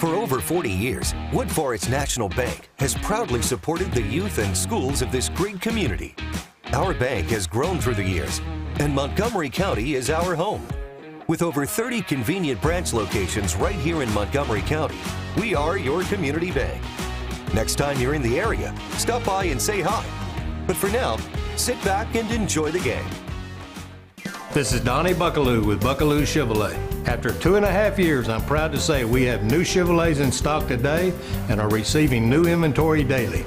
For over 40 years, Wood Forest National Bank has proudly supported the youth and schools of this great community. Our bank has grown through the years, and Montgomery County is our home. With over 30 convenient branch locations right here in Montgomery County, we are your community bank. Next time you're in the area, stop by and say hi. But for now, sit back and enjoy the game. This is Donnie Buckaloo with Buckaloo Chevrolet. After 2.5 years, I'm proud to say we have new Chevrolets in stock today and are receiving new inventory daily.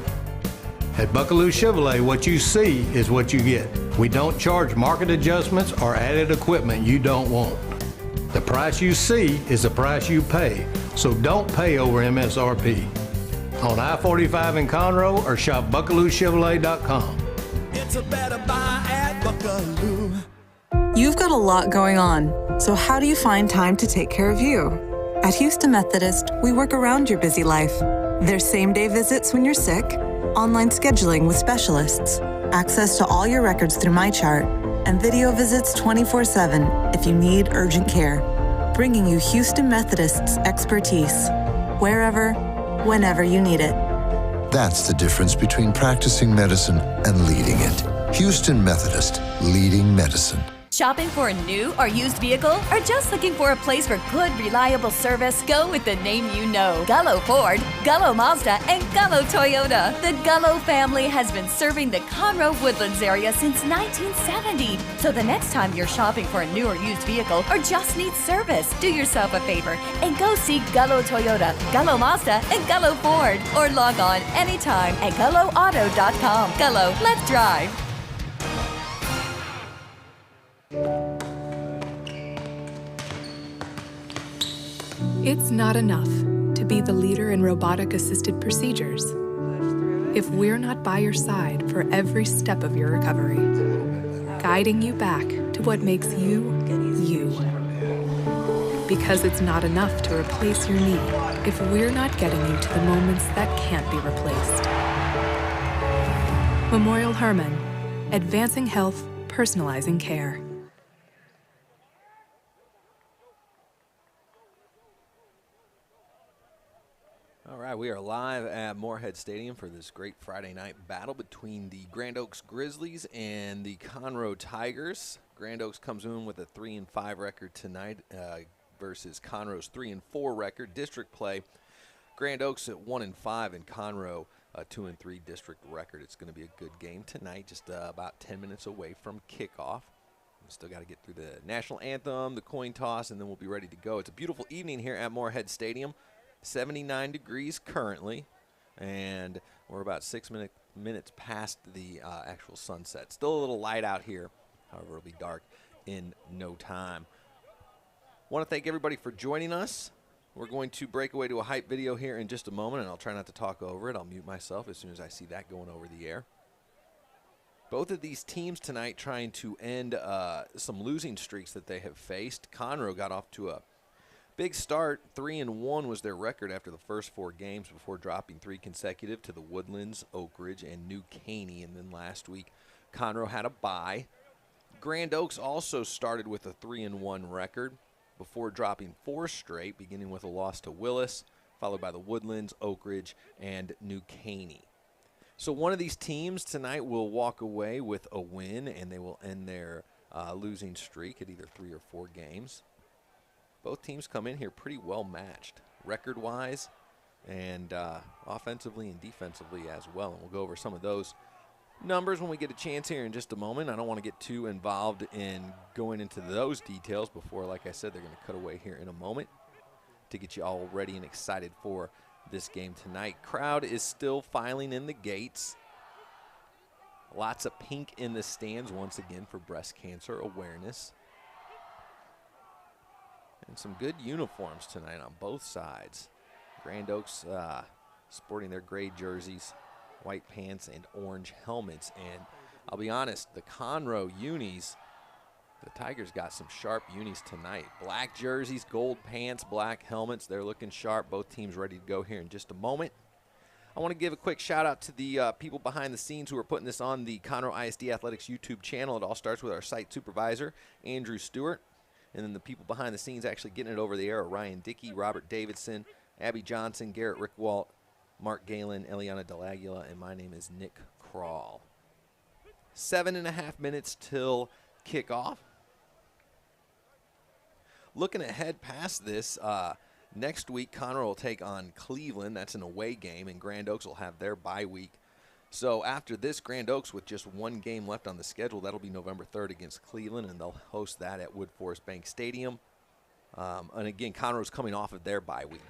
At Buckaloo Chevrolet, what you see is what you get. We don't charge market adjustments or added equipment you don't want. The price you see is the price you pay, so don't pay over MSRP. On I-45 in Conroe or shop BuckalooChevrolet.com. It's a better buy at Buckaloo. You've got a lot going on, so how do you find time to take care of you? At Houston Methodist, we work around your busy life. There's same-day visits when you're sick, online scheduling with specialists, access to all your records through MyChart, and video visits 24/7 if you need urgent care. Bringing you Houston Methodist's expertise, wherever, whenever you need it. That's the difference between practicing medicine and leading it. Houston Methodist, leading medicine. Shopping for a new or used vehicle? Or just looking for a place for good, reliable service? Go with the name you know. Gullo Ford, Gullo Mazda, and Gullo Toyota. The Gullo family has been serving the Conroe Woodlands area since 1970. So the next time you're shopping for a new or used vehicle or just need service, do yourself a favor and go see Gullo Toyota, Gullo Mazda, and Gullo Ford. Or log on anytime at GulloAuto.com. Gullo, let's drive. It's not enough to be the leader in robotic-assisted procedures if we're not by your side for every step of your recovery, guiding you back to what makes you, you. Because it's not enough to replace your knee if we're not getting you to the moments that can't be replaced. Memorial Hermann, advancing health, personalizing care. All right, we are live at Moorhead Stadium for this great Friday night battle between the Grand Oaks Grizzlies and the Conroe Tigers. Grand Oaks comes in with a 3-5 record tonight versus Conroe's 3-4 record. District play, Grand Oaks at 1-5 and Conroe a 2-3 district record. It's going to be a good game tonight, just about 10 minutes away from kickoff. We still got to get through the national anthem, the coin toss, and then we'll be ready to go. It's a beautiful evening here at Moorhead Stadium. 79 degrees currently, and we're about 6 minutes past the actual sunset. Still a little light out here, however, it'll be dark in no time. Want to thank everybody for joining us. We're going to break away to a hype video here in just a moment, and I'll try not to talk over it. I'll mute myself as soon as I see that going over the air. Both of these teams tonight trying to end some losing streaks that they have faced. Conroe got off to a big start. 3-1 was their record after the first 4 games before dropping 3 consecutive to the Woodlands, Oak Ridge, and New Caney. And then last week, Conroe had a bye. Grand Oaks also started with a 3-1 record before dropping 4 straight, beginning with a loss to Willis, followed by the Woodlands, Oak Ridge, and New Caney. So one of these teams tonight will walk away with a win, and they will end their losing streak at either 3 or 4 games. Both teams come in here pretty well matched, record-wise, and offensively and defensively as well. And we'll go over some of those numbers when we get a chance here in just a moment. I don't want to get too involved in going into those details before, like I said, they're going to cut away here in a moment to get you all ready and excited for this game tonight. Crowd is still filing in the gates. Lots of pink in the stands once again for breast cancer awareness. And some good uniforms tonight on both sides. Grand Oaks sporting their gray jerseys, white pants, and orange helmets. And I'll be honest, the Conroe unis, the Tigers got some sharp unis tonight. Black jerseys, gold pants, black helmets. They're looking sharp. Both teams ready to go here in just a moment. I want to give a quick shout out to the people behind the scenes who are putting this on the Conroe ISD Athletics YouTube channel. It all starts with our site supervisor, Andrew Stewart. And then the people behind the scenes actually getting it over the air are Ryan Dickey, Robert Davidson, Abby Johnson, Garrett Rickwalt, Mark Galen, Eliana Delagula, and my name is Nick Kroll. 7.5 minutes till kickoff. Looking ahead past this, next week Conroe will take on Cleveland. That's an away game, and Grand Oaks will have their bye week. So after this, Grand Oaks with just one game left on the schedule, that'll be November 3rd against Cleveland, and they'll host that at Wood Forest Bank Stadium. And again, Conroe's coming off of their bye week.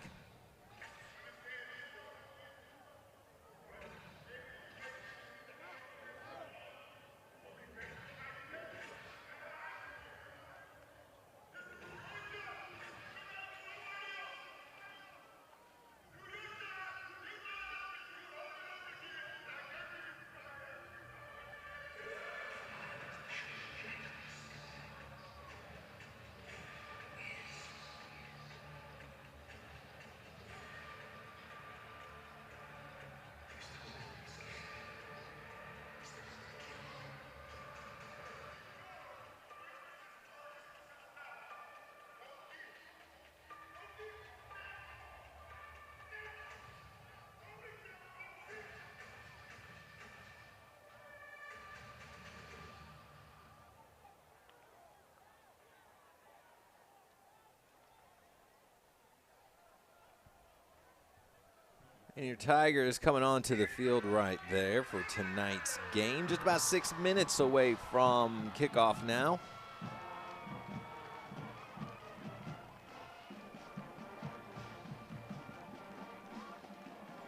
And your Tigers coming onto the field right there for tonight's game. Just about 6 minutes away from kickoff now.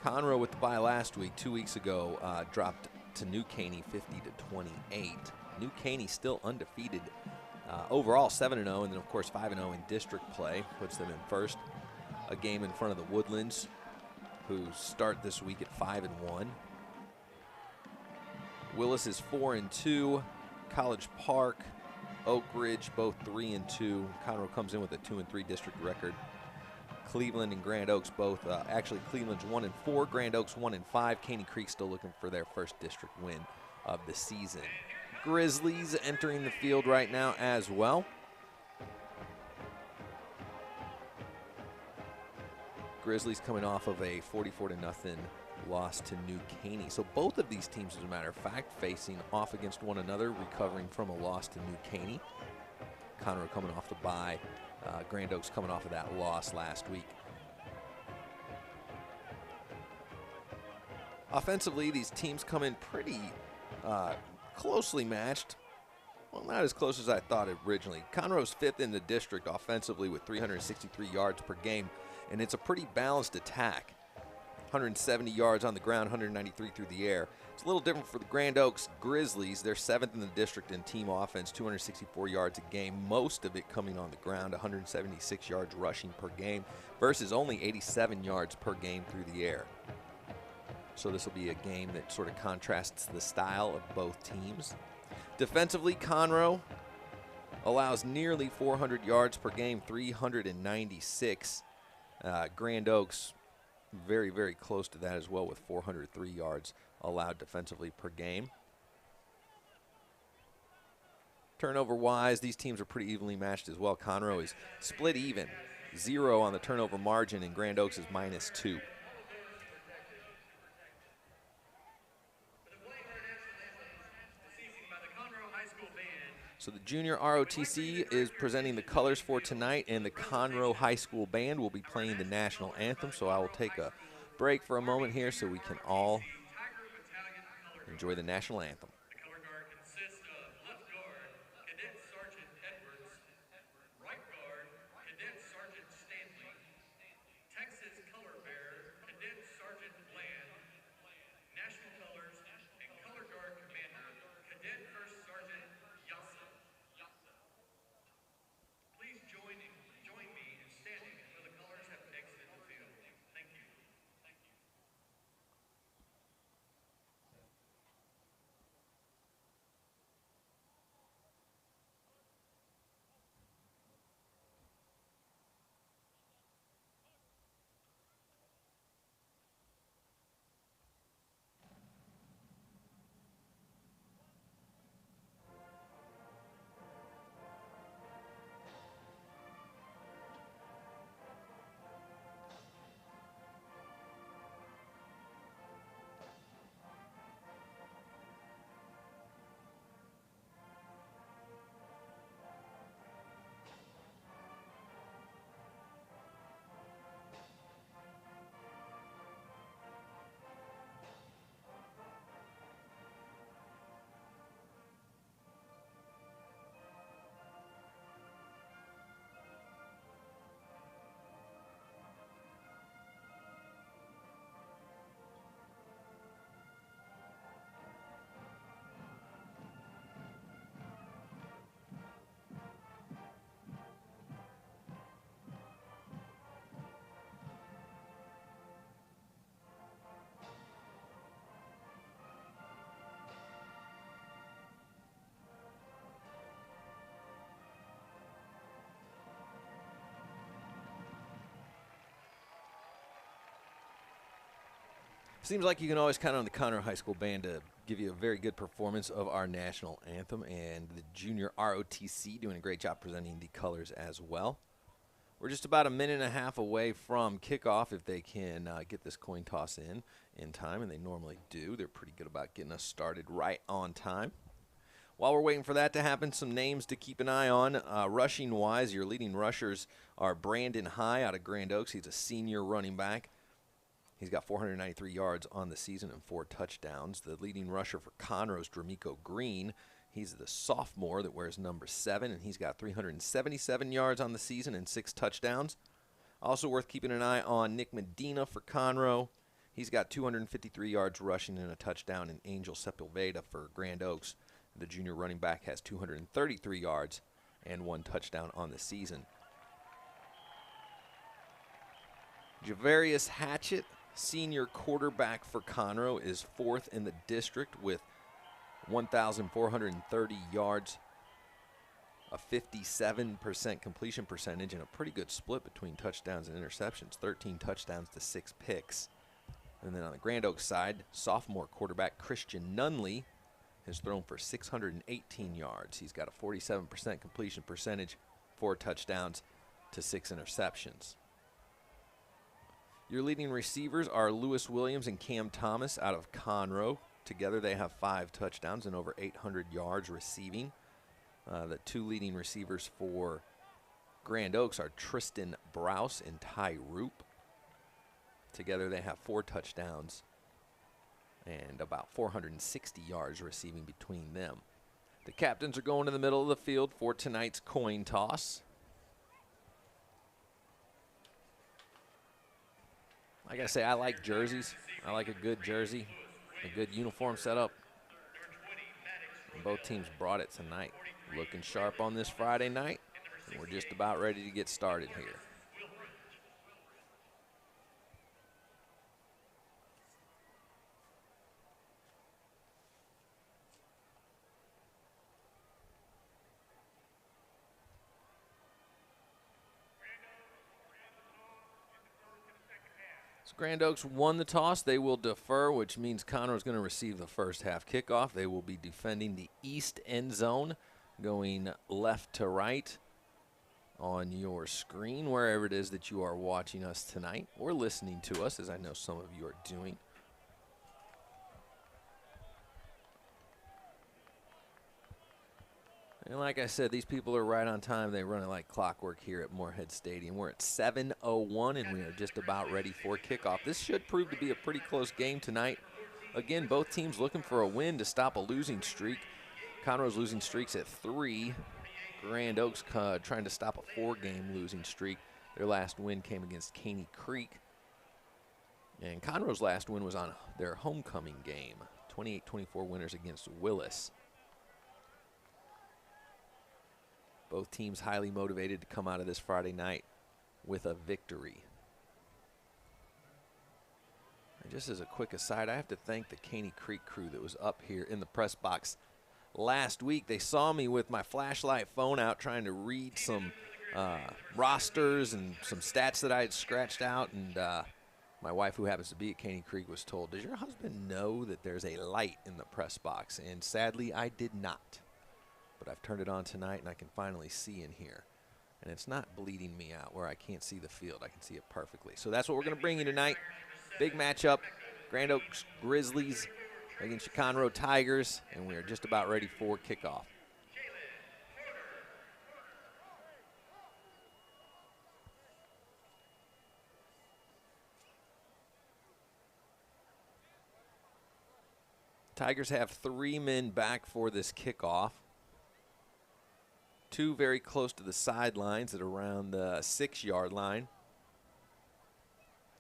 Conroe with the bye last week, 2 weeks ago, dropped to New Caney 50-28. New Caney still undefeated. Overall 7-0, and then of course 5-0 in district play, puts them in first. A game in front of the Woodlands, who start this week at 5-1. Willis is 4-2. College Park, Oak Ridge, both 3-2. Conroe comes in with a 2-3 district record. Cleveland and Grand Oaks both, actually Cleveland's 1-4, Grand Oaks 1-5. Caney Creek still looking for their first district win of the season. Grizzlies entering the field right now as well. Grizzlies coming off of a 44-0 loss to New Caney. So both of these teams, as a matter of fact, facing off against one another, recovering from a loss to New Caney. Conroe coming off the bye. Grand Oaks coming off of that loss last week. Offensively, these teams come in pretty closely matched. Well, not as close as I thought originally. Conroe's 5th in the district offensively with 363 yards per game. And it's a pretty balanced attack. 170 yards on the ground, 193 through the air. It's a little different for the Grand Oaks Grizzlies. They're 7th in the district in team offense, 264 yards a game, most of it coming on the ground, 176 yards rushing per game, versus only 87 yards per game through the air. So this will be a game that sort of contrasts the style of both teams. Defensively, Conroe allows nearly 400 yards per game, 396. Grand Oaks very, very close to that as well with 403 yards allowed defensively per game. Turnover-wise, these teams are pretty evenly matched as well. Conroe is split even, 0 on the turnover margin, and Grand Oaks is -2. So the junior ROTC is presenting the colors for tonight, and the Conroe High School Band will be playing the national anthem. So I will take a break for a moment here so we can all enjoy the national anthem. The color guard consists of left guard, Cadet Sergeant Edwards, right guard, Cadet Sergeant Stanley, Texas color bearer, Cadet Sergeant Bland, national colors, and color guard commander, Cadet First Sergeant Yassa. Please join me in standing until the colors have exited the field. Thank you. Seems like you can always count on the Conroe High School Band to give you a very good performance of our national anthem, and the junior ROTC doing a great job presenting the colors as well. We're just about a minute and a half away from kickoff if they can get this coin toss in time, and they normally do. They're pretty good about getting us started right on time. While we're waiting for that to happen, some names to keep an eye on. Rushing-wise, your leading rushers are Brandon High out of Grand Oaks. He's a senior running back. He's got 493 yards on the season and 4 touchdowns. The leading rusher for Conroe is Dramico Green. He's the sophomore that wears number 7, and he's got 377 yards on the season and 6 touchdowns. Also worth keeping an eye on Nick Medina for Conroe. He's got 253 yards rushing and a touchdown. And Angel Sepulveda for Grand Oaks, the junior running back, has 233 yards and 1 touchdown on the season. Javarius Hatchett, senior quarterback for Conroe, is 4th in the district with 1,430 yards, a 57% completion percentage, and a pretty good split between touchdowns and interceptions, 13 touchdowns to 6 picks. And then on the Grand Oaks side, sophomore quarterback Christian Nunley has thrown for 618 yards. He's got a 47% completion percentage, 4 touchdowns to 6 interceptions. Your leading receivers are Lewis Williams and Cam Thomas out of Conroe. Together they have 5 touchdowns and over 800 yards receiving. The 2 leading receivers for Grand Oaks are Tristan Browse and Ty Roop. Together they have 4 touchdowns and about 460 yards receiving between them. The captains are going to the middle of the field for tonight's coin toss. I gotta say, I like jerseys. I like a good jersey, a good uniform setup. And both teams brought it tonight. Looking sharp on this Friday night, and we're just about ready to get started here. Grand Oaks won the toss. They will defer, which means Conroe is going to receive the first half kickoff. They will be defending the east end zone, going left to right on your screen, wherever it is that you are watching us tonight or listening to us, as I know some of you are doing. And like I said, these people are right on time. They run it like clockwork here at Moorhead Stadium. We're at 7:01, and we are just about ready for kickoff. This should prove to be a pretty close game tonight. Again, both teams looking for a win to stop a losing streak. Conroe's losing streak's at 3. Grand Oaks trying to stop a 4-game losing streak. Their last win came against Caney Creek. And Conroe's last win was on their homecoming game, 28-24 winners against Willis. Both teams highly motivated to come out of this Friday night with a victory. And just as a quick aside, I have to thank the Caney Creek crew that was up here in the press box last week. They saw me with my flashlight phone out trying to read some rosters and some stats that I had scratched out. And my wife, who happens to be at Caney Creek, was told, "Does your husband know that there's a light in the press box?" And sadly, I did not. But I've turned it on tonight, and I can finally see in here. And it's not bleeding me out where I can't see the field. I can see it perfectly. So that's what we're going to bring you tonight. Big matchup, Grand Oaks Grizzlies against Conroe Tigers, and we are just about ready for kickoff. Tigers have 3 men back for this kickoff. 2 very close to the sidelines at around the 6-yard line.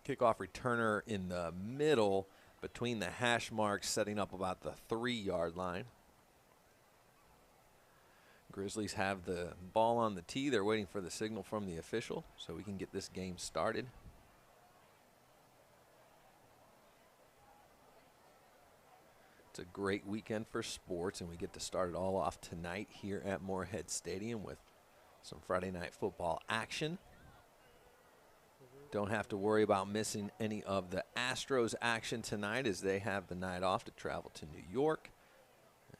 Kickoff returner in the middle between the hash marks, setting up about the 3-yard line. Grizzlies have the ball on the tee. They're waiting for the signal from the official so we can get this game started. It's a great weekend for sports, and we get to start it all off tonight here at Moorhead Stadium with some Friday night football action. Don't have to worry about missing any of the Astros action tonight as they have the night off to travel to New York.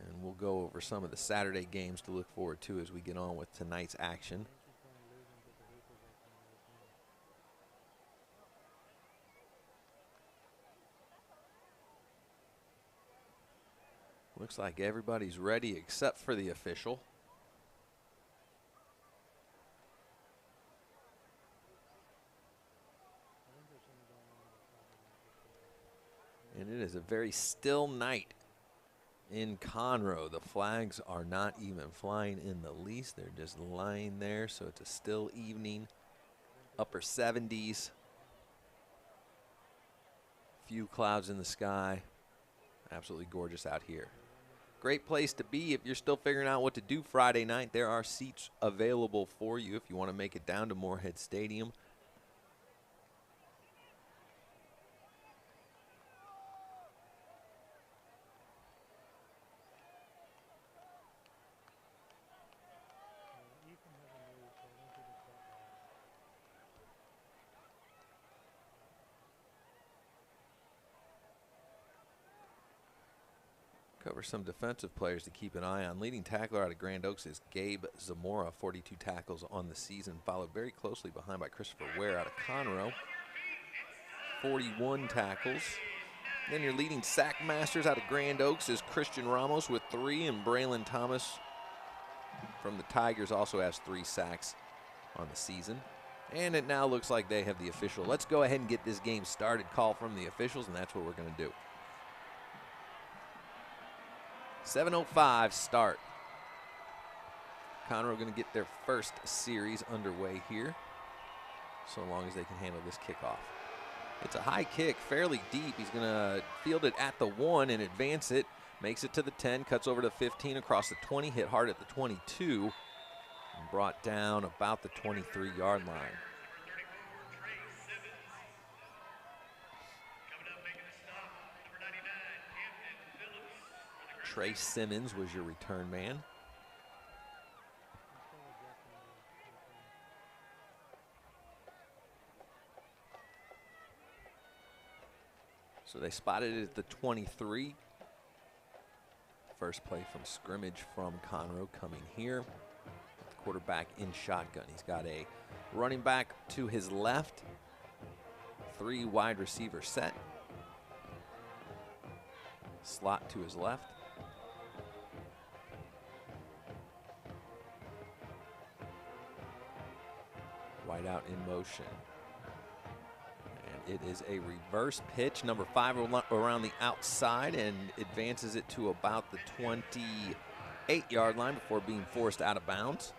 And we'll go over some of the Saturday games to look forward to as we get on with tonight's action. Looks like everybody's ready except for the official. And it is a very still night in Conroe. The flags are not even flying in the least. They're just lying there, so it's a still evening. Upper 70s. Few clouds in the sky. Absolutely gorgeous out here. Great place to be if you're still figuring out what to do Friday night. There are seats available for you if you want to make it down to Moorhead Stadium. Cover some defensive players to keep an eye on. Leading tackler out of Grand Oaks is Gabe Zamora, 42 tackles on the season, followed very closely behind by Christopher Ware out of Conroe, 41 tackles. Then your leading sack masters out of Grand Oaks is Christian Ramos with 3, and Braylon Thomas from the Tigers also has 3 sacks on the season. And it now looks like they have the official. Let's go ahead and get this game started. Call from the officials, and that's what we're going to do. 7:05 start. Conroe going to get their first series underway here, so long as they can handle this kickoff. It's a high kick, fairly deep. He's going to field it at the 1 and advance it. Makes it to the 10, cuts over to 15, across the 20, hit hard at the 22, and brought down about the 23-yard line. Trey Simmons was your return man. So they spotted it at the 23. First play from scrimmage from Conroe coming here. The quarterback in shotgun. He's got a running back to his left, 3 wide receiver set. Slot to his left. Wide out in motion. And it is a reverse pitch. Number 5 around the outside and advances it to about the 28-yard line before being forced out of bounds.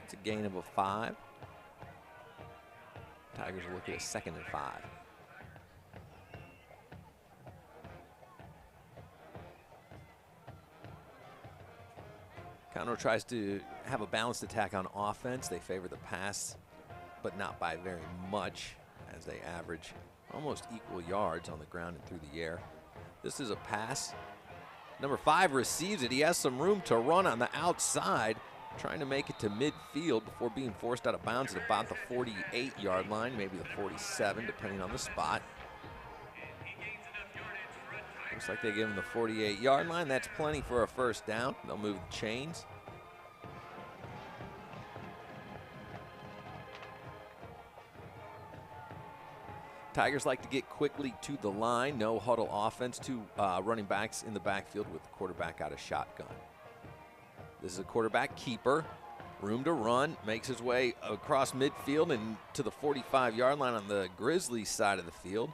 It's a gain of a 5. Tigers will look at a 2nd and 5. Conroe tries to have a balanced attack on offense. They favor the pass, but not by very much, as they average almost equal yards on the ground and through the air. This is a pass. Number 5 receives it. He has some room to run on the outside, trying to make it to midfield before being forced out of bounds at about the 48-yard line, maybe the 47, depending on the spot. Looks like they give him the 48-yard line. That's plenty for a first down. They'll move the chains. Tigers like to get quickly to the line. No huddle offense. 2 running backs in the backfield with the quarterback out of shotgun. This is a quarterback keeper. Room to run. Makes his way across midfield and to the 45-yard line on the Grizzlies side of the field.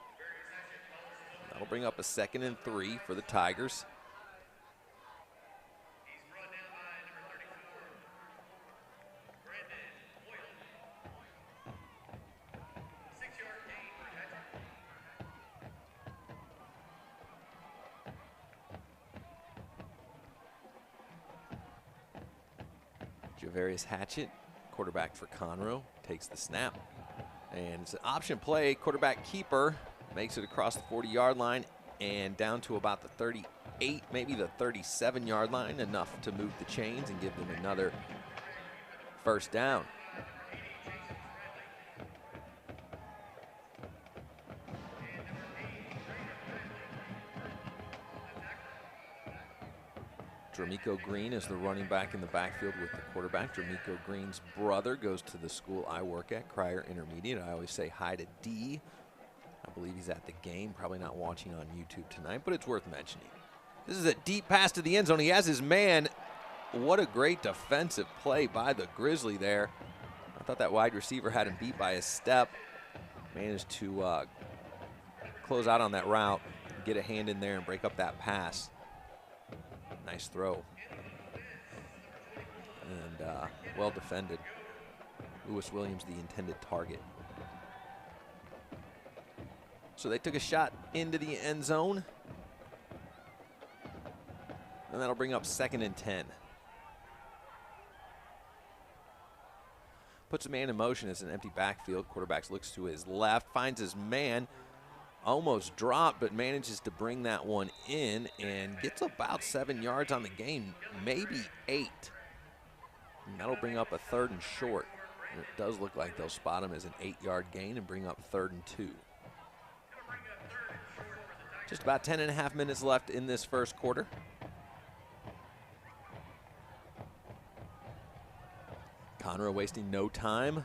That'll bring up a 2nd and 3 for the Tigers. Javarius Hatchett, quarterback for Conroe, takes the snap. And it's an option play. Quarterback keeper makes it across the 40-yard line and down to about the 38, maybe the 37-yard line, enough to move the chains and give them another first down. Dramico Green is the running back in the backfield with the quarterback. Dramico Green's brother goes to the school I work at, Cryer Intermediate. I always say hi to D. I believe he's at the game, probably not watching on YouTube tonight, but it's worth mentioning. This is a deep pass to the end zone. He has his man. What a great defensive play by the Grizzly there. I thought that wide receiver had him beat by a step. Managed to close out on that route, get a hand in there and break up that pass. Nice throw. And well defended. Lewis Williams, the intended target. So they took a shot into the end zone. And that'll bring up 2nd and 10. Puts a man in motion. It's an empty backfield. Quarterback looks to his left, finds his man. Almost dropped, but manages to bring that one in and gets about 7 yards on the game, maybe 8. And that'll bring up a 3rd and short. And it does look like they'll spot him as an 8-yard gain and bring up 3rd and 2. Just about 10.5 minutes left in this first quarter. Conroe wasting no time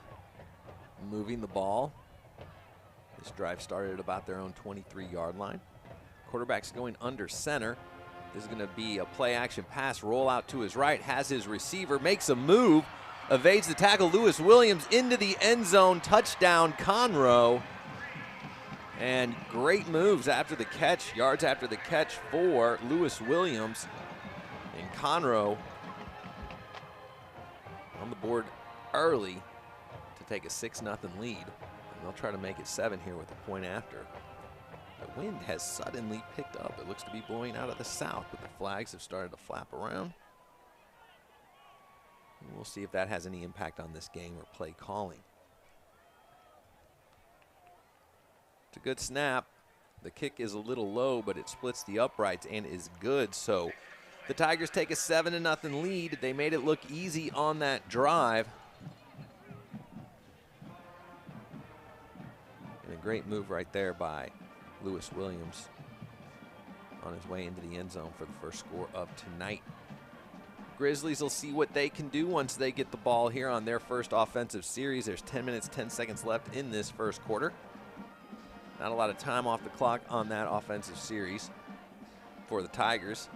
moving the ball. This drive started at about their own 23-yard line. Quarterback's going under center. This is going to be a play-action pass, roll out to his right, has his receiver, makes a move, evades the tackle. Lewis Williams into the end zone, touchdown Conroe. And great moves after the catch, yards after the catch for Lewis Williams. And Conroe on the board early to take a 6-0 lead. They'll try to make it 7 here with a point after. The wind has suddenly picked up. It looks to be blowing out of the south, but the flags have started to flap around. And we'll see if that has any impact on this game or play calling. It's a good snap. The kick is a little low, but it splits the uprights and is good. So the Tigers take a 7-0 lead. They made it look easy on that drive. And a great move right there by Lewis Williams on his way into the end zone for the first score of tonight. Grizzlies will see what they can do once they get the ball here on their first offensive series. There's 10 minutes, 10 seconds left in this first quarter. Not a lot of time off the clock on that offensive series for the Tigers.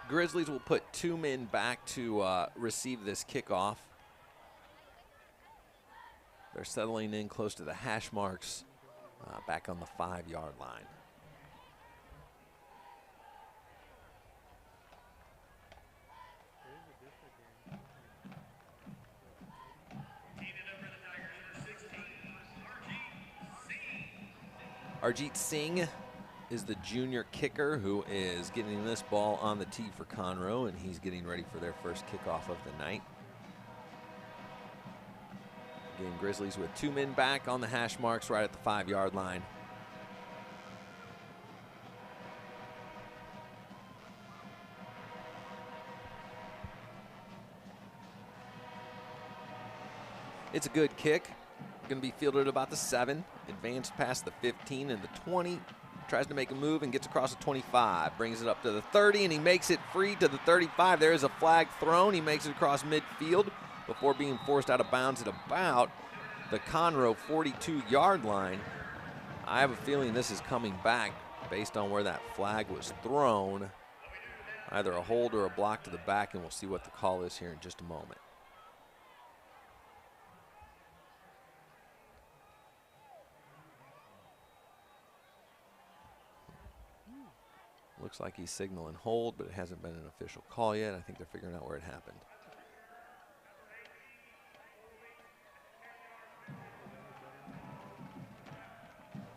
Grizzlies will put 2 men back to receive this kickoff. They're settling in close to the hash marks, back on the 5-yard line. Arjit Singh is the junior kicker who is getting this ball on the tee for Conroe, and he's getting ready for their first kickoff of the night. Again, Grizzlies with 2 men back on the hash marks right at the 5-yard line. It's a good kick. Going to be fielded about the 7, advanced past the 15 and the 20. Tries to make a move and gets across the 25. Brings it up to the 30, and he makes it free to the 35. There is a flag thrown. He makes it across midfield before being forced out of bounds at about the Conroe 42-yard line. I have a feeling this is coming back based on where that flag was thrown. Either a hold or a block to the back, and we'll see what the call is here in just a moment. Looks like he's signaling hold, but it hasn't been an official call yet. I think they're figuring out where it happened.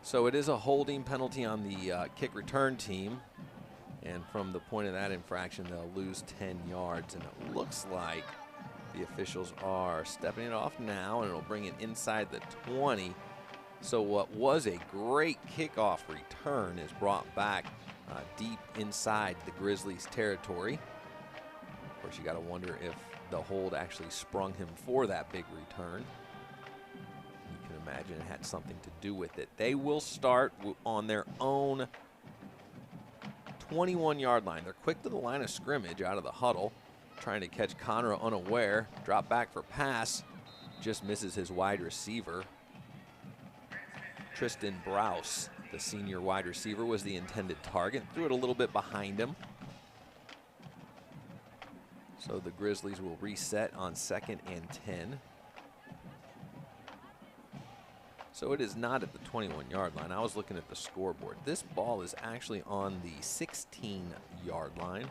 So it is a holding penalty on the kick return team. And from the point of that infraction, they'll lose 10 yards. And it looks like the officials are stepping it off now, and it'll bring it inside the 20. So what was a great kickoff return is brought back deep inside the Grizzlies' territory. Of course, you got to wonder if the hold actually sprung him for that big return. You can imagine it had something to do with it. They will start on their own 21-yard line. They're quick to the line of scrimmage out of the huddle, trying to catch Conroe unaware. Drop back for pass, just misses his wide receiver. Tristan Brous, the senior wide receiver, was the intended target. Threw it a little bit behind him. So the Grizzlies will reset on 2nd and 10. So it is not at the 21-yard line. I was looking at the scoreboard. This ball is actually on the 16-yard line.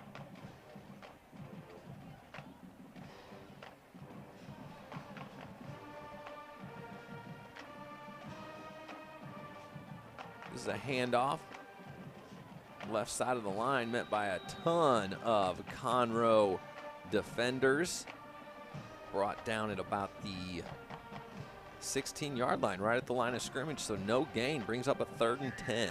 This is a handoff. Left side of the line met by a ton of Conroe defenders. Brought down at about the 16-yard line, right at the line of scrimmage, so no gain. Brings up a 3rd and 10.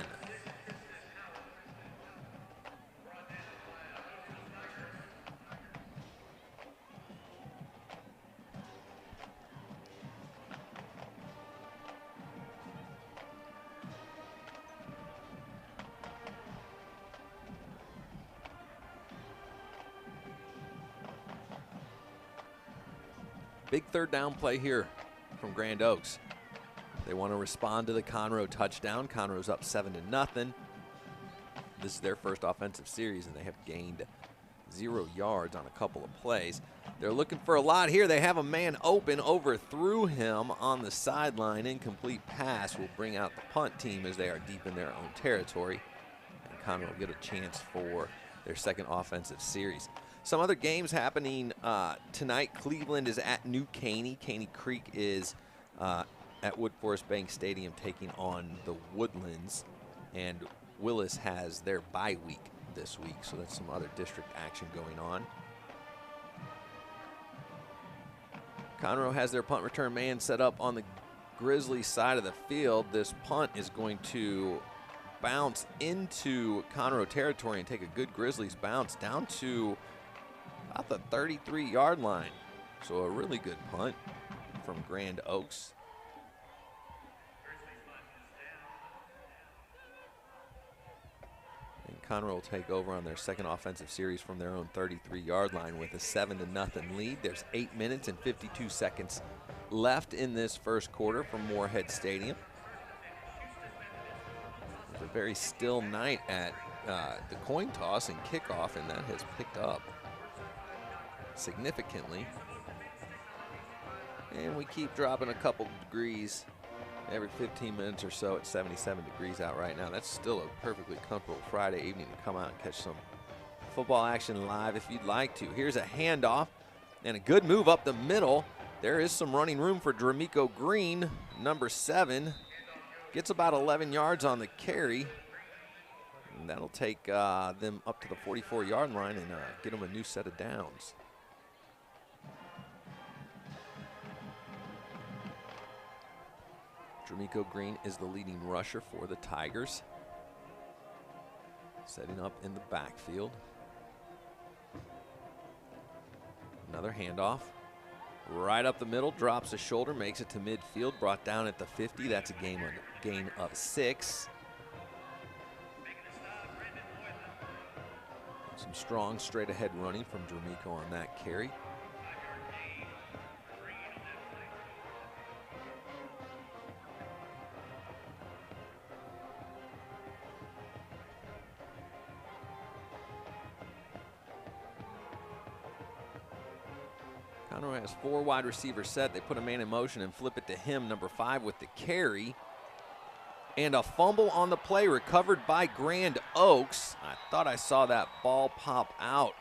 Big 3rd down play here from Grand Oaks. They want to respond to the Conroe touchdown. Conroe's up 7-0. This is their first offensive series, and they have gained 0 yards on a couple of plays. They're looking for a lot here. They have a man open, overthrew him on the sideline. Incomplete pass will bring out the punt team as they are deep in their own territory. And Conroe will get a chance for their 2nd offensive series. Some other games happening tonight. Cleveland is at New Caney. Caney Creek is at Wood Forest Bank Stadium taking on the Woodlands. And Willis has their bye week this week, so that's some other district action going on. Conroe has their punt return man set up on the Grizzlies side of the field. This punt is going to bounce into Conroe territory and take a good Grizzlies bounce down to about the 33-yard line. So a really good punt from Grand Oaks. And Conroe will take over on their 2nd offensive series from their own 33-yard line with a 7-0 lead. There's 8 minutes and 52 seconds left in this first quarter from Moorhead Stadium. It's a very still night at the coin toss and kickoff, and that has picked up significantly. And we keep dropping a couple degrees every 15 minutes or so. It's 77 degrees out right now. That's still a perfectly comfortable Friday evening to come out and catch some football action live if you'd like to. Here's a handoff and a good move up the middle. There is some running room for Dramico Green, number 7. Gets about 11 yards on the carry. And that'll take them up to the 44-yard line and get them a new set of downs. Dramico Green is the leading rusher for the Tigers. Setting up in the backfield. Another handoff. Right up the middle, drops a shoulder, makes it to midfield, brought down at the 50. That's a gain of 6. Some strong straight ahead running from Dramico on that carry. Conroe has 4 wide receivers set. They put a man in motion and flip it to him, number 5, with the carry. And a fumble on the play recovered by Grand Oaks. I thought I saw that ball pop out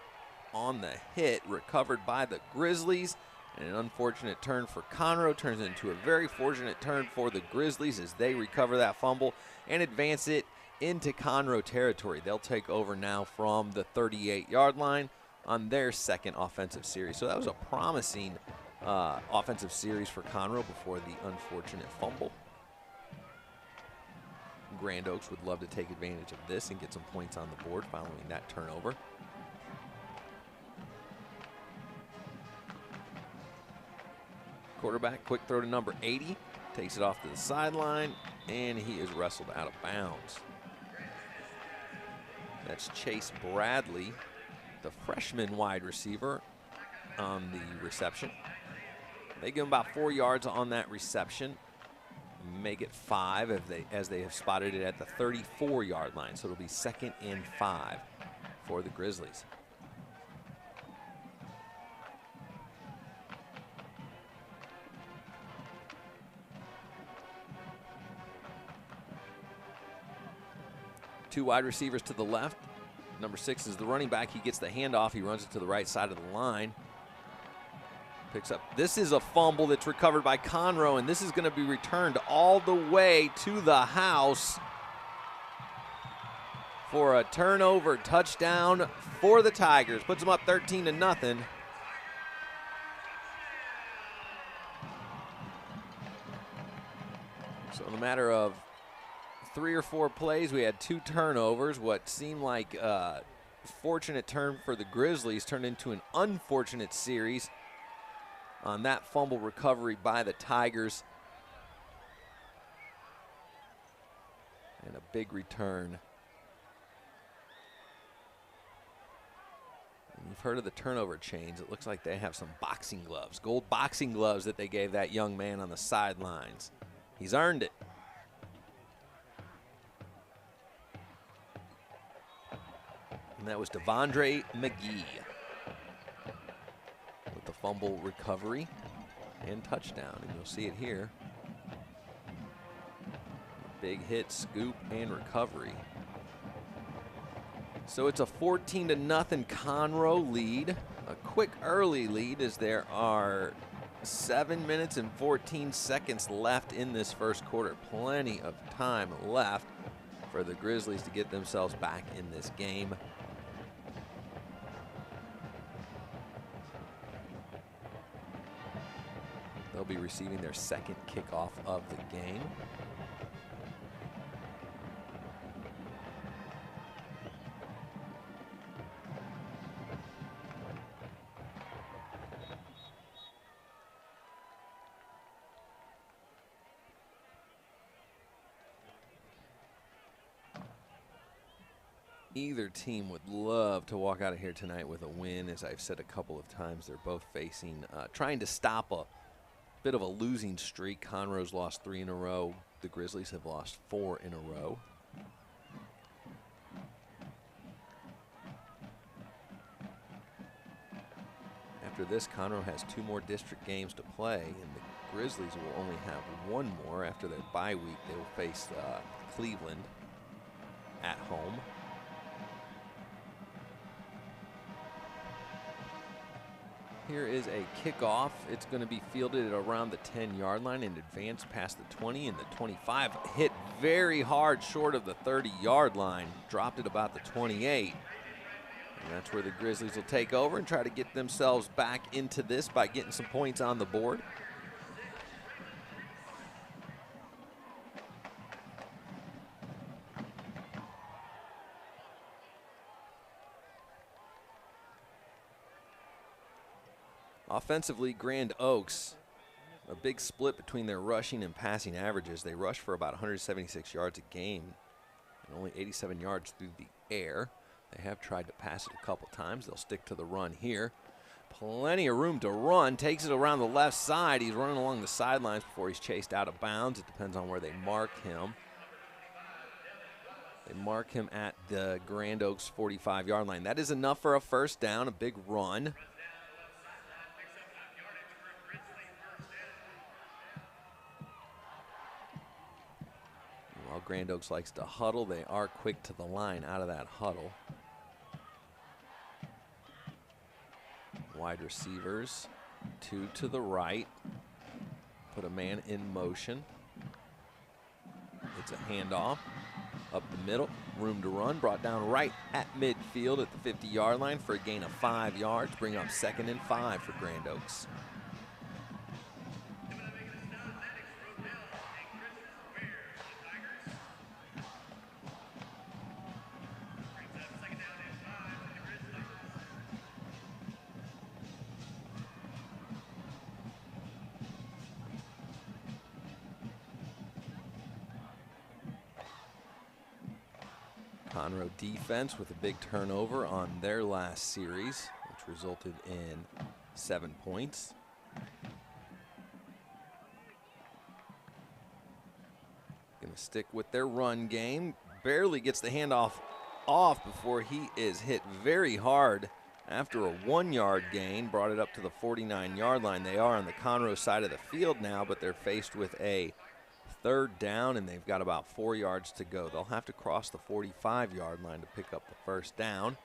on the hit, recovered by the Grizzlies. And an unfortunate turn for Conroe turns into a very fortunate turn for the Grizzlies as they recover that fumble and advance it into Conroe territory. They'll take over now from the 38-yard line on their 2nd offensive series. So that was a promising offensive series for Conroe before the unfortunate fumble. Grand Oaks would love to take advantage of this and get some points on the board following that turnover. Quarterback, quick throw to number 80, takes it off to the sideline, and he is wrestled out of bounds. That's Chase Bradley, the freshman wide receiver, on the reception. They give him about 4 yards on that reception, make it 5 as they have spotted it at the 34-yard line. So it'll be 2nd and 5 for the Grizzlies. Two wide receivers to the left. Number 6 is the running back. He gets the handoff. He runs it to the right side of the line. Picks up. This is a fumble that's recovered by Conroe, and this is going to be returned all the way to the house for a turnover touchdown for the Tigers. Puts them up 13-0. So in a matter of 3 or 4 plays, we had 2 turnovers. What seemed like a fortunate turn for the Grizzlies turned into an unfortunate series on that fumble recovery by the Tigers. And a big return. And you've heard of the turnover chains. It looks like they have some boxing gloves, gold boxing gloves that they gave that young man on the sidelines. He's earned it. And that was Devondre McGee with the fumble recovery and touchdown. And you'll see it here. Big hit, scoop, and recovery. So it's a 14-0 Conroe lead. A quick early lead as there are 7 minutes and 14 seconds left in this first quarter. Plenty of time left for the Grizzlies to get themselves back in this game. They'll be receiving their second kickoff of the game. Either team would love to walk out of here tonight with a win. As I've said a couple of times, they're both facing, trying to stop a bit of a losing streak. Conroe's lost 3 in a row. The Grizzlies have lost 4 in a row. After this, Conroe has 2 more district games to play, and the Grizzlies will only have 1 more. After their bye week, they will face Cleveland at home. Here is a kickoff. It's going to be fielded at around the 10-yard line and advance past the 20 and the 25. Hit very hard short of the 30-yard line. Dropped at about the 28. And that's where the Grizzlies will take over and try to get themselves back into this by getting some points on the board. Offensively, Grand Oaks, a big split between their rushing and passing averages. They rush for about 176 yards a game and only 87 yards through the air. They have tried to pass it a couple times. They'll stick to the run here. Plenty of room to run. Takes it around the left side. He's running along the sidelines before he's chased out of bounds. It depends on where they mark him. They mark him at the Grand Oaks 45-yard line. That is enough for a first down, a big run. While Grand Oaks likes to huddle, they are quick to the line out of that huddle. Wide receivers, 2 to the right. Put a man in motion. It's a handoff up the middle. Room to run. Brought down right at midfield at the 50-yard line for a gain of 5 yards. Bring up 2nd and 5 for Grand Oaks. Conroe defense with a big turnover on their last series, which resulted in 7 points. Going to stick with their run game. Barely gets the handoff off before he is hit very hard after a 1-yard gain. Brought it up to the 49-yard line. They are on the Conroe side of the field now, but they're faced with a 3rd down, and they've got about 4 yards to go. They'll have to cross the 45-yard line to pick up the 1st down.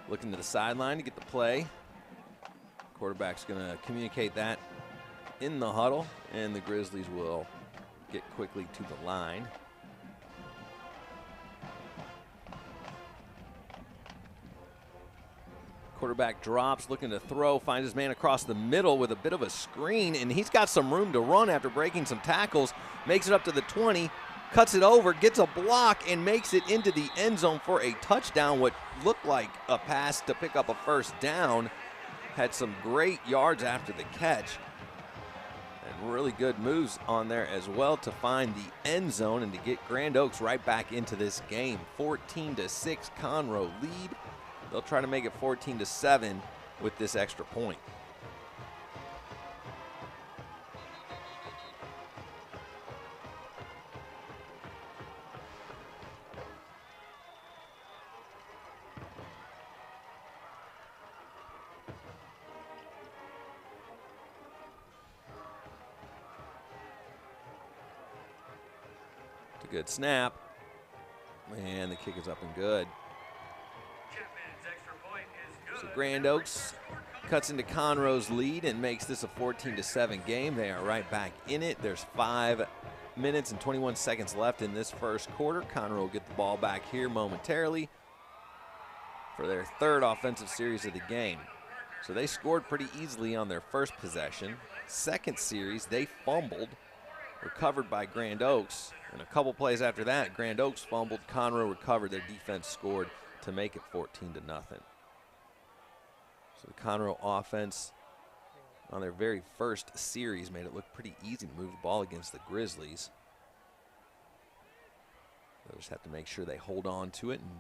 Looking to the sideline to get the play. Quarterback's going to communicate that in the huddle, and the Grizzlies will get quickly to the line. Quarterback drops, looking to throw, finds his man across the middle with a bit of a screen, and he's got some room to run after breaking some tackles. Makes it up to the 20, cuts it over, gets a block, and makes it into the end zone for a touchdown. What looked like a pass to pick up a 1st down. Had some great yards after the catch. And really good moves on there as well to find the end zone and to get Grand Oaks right back into this game. 14-6 Conroe lead. They'll try to make it 14-7 with this extra point. It's a good snap, and the kick is up and good. So Grand Oaks cuts into Conroe's lead and makes this a 14-7 game. They are right back in it. There's 5 minutes and 21 seconds left in this 1st quarter. Conroe will get the ball back here momentarily for their 3rd offensive series of the game. So they scored pretty easily on their 1st possession. 2nd series, they fumbled, recovered by Grand Oaks. And a couple plays after that, Grand Oaks fumbled, Conroe recovered, their defense scored to make it 14-0. So the Conroe offense on their very 1st series made it look pretty easy to move the ball against the Grizzlies. They'll just have to make sure they hold on to it and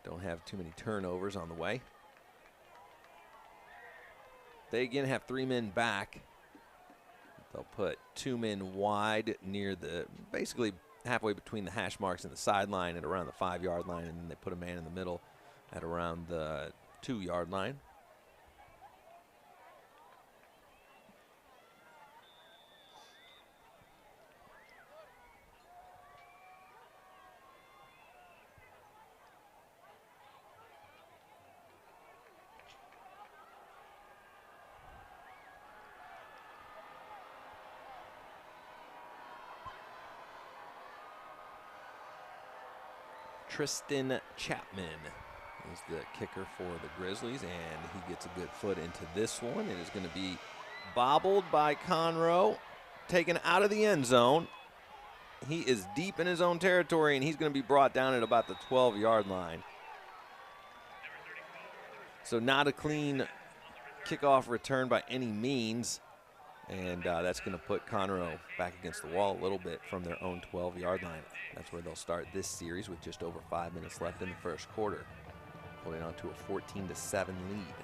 don't have too many turnovers on the way. They again have 3 men back. They'll put 2 men wide near the, basically halfway between the hash marks and the sideline at around the 5-yard line, and then they put a man in the middle at around the 2-yard line. Tristan Chapman is the kicker for the Grizzlies, and he gets a good foot into this one. It is going to be bobbled by Conroe, taken out of the end zone. He is deep in his own territory, and he's going to be brought down at about the 12-yard line. So not a clean kickoff return by any means, and that's going to put Conroe back against the wall a little bit from their own 12-yard line. That's where they'll start this series with just over 5 minutes left in the 1st quarter, holding on to a 14-7 lead.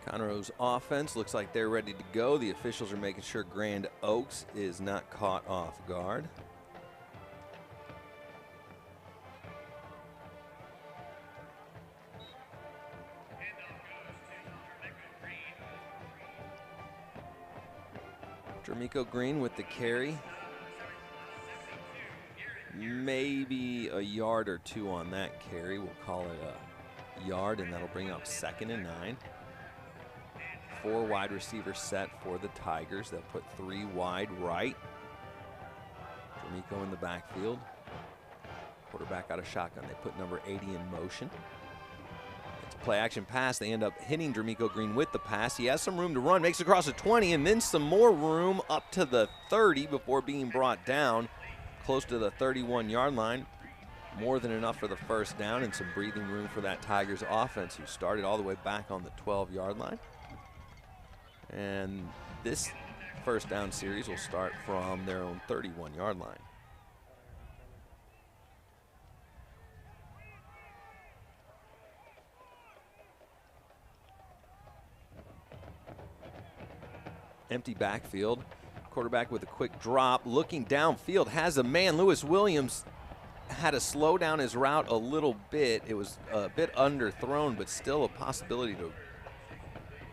Conroe's offense looks like they're ready to go. The officials are making sure Grand Oaks is not caught off guard. Jermico Green with the carry. Maybe a yard or 2 on that carry. We'll call it a yard, and that'll bring up 2nd and 9. 4 wide receivers set for the Tigers. They'll put 3 wide right. Jermico in the backfield. Quarterback out of shotgun. They put number 80 in motion. It's Play action pass. They end up hitting Dramico Green with the pass. He has some room to run, makes it across the 20, and then some more room up to the 30 before being brought down close to the 31-yard line. More than enough for the first down and some breathing room for that Tigers offense, who started all the way back on the 12-yard line. And this first down series will start from their own 31-yard line. Empty backfield. Quarterback with a quick drop, looking downfield, has a man. Lewis Williams had to slow down his route a little bit. It was a bit underthrown, but still a possibility to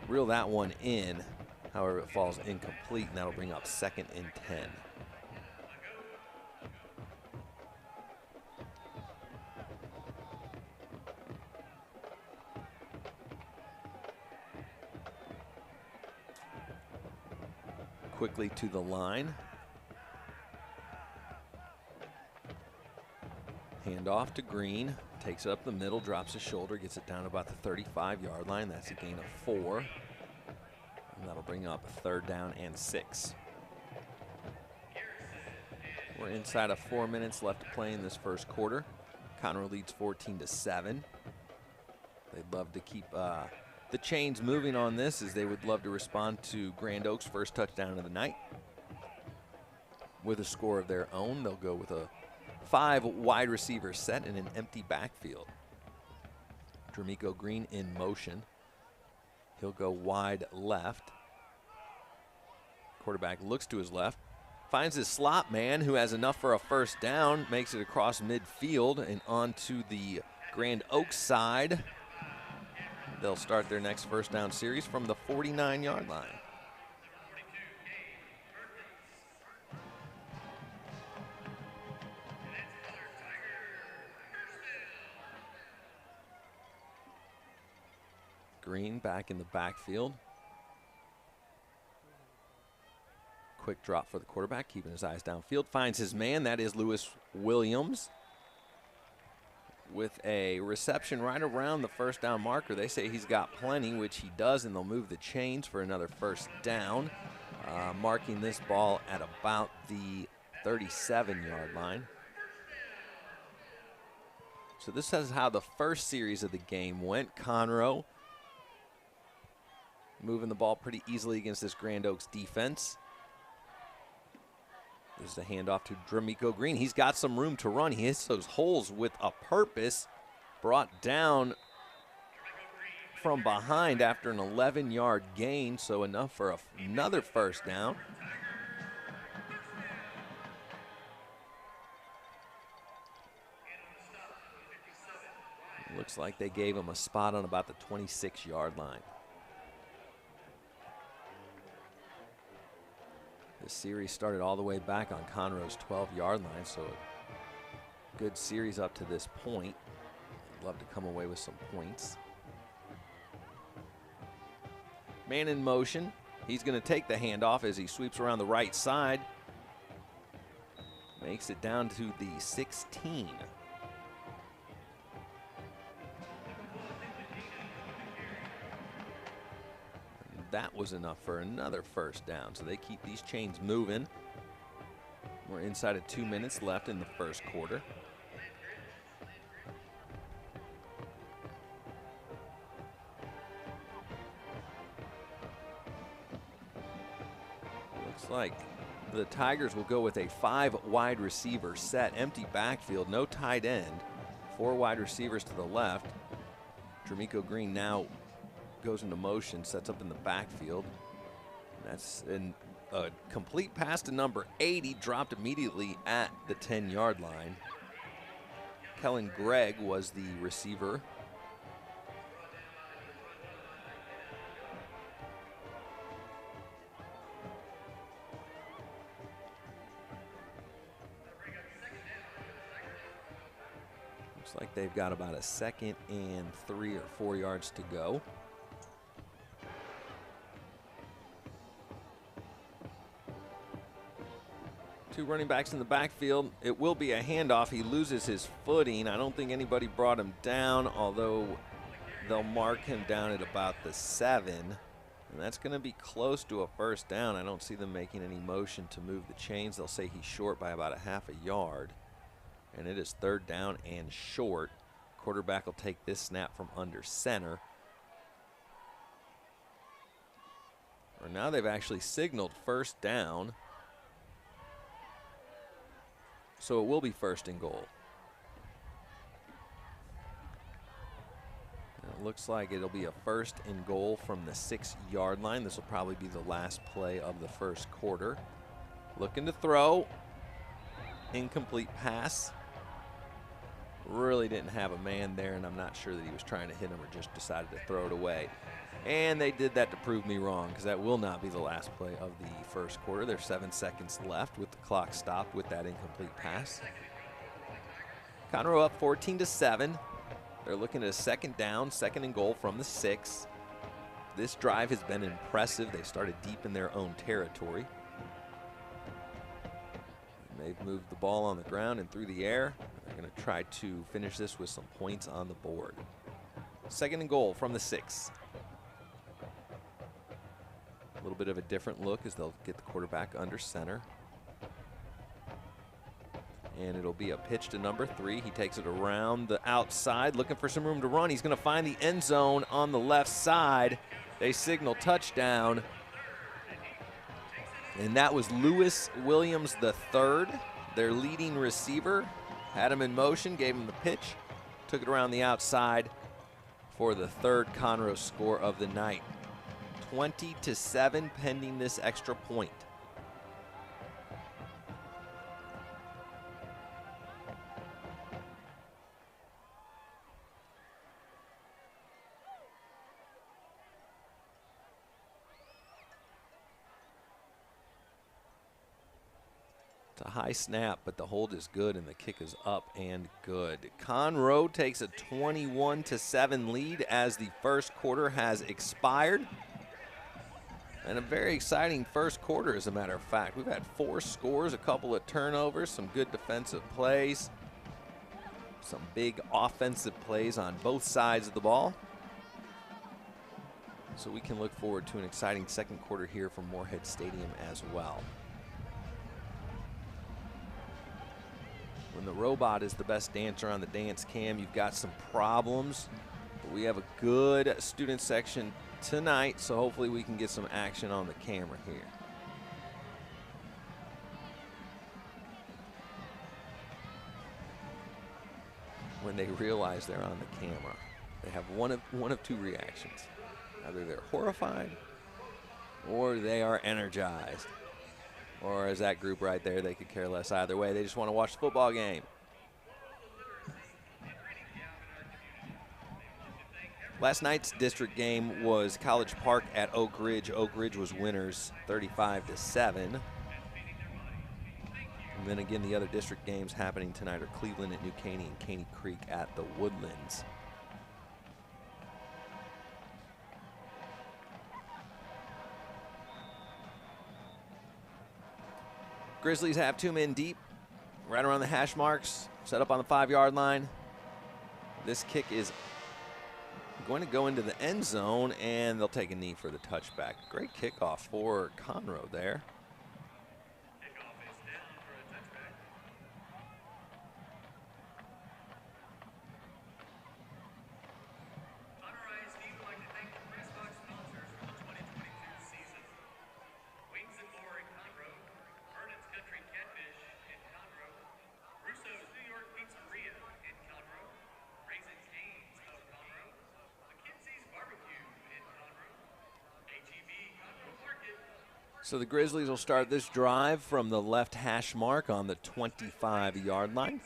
reel that one in. However, it falls incomplete, and that'll bring up 2nd and 10. Quickly to the line. Hand off to Green, takes it up the middle, drops his shoulder, gets it down about the 35-yard line. That's a gain of 4. And that'll bring up a 3rd down and 6. We're inside of 4 minutes left to play in this first quarter. Conroe leads 14-7. They'd love to keep the chains moving on this, as they would love to respond to Grand Oaks' first touchdown of the night. With a score of their own, they'll go with a 5 wide receiver set in an empty backfield. Dramico Green in motion. He'll go wide left. Quarterback looks to his left, finds his slot man, who has enough for a first down, makes it across midfield and onto the Grand Oaks side. They'll start their next first down series from the 49-yard line. Green back in the backfield. Quick drop for the quarterback, keeping his eyes downfield. Finds his man, that is Lewis Williams, with a reception right around the first down marker. They say he's got plenty, which he does, and they'll move the chains for another first down, marking this ball at about the 37-yard line. So this is how the first series of the game went. Conroe moving the ball pretty easily against this Grand Oaks defense. There's the handoff to Dramico Green. He's got some room to run. He hits those holes with a purpose. Brought down from behind after an 11-yard gain, so enough for another first down. Looks like they gave him a spot on about the 26-yard line. The series started all the way back on Conroe's 12-yard line, so a good series up to this point. I'd love to come away with some points. Man in motion. He's going to take the handoff as he sweeps around the right side. Makes it down to the 16. That was enough for another first down, so they keep these chains moving. We're inside of 2 minutes left in the first quarter. Looks like the Tigers will go with a 5 wide receiver set, empty backfield, no tight end, 4 wide receivers to the left. Dramico Green now goes into motion, sets up in the backfield. That's a complete pass to number 80, dropped immediately at the 10-yard line. Kellen Gregg was the receiver. Looks like they've got about a 2nd and 3 or 4 yards to go. Two running backs in the backfield. It will be a handoff. He loses his footing. I don't think anybody brought him down, although they'll mark him down at about the 7, and that's going to be close to a first down. I don't see them making any motion to move the chains. They'll say he's short by about a half a yard, and it is 3rd down and short. Quarterback will take this snap from under center. Or now they've actually signaled first down, so it will be 1st and goal. It looks like it'll be a 1st and goal from the 6-yard line. This will probably be the last play of the first quarter. Looking to throw. Incomplete pass. Really didn't have a man there, and I'm not sure that he was trying to hit him or just decided to throw it away. And they did that to prove me wrong, because that will not be the last play of the first quarter. There's 7 seconds left with the clock stopped with that incomplete pass. Conroe up 14-7. They're looking at a 2nd down, 2nd and goal from the 6. This drive has been impressive. They started deep in their own territory. They've moved the ball on the ground and through the air. They're going to try to finish this with some points on the board. 2nd and goal from the 6. A little bit of a different look as they'll get the quarterback under center. And it'll be a pitch to number 3. He takes it around the outside, looking for some room to run. He's going to find the end zone on the left side. They signal touchdown. And that was Lewis Williams III, their leading receiver. Had him in motion, gave him the pitch, took it around the outside for the 3rd Conroe score of the night. 20-7 pending this extra point. It's a high snap, but the hold is good and the kick is up and good. Conroe takes a 21-7 lead as the first quarter has expired. And a very exciting first quarter, as a matter of fact. We've had 4 scores, a couple of turnovers, some good defensive plays, some big offensive plays on both sides of the ball. So we can look forward to an exciting second quarter here from Moorhead Stadium as well. When the robot is the best dancer on the dance cam, you've got some problems. But we have a good student section tonight, so hopefully we can get some action on the camera here. When they realize they're on the camera, they have one of 2 reactions. Either they're horrified or they are energized. Or as that group right there, they could care less either way. They just want to watch the football game. Last night's district game was College Park at Oak Ridge. Oak Ridge was winners 35-7. And then again, the other district games happening tonight are Cleveland at New Caney and Caney Creek at the Woodlands. Grizzlies have 2 men deep, right around the hash marks, set up on the 5-yard line. This kick is going to go into the end zone, and they'll take a knee for the touchback. Great kickoff for Conroe there. Kickoff is down for a touchback. Conroe ISD would like to thank the press box sponsors for the 2022 season. Wings and More in Conroe, Vernon's Country Catfish in Conroe, Russo's New York Pizzeria in Conroe, Raising Cane's of Conroe, McKenzie's Barbecue in Conroe, HEB Conroe Market. So the Grizzlies will start this drive from the left hash mark on the 25-yard line.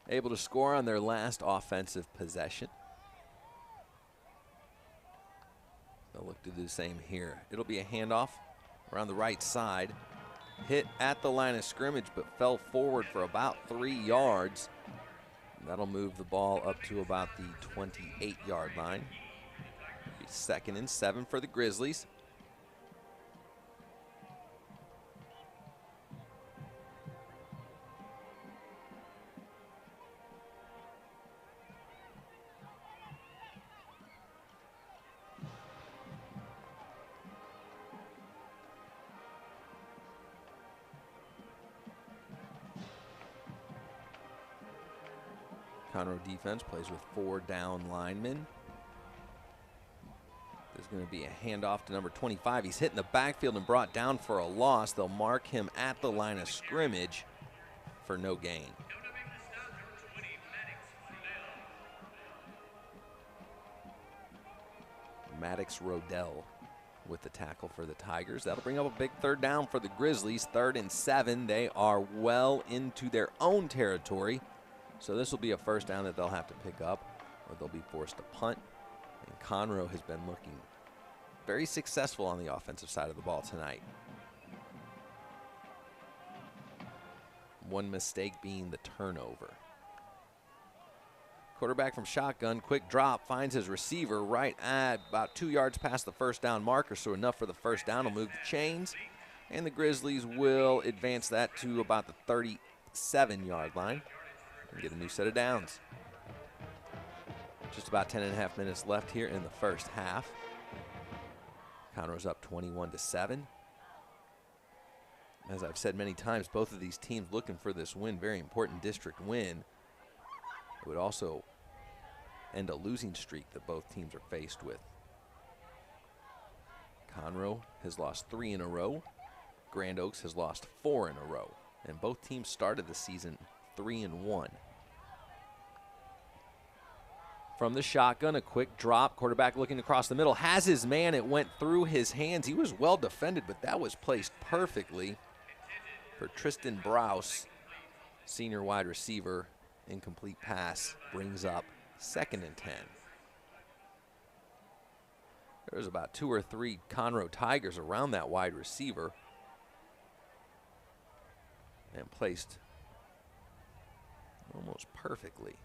Able to score on their last offensive possession. They'll look to do the same here. It'll be a handoff around the right side. Hit at the line of scrimmage, but fell forward for about 3 yards. That'll move the ball up to about the 28-yard line. It'll be 2nd and 7 for the Grizzlies. Conroe defense plays with 4 down linemen. There's going to be a handoff to number 25. He's hit in the backfield and brought down for a loss. They'll mark him at the line of scrimmage for no gain. Maddox Rodell with the tackle for the Tigers. That'll bring up a big 3rd down for the Grizzlies. 3rd and 7. They are well into their own territory. So this will be a 1st down that they'll have to pick up, or they'll be forced to punt. And Conroe has been looking very successful on the offensive side of the ball tonight. One mistake being the turnover. Quarterback from shotgun, quick drop, finds his receiver right at about 2 yards past the 1st down marker, so enough for the 1st down. Will move the chains, and the Grizzlies will advance that to about the 37-yard line and get a new set of downs. Just about 10.5 minutes left here in the 1st half. Conroe's up 21-7. As I've said many times, both of these teams looking for this win, very important district win. It would also end a losing streak that both teams are faced with. Conroe has lost 3 in a row. Grand Oaks has lost 4 in a row. And both teams started the season 3-1. From the shotgun, a quick drop. Quarterback looking across the middle. Has his man. It went through his hands. He was well defended, but that was placed perfectly for Tristan Browse, senior wide receiver. Incomplete pass brings up 2nd and 10. There's about 2 or 3 Conroe Tigers around that wide receiver and placed almost perfectly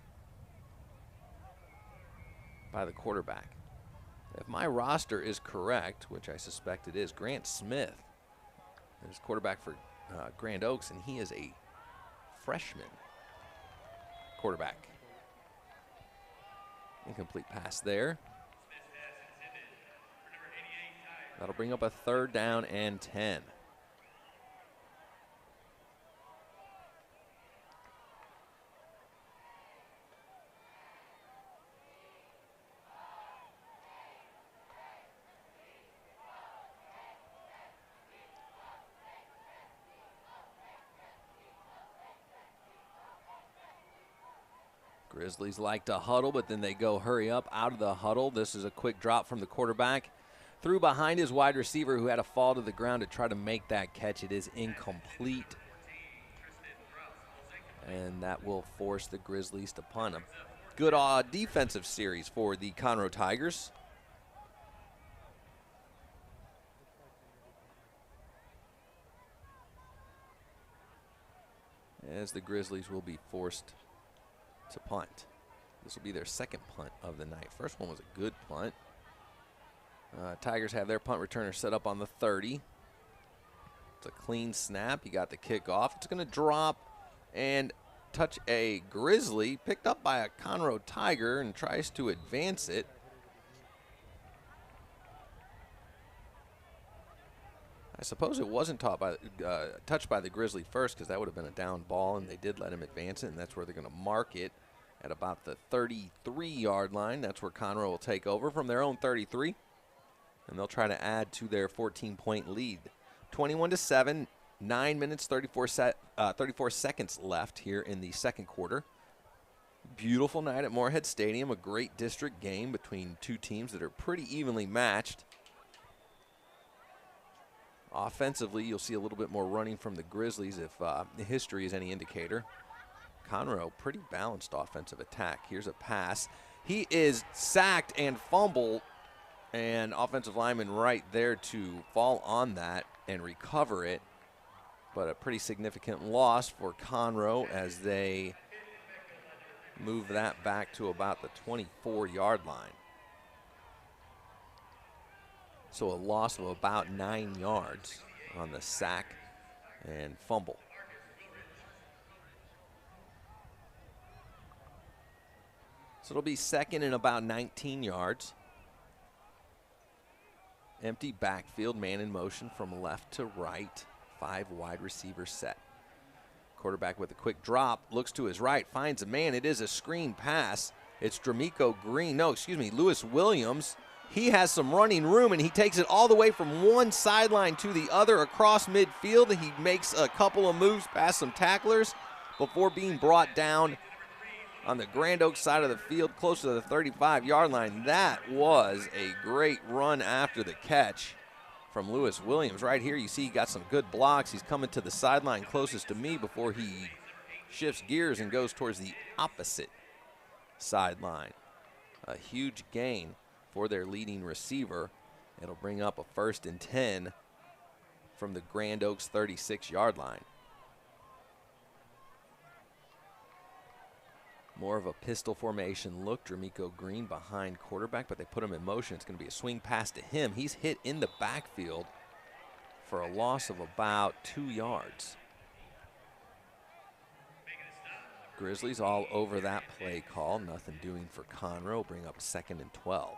by the quarterback. If my roster is correct, which I suspect it is, Grant Smith is quarterback for Grand Oaks, and he is a freshman quarterback. Incomplete pass there. That'll bring up a 3rd down and 10. Grizzlies like to huddle, but then they go hurry up out of the huddle. This is a quick drop from the quarterback. Threw behind his wide receiver, who had to fall to the ground to try to make that catch. It is incomplete. And that will force the Grizzlies to punt. A good defensive series for the Conroe Tigers. As the Grizzlies will be forced to punt. This will be their 2nd punt of the night. First one was a good punt. Tigers have their punt returner set up on the 30. It's a clean snap. He got the kickoff. It's going to drop and touch a Grizzly, picked up by a Conroe Tiger, and tries to advance it. I suppose it wasn't touched by the Grizzly first, because that would have been a down ball, and they did let him advance it, and that's where they're going to mark it at about the 33-yard line. That's where Conroe will take over from their own 33, and they'll try to add to their 14-point lead. 21-7, 9 minutes, 34 seconds left here in the 2nd quarter. Beautiful night at Moorhead Stadium, a great district game between 2 teams that are pretty evenly matched. Offensively, you'll see a little bit more running from the Grizzlies if history is any indicator. Conroe, pretty balanced offensive attack. Here's a pass. He is sacked and fumbled, and offensive lineman right there to fall on that and recover it. But a pretty significant loss for Conroe as they move that back to about the 24-yard line. So a loss of about 9 yards on the sack and fumble. So it'll be 2nd and about 19 yards. Empty backfield, man in motion from left to right. 5 wide receivers set. Quarterback with a quick drop, looks to his right, finds a man. It is a screen pass. It's Lewis Williams. He has some running room, and he takes it all the way from one sideline to the other across midfield. He makes a couple of moves past some tacklers before being brought down on the Grand Oaks side of the field, close to the 35-yard line. That was a great run after the catch from Lewis Williams. Right here, you see he got some good blocks. He's coming to the sideline closest to me before he shifts gears and goes towards the opposite sideline. A huge gain for their leading receiver. It'll bring up a 1st and 10 from the Grand Oaks 36-yard line. More of a pistol formation look. Dramico Green behind quarterback, but they put him in motion. It's going to be a swing pass to him. He's hit in the backfield for a loss of about 2 yards. Grizzlies all over that play call. Nothing doing for Conroe. Bring up 2nd and 12.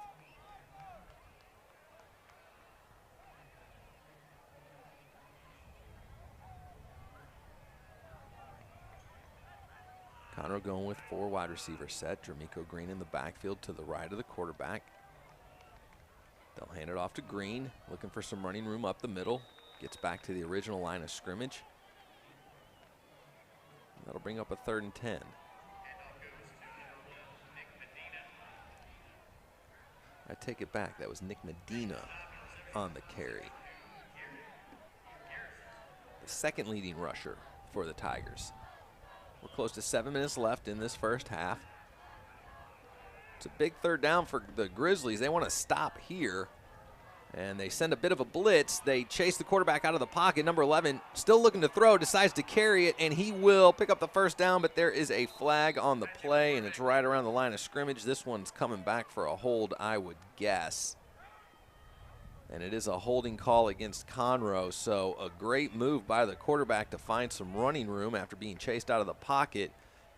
Conroe going with 4 wide receiver set. Dramico Green in the backfield to the right of the quarterback. They'll hand it off to Green, looking for some running room up the middle. Gets back to the original line of scrimmage. That'll bring up a 3rd and 10. I take it back. That was Nick Medina on the carry. The 2nd leading rusher for the Tigers. We're close to 7 minutes left in this first half. It's a big 3rd down for the Grizzlies. They want to stop here, and they send a bit of a blitz. They chase the quarterback out of the pocket. Number 11, still looking to throw, decides to carry it, and he will pick up the 1st down, but there is a flag on the play, and it's right around the line of scrimmage. This one's coming back for a hold, I would guess. And it is a holding call against Conroe, so a great move by the quarterback to find some running room after being chased out of the pocket.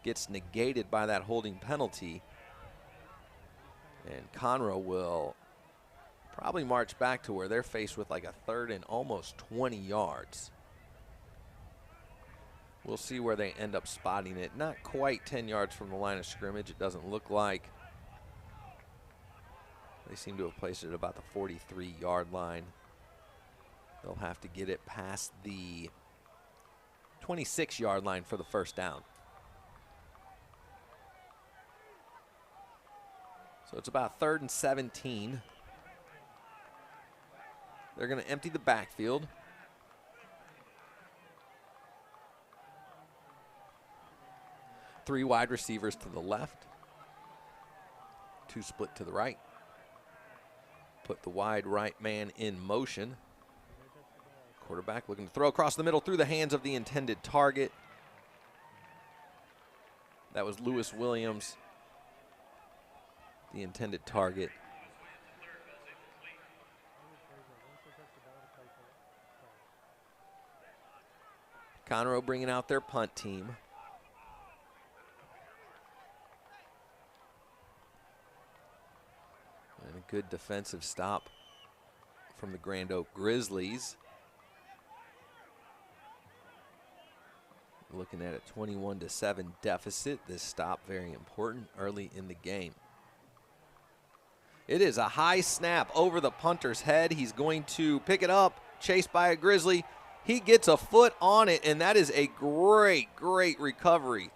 Gets negated by that holding penalty. And Conroe will probably march back to where they're faced with like a 3rd and almost 20 yards. We'll see where they end up spotting it. Not quite 10 yards from the line of scrimmage, it doesn't look like. They seem to have placed it at about the 43-yard line. They'll have to get it past the 26-yard line for the 1st down. So it's about 3rd and 17. They're going to empty the backfield. Three wide receivers to the left. 2 split to the right. Put the wide right man in motion. Quarterback looking to throw across the middle through the hands of the intended target. That was Lewis Williams, the intended target. Conroe bringing out their punt team. And a good defensive stop from the Grand Oak Grizzlies. Looking at a 21-7 deficit. This stop very important early in the game. It is a high snap over the punter's head. He's going to pick it up, chased by a Grizzly. He gets a foot on it, and that is a great, great recovery.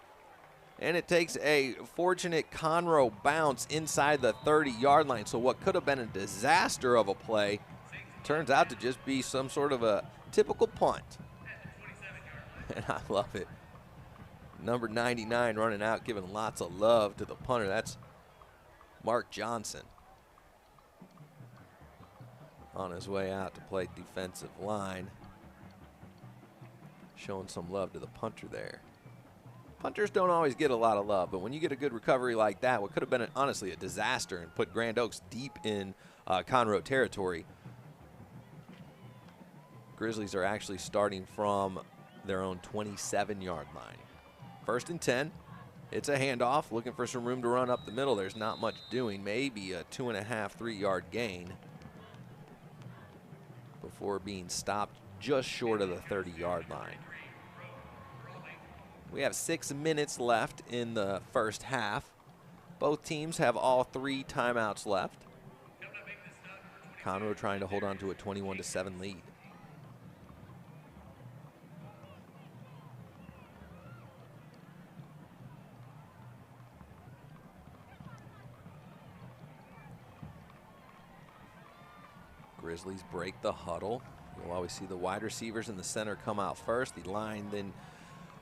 And it takes a fortunate Conroe bounce inside the 30-yard line. So what could have been a disaster of a play turns out to just be some sort of a typical punt. And I love it. Number 99 running out, giving lots of love to the punter. That's Mark Johnson on his way out to play defensive line. Showing some love to the punter there. Punters don't always get a lot of love, but when you get a good recovery like that, what could have been, honestly, a disaster and put Grand Oaks deep in Conroe territory, Grizzlies are actually starting from their own 27-yard line. 1st and 10. It's a handoff, looking for some room to run up the middle. There's not much doing, maybe a 2.5, 3-yard gain before being stopped just short of the 30-yard line. We have 6 minutes left in the first half. Both teams have all 3 timeouts left. Conroe trying to hold on to a 21-7 lead. Grizzlies break the huddle. You'll always see the wide receivers in the center come out first. The line then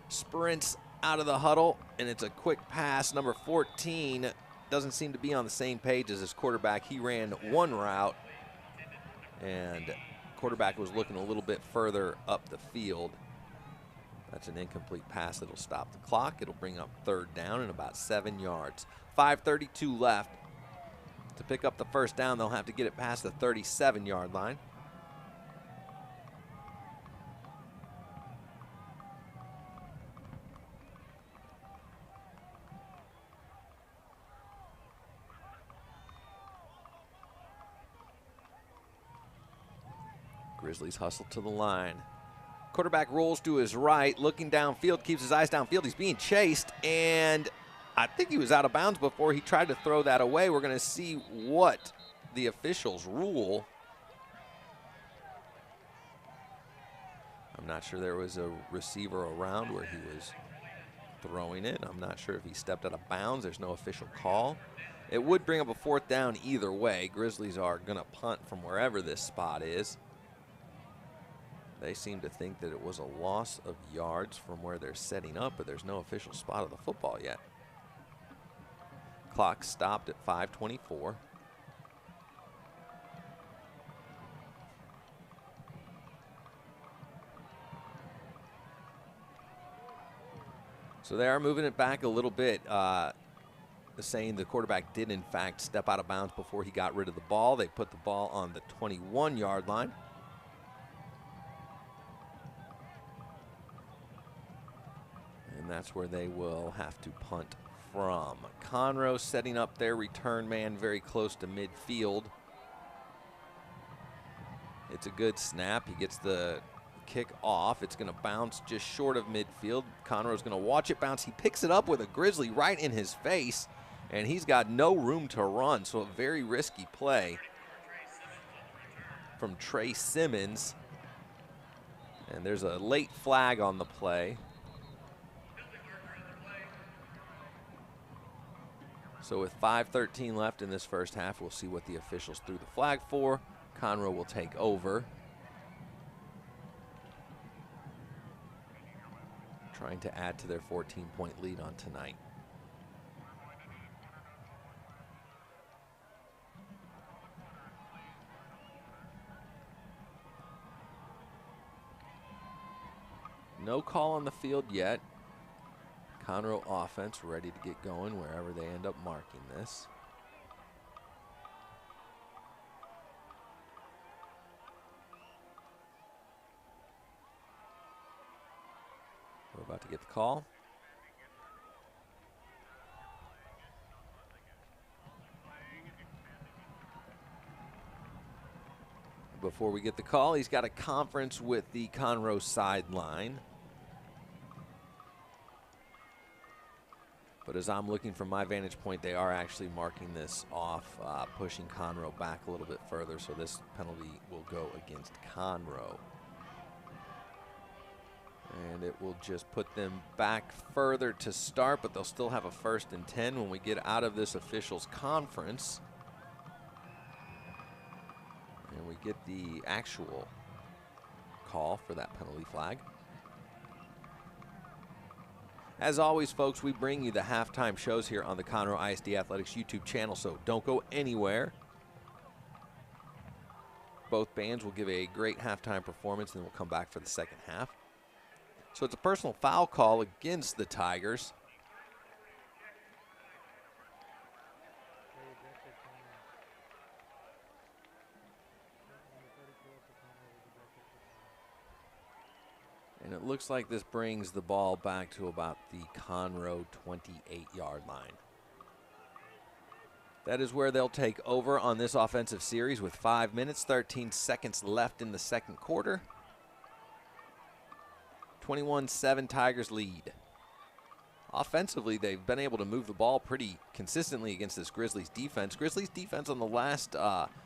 sprints out of the huddle, and it's a quick pass. Number 14 doesn't seem to be on the same page as his quarterback. He ran one route, and quarterback was looking a little bit further up the field. That's an incomplete pass. It'll stop the clock. It'll bring up 3rd down and about 7 yards. 5:32 left. To pick up the first down, they'll have to get it past the 37-yard line. Grizzlies hustle to the line. Quarterback rolls to his right, looking downfield, keeps his eyes downfield. He's being chased, and I think he was out of bounds before he tried to throw that away. We're going to see what the officials rule. I'm not sure there was a receiver around where he was throwing it. I'm not sure if he stepped out of bounds. There's no official call. It would bring up a 4th down either way. Grizzlies are going to punt from wherever this spot is. They seem to think that it was a loss of yards from where they're setting up, but there's no official spot of the football yet. Clock stopped at 5:24. So they are moving it back a little bit, saying the quarterback did in fact step out of bounds before he got rid of the ball. They put the ball on the 21-yard line. And that's where they will have to punt from. Conroe setting up their return man very close to midfield. It's a good snap. He gets the kick off. It's going to bounce just short of midfield. Conroe's going to watch it bounce. He picks it up with a Grizzly right in his face, and he's got no room to run, so a very risky play from Trey Simmons. And there's a late flag on the play. So with 5:13 left in this first half, we'll see what the officials threw the flag for. Conroe will take over. Trying to add to their 14-point lead on tonight. No call on the field yet. Conroe offense ready to get going wherever they end up marking this. We're about to get the call. Before we get the call, he's got a conference with the Conroe sideline. But as I'm looking from my vantage point, they are actually marking this off, pushing Conroe back a little bit further, so this penalty will go against Conroe. And it will just put them back further to start, but they'll still have a 1st and 10 when we get out of this officials conference. And we get the actual call for that penalty flag. As always, folks, we bring you the halftime shows here on the Conroe ISD Athletics YouTube channel, so don't go anywhere. Both bands will give a great halftime performance, and then we'll come back for the second half. So it's a personal foul call against the Tigers. And it looks like this brings the ball back to about the Conroe 28-yard line. That is where they'll take over on this offensive series with 5 minutes, 13 seconds left in the second quarter. 21-7 Tigers lead. offensively, they've been able to move the ball pretty consistently against this Grizzlies defense. Grizzlies defense on the last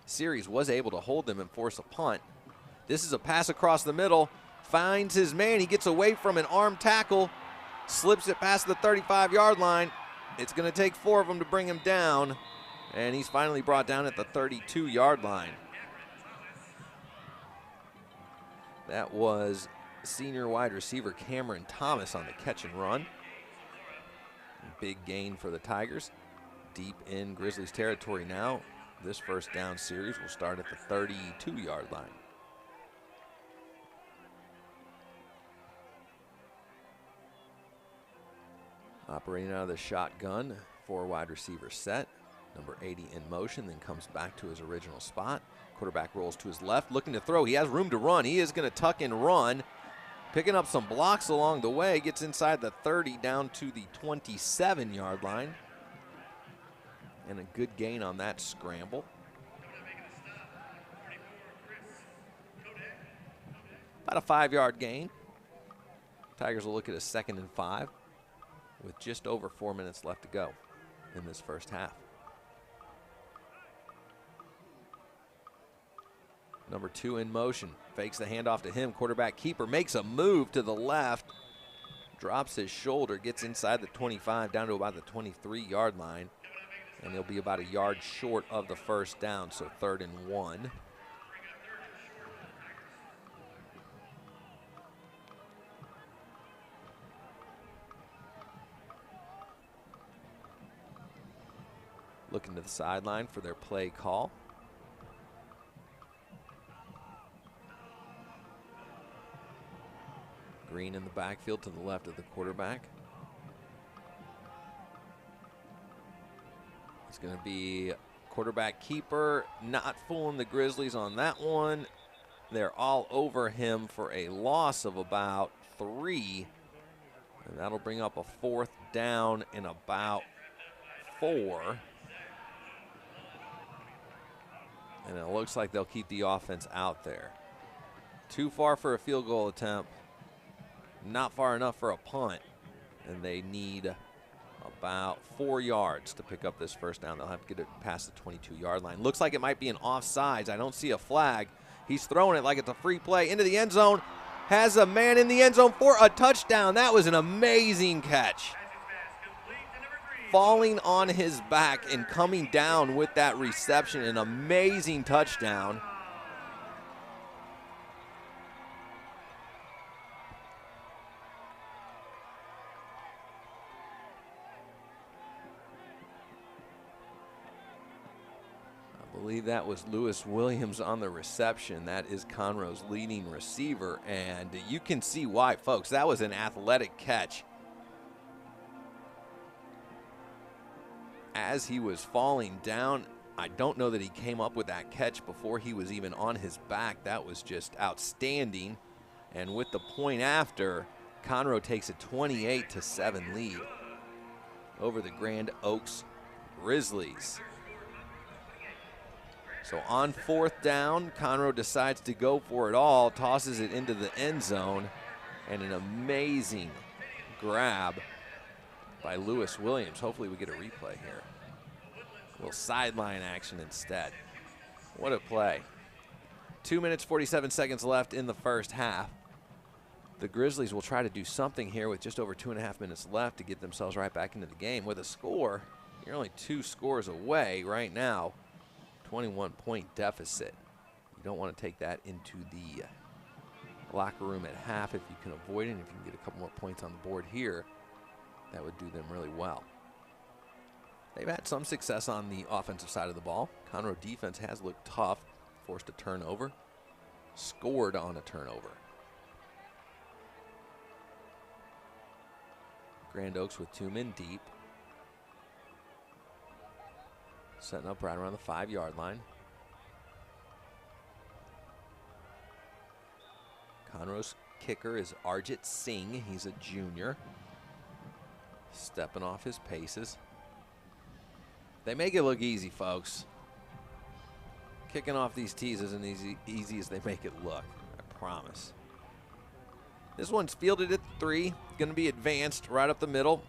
series was able to hold them and force a punt. This is a pass across the middle. Finds his man. He gets away from an arm tackle. Slips it past the 35-yard line. It's going to take 4 of them to bring him down. And he's finally brought down at the 32-yard line. That was senior wide receiver Cameron Thomas on the catch and run. Big gain for the Tigers. Deep in Grizzlies territory now. This first down series will start at the 32-yard line. Operating out of the shotgun, 4 wide receiver set. Number 80 in motion, then comes back to his original spot. Quarterback rolls to his left, looking to throw. He has room to run. He is going to tuck and run. Picking up some blocks along the way, gets inside the 30 down to the 27-yard line. And a good gain on that scramble. About a 5-yard gain. Tigers will look at a 2nd and 5 with just over 4 minutes left to go in this first half. Number 2 in motion, fakes the handoff to him. Quarterback keeper makes a move to the left, drops his shoulder, gets inside the 25 down to about the 23-yard line, and he'll be about a yard short of the first down, so 3rd and 1. Looking to the sideline for their play call. Green in the backfield to the left of the quarterback. It's going to be quarterback keeper, not fooling the Grizzlies on that one. They're all over him for a loss of about 3. And that'll bring up a 4th down in about 4. And it looks like they'll keep the offense out there. Too far for a field goal attempt. Not far enough for a punt. And they need about 4 yards to pick up this first down. They'll have to get it past the 22-yard line. Looks like it might be an offsides. I don't see a flag. He's throwing it like it's a free play into the end zone. Has a man in the end zone for a touchdown. That was an amazing catch. Falling on his back and coming down with that reception, an amazing touchdown. I believe that was Lewis Williams on the reception. That is Conroe's leading receiver, and you can see why, folks. That was an athletic catch. As he was falling down, I don't know that he came up with that catch before he was even on his back. That was just outstanding. And with the point after, Conroe takes a 28-7 lead over the Grand Oaks Grizzlies. So on 4th down, Conroe decides to go for it all, tosses it into the end zone, and an amazing grab by Lewis Williams. Hopefully we get a replay here. A little sideline action instead. What a play. 2 minutes, 47 seconds left in the first half. The Grizzlies will try to do something here with just over 2.5 minutes left to get themselves right back into the game. With a score, you're only 2 scores away right now. 21-point deficit. You don't want to take that into the locker room at half if you can avoid it. And if you can get a couple more points on the board here, that would do them really well. They've had some success on the offensive side of the ball. Conroe defense has looked tough, forced a turnover, scored on a turnover. Grand Oaks with 2 men deep. Setting up right around the 5-yard line. Conroe's kicker is Arjit Singh. He's a junior. Stepping off his paces. They make it look easy, folks. Kicking off these tees isn't easy as they make it look, I promise. This one's fielded at 3. Going to be advanced right up the middle.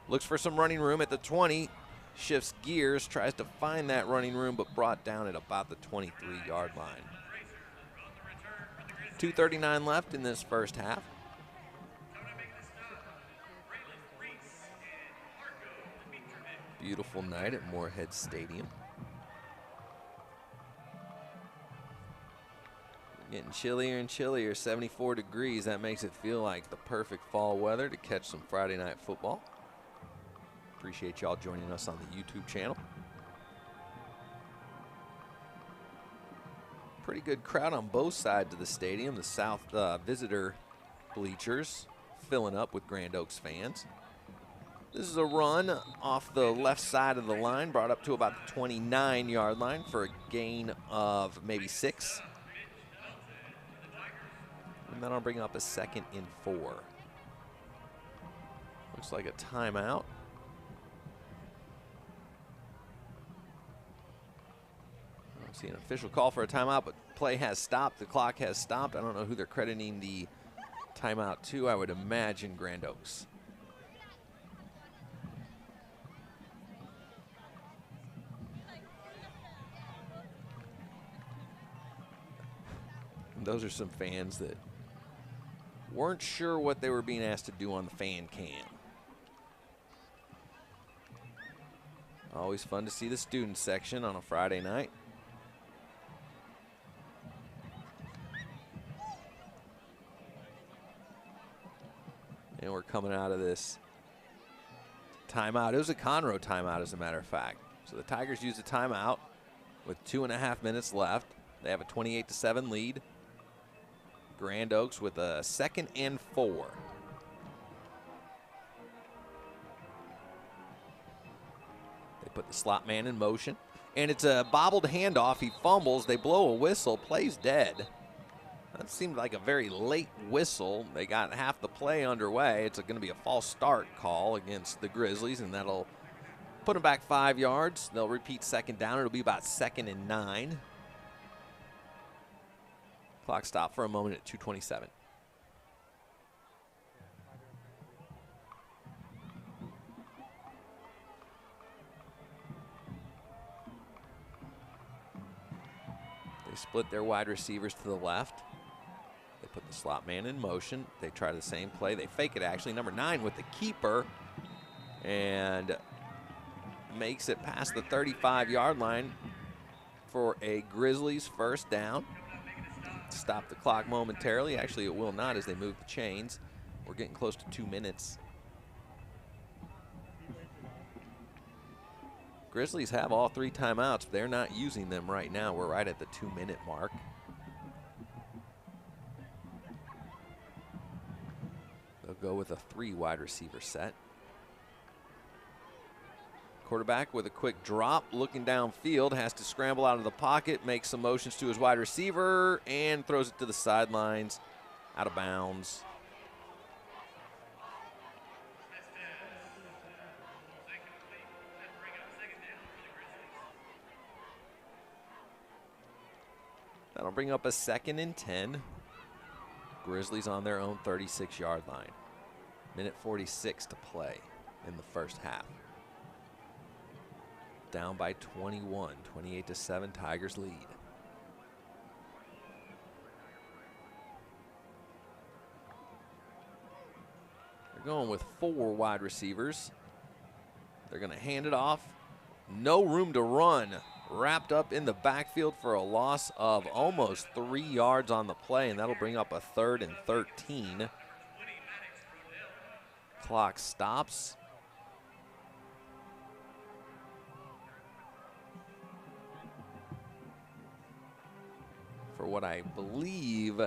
Looks for some running room at the 20. Shifts gears, tries to find that running room, but brought down at about the 23-yard line. 2:39 left in this first half. Beautiful night at Moorhead Stadium. Getting chillier and chillier, 74 degrees. That makes it feel like the perfect fall weather to catch some Friday night football. Appreciate y'all joining us on the YouTube channel. Pretty good crowd on both sides of the stadium. The south visitor bleachers filling up with Grand Oaks fans. This is a run off the left side of the line, brought up to about the 29-yard line for a gain of maybe 6. And then I'll bring up a 2nd and 4. Looks like a timeout. I don't see an official call for a timeout, but play has stopped. The clock has stopped. I don't know who they're crediting the timeout to. I would imagine Grand Oaks. Those are some fans that weren't sure what they were being asked to do on the fan cam. Always fun to see the student section on a Friday night. And we're coming out of this timeout. It was a Conroe timeout, as a matter of fact. So the Tigers used a timeout with 2.5 minutes left. They have a 28-7 lead. Grand Oaks with a 2nd and 4. They put the slot man in motion, and it's a bobbled handoff. He fumbles. They blow a whistle. Play's dead. That seemed like a very late whistle. They got half the play underway. It's going to be a false start call against the Grizzlies, and that'll put them back 5 yards. They'll repeat 2nd down. It'll be about 2nd and 9. Clock stopped for a moment at 2:27. They split their wide receivers to the left. They put the slot man in motion. They try the same play. They fake it, actually. Number 9 with the keeper, and makes it past the 35-yard line for a Grizzlies first down. Stop the clock momentarily. Actually, it will not as they move the chains. We're getting close to 2 minutes. Grizzlies have all 3 timeouts. They're not using them right now. We're right at the 2-minute mark. They'll go with a 3 wide receiver set. Quarterback with a quick drop, looking downfield, has to scramble out of the pocket, makes some motions to his wide receiver, and throws it to the sidelines, out of bounds. That'll bring up a 2nd and 10. Grizzlies on their own 36-yard line. Minute 46 to play in the first half. Down by 21, 28-7, Tigers lead. They're going with 4 wide receivers. They're going to hand it off. No room to run. Wrapped up in the backfield for a loss of almost 3 yards on the play, and that'll bring up a 3rd and 13. Clock stops. For what I believe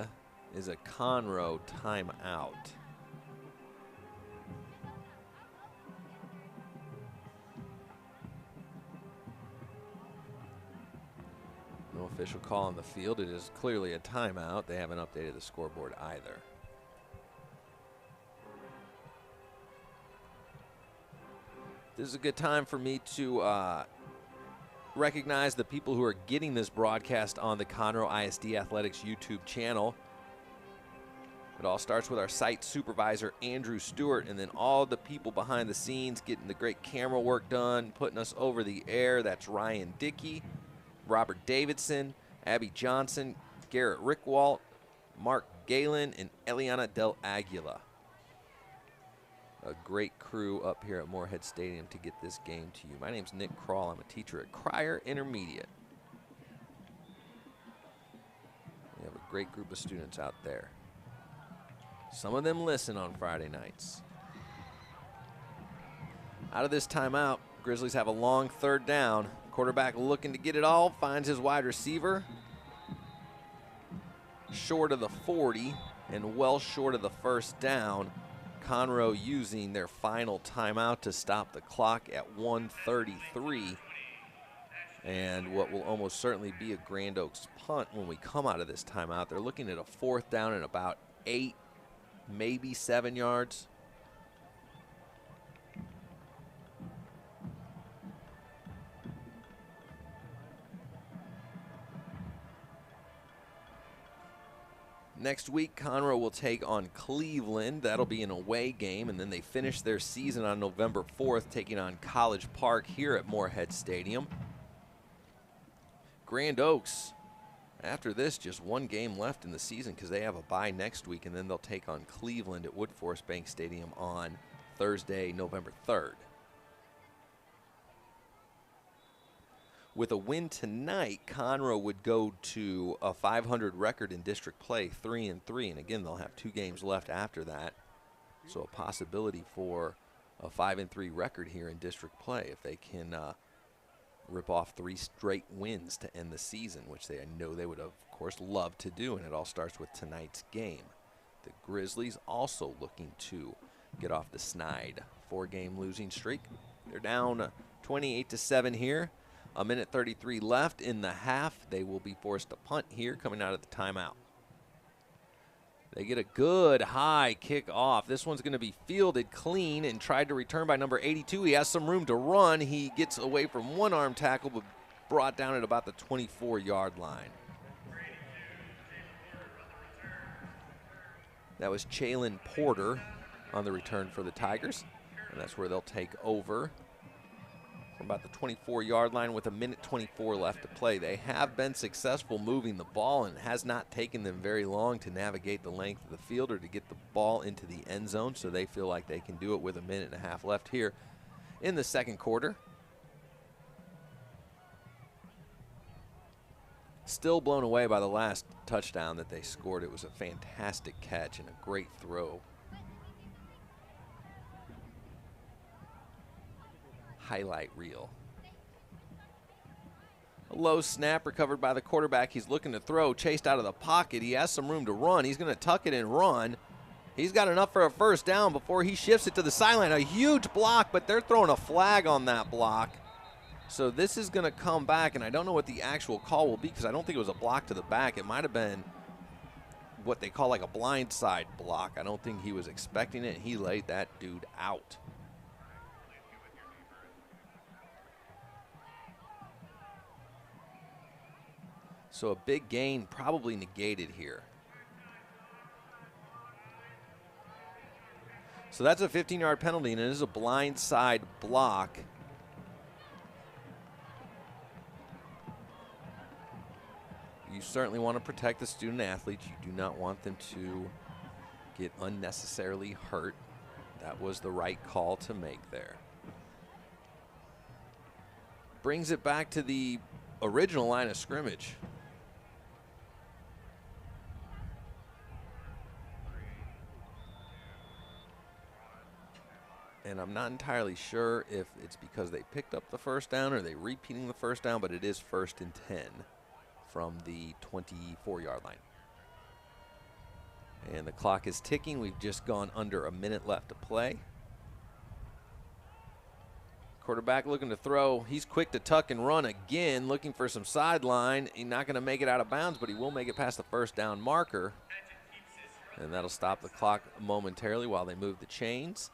is a Conroe timeout. No official call on the field. It is clearly a timeout. They haven't updated the scoreboard either. This is a good time for me to recognize the people who are getting this broadcast on the Conroe ISD Athletics YouTube channel. It all starts with our site supervisor, Andrew Stewart, and then all the people behind the scenes getting the great camera work done, putting us over the air. That's Ryan Dickey, Robert Davidson, Abby Johnson, Garrett Rickwalt, Mark Galen, and Eliana Del Aguila. A great crew up here at Moorhead Stadium to get this game to you. My name's Nick Kroll. I'm a teacher at Cryer Intermediate. We have a great group of students out there. Some of them listen on Friday nights. Out of this timeout, Grizzlies have a long third down. Quarterback looking to get it all, finds his wide receiver. Short of the 40 and well short of the first down. Conroe using their final timeout to stop the clock at 1:33. And what will almost certainly be a Grand Oaks punt when we come out of this timeout. They're looking at a 4th down and about 8, maybe 7 yards. Next week, Conroe will take on Cleveland. That'll be an away game, and then they finish their season on November 4th, taking on College Park here at Moorhead Stadium. Grand Oaks, after this, just one game left in the season because they have a bye next week, and then they'll take on Cleveland at Woodforest Bank Stadium on Thursday, November 3rd. With a win tonight, Conroe would go to a 500 record in district play, 3-3, and again, they'll have 2 games left after that. So a possibility for a 5-3 record here in district play if they can rip off 3 straight wins to end the season, which I know they would, of course, love to do, and it all starts with tonight's game. The Grizzlies also looking to get off the snide 4-game losing streak. They're down 28-7 here. A minute 33 left in the half. They will be forced to punt here coming out of the timeout. They get a good high kick off. This one's going to be fielded clean and tried to return by number 82. He has some room to run. He gets away from one arm tackle, but brought down at about the 24-yard line. That was Chalin Porter on the return for the Tigers, and that's where they'll take over from about the 24-yard line with a minute 24 left to play. They have been successful moving the ball, and it has not taken them very long to navigate the length of the field or to get the ball into the end zone, so they feel like they can do it with a minute and a half left here in the second quarter. Still blown away by the last touchdown that they scored. It was a fantastic catch and a great throw. Highlight reel. A low snap recovered by the quarterback. He's looking to throw, chased out of the pocket. He has some room to run. He's going to tuck it and run. He's got enough for a first down before he shifts it to the sideline. A huge block, but they're throwing a flag on that block. So this is going to come back, and I don't know what the actual call will be because I don't think it was a block to the back. It might have been what they call like a blindside block. I don't think he was expecting it. He laid that dude out. So a big gain probably negated here. So that's a 15-yard penalty, and it is a blindside block. You certainly want to protect the student athletes. You do not want them to get unnecessarily hurt. That was the right call to make there. Brings it back to the original line of scrimmage. And I'm not entirely sure if it's because they picked up the first down or they repeating the first down, but it is 1st and 10 from the 24-yard line. And the clock is ticking. We've just gone under a minute left to play. Quarterback looking to throw. He's quick to tuck and run again, looking for some sideline. He's not going to make it out of bounds, but he will make it past the first down marker. And that'll stop the clock momentarily while they move the chains.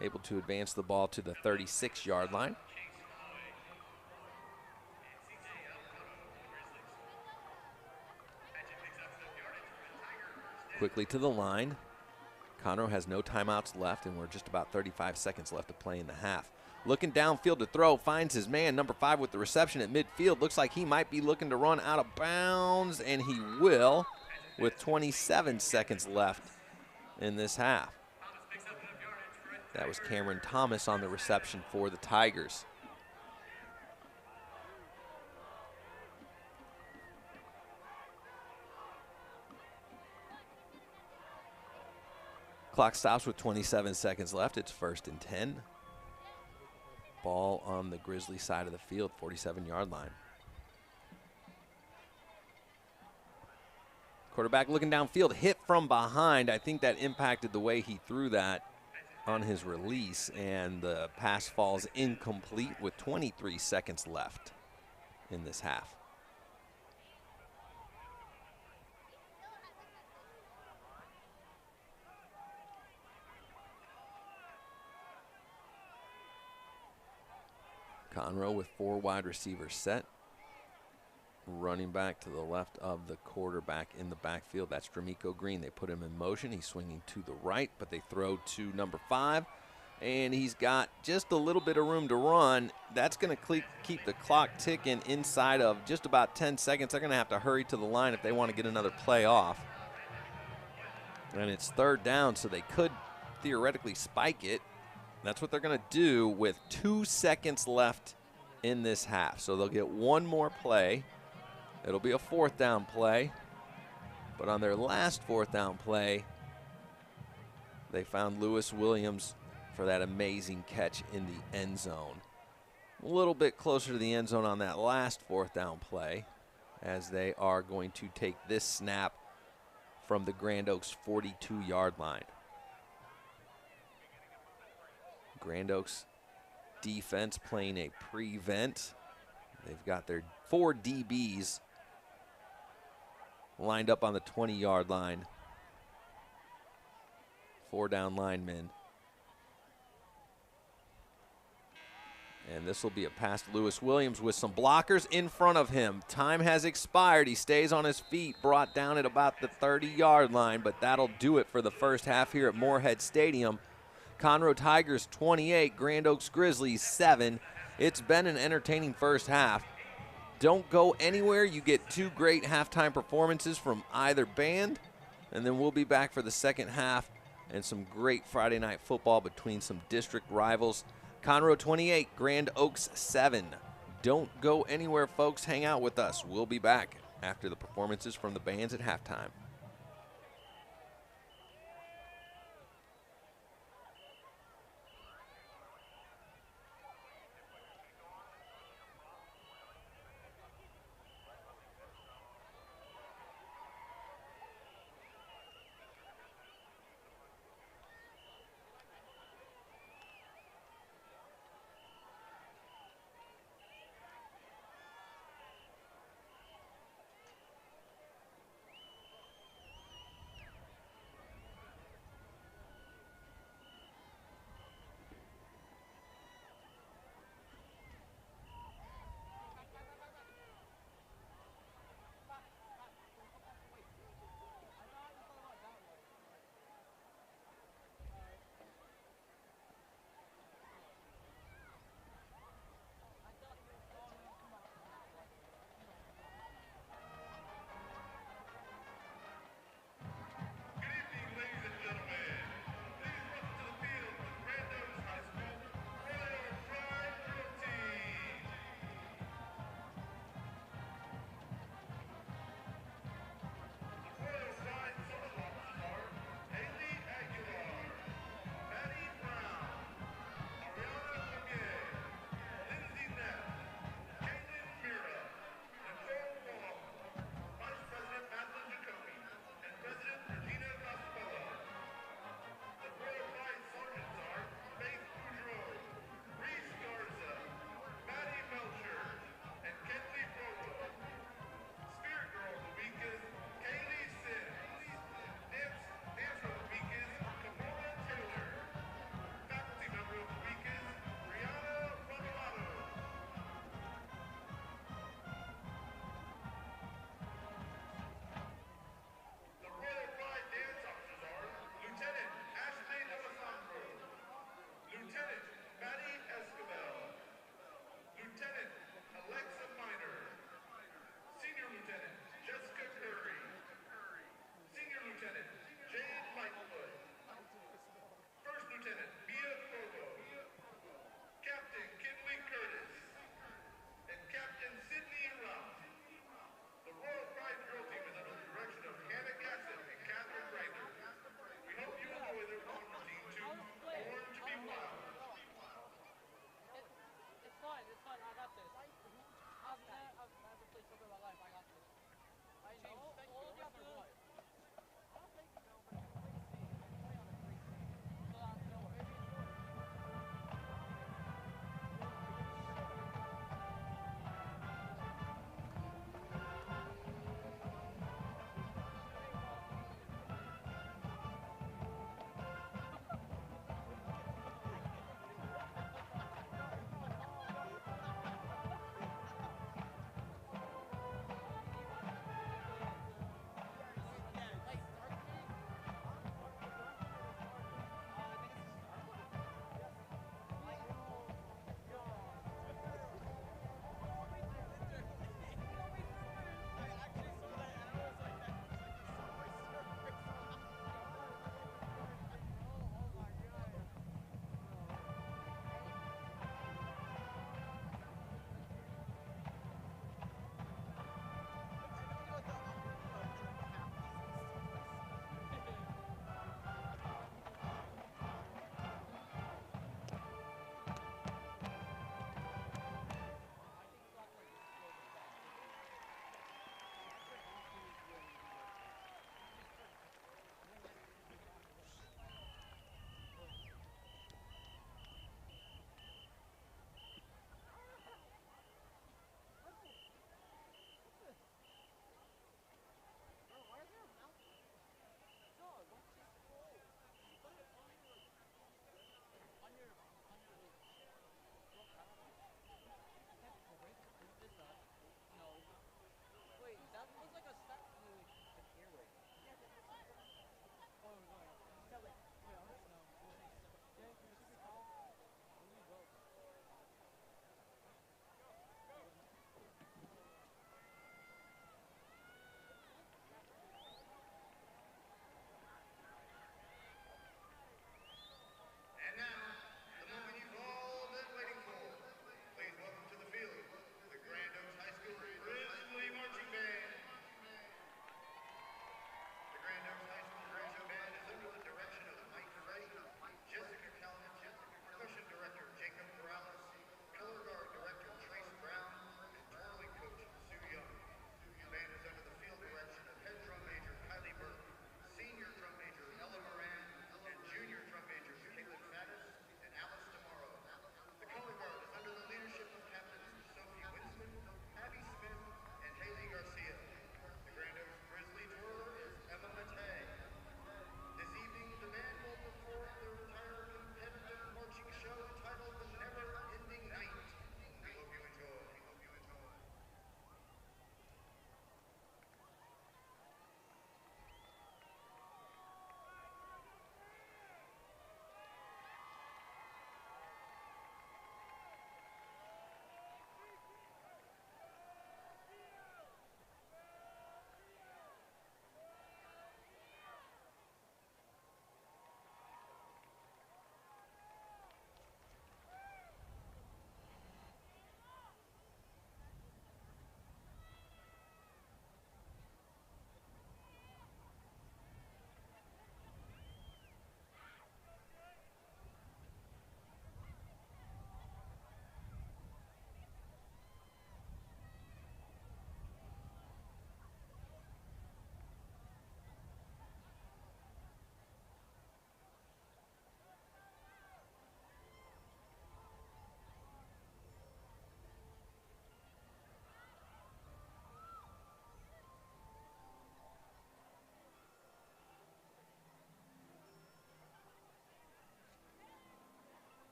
Able to advance the ball to the 36-yard line. quickly to the line. Conroe has no timeouts left, and we're just about 35 seconds left to play in the half. Looking downfield to throw, finds his man, number 5 with the reception at midfield. Looks like he might be looking to run out of bounds, and he will with 27 seconds left in this half. That was Cameron Thomas on the reception for the Tigers. Clock stops with 27 seconds left. It's 1st and 10. Ball on the Grizzly side of the field, 47-yard line. Quarterback looking downfield, hit from behind. I think that impacted the way he threw that on his release, and the pass falls incomplete with 23 seconds left in this half. Conroe with 4 wide receivers set. Running back to the left of the quarterback in the backfield. That's Dramico Green. They put him in motion. He's swinging to the right, but they throw to number 5. And he's got just a little bit of room to run. That's going to keep the clock ticking inside of just about 10 seconds. They're going to have to hurry to the line if they want to get another play off. And it's 3rd down, so they could theoretically spike it. That's what they're going to do with 2 seconds left in this half. So they'll get one more play. It'll be a 4th down play. But on their last 4th down play, they found Lewis Williams for that amazing catch in the end zone. A little bit closer to the end zone on that last 4th down play, as they are going to take this snap from the Grand Oaks 42-yard line. Grand Oaks defense playing a prevent. They've got their 4 DBs lined up on the 20-yard line. 4 down linemen. And this will be a pass to Lewis Williams with some blockers in front of him. Time has expired. He stays on his feet, brought down at about the 30-yard line, but that'll do it for the first half here at Moorhead Stadium. Conroe Tigers 28, Grand Oaks Grizzlies 7. It's been an entertaining first half. Don't go anywhere. You get 2 great halftime performances from either band, and then we'll be back for the second half and some great Friday night football between some district rivals. Conroe 28, Grand Oaks 7. Don't go anywhere, folks. Hang out with us. We'll be back after the performances from the bands at halftime.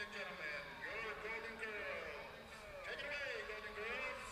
and gentlemen, your Golden Girls. Take it away, Golden Girls.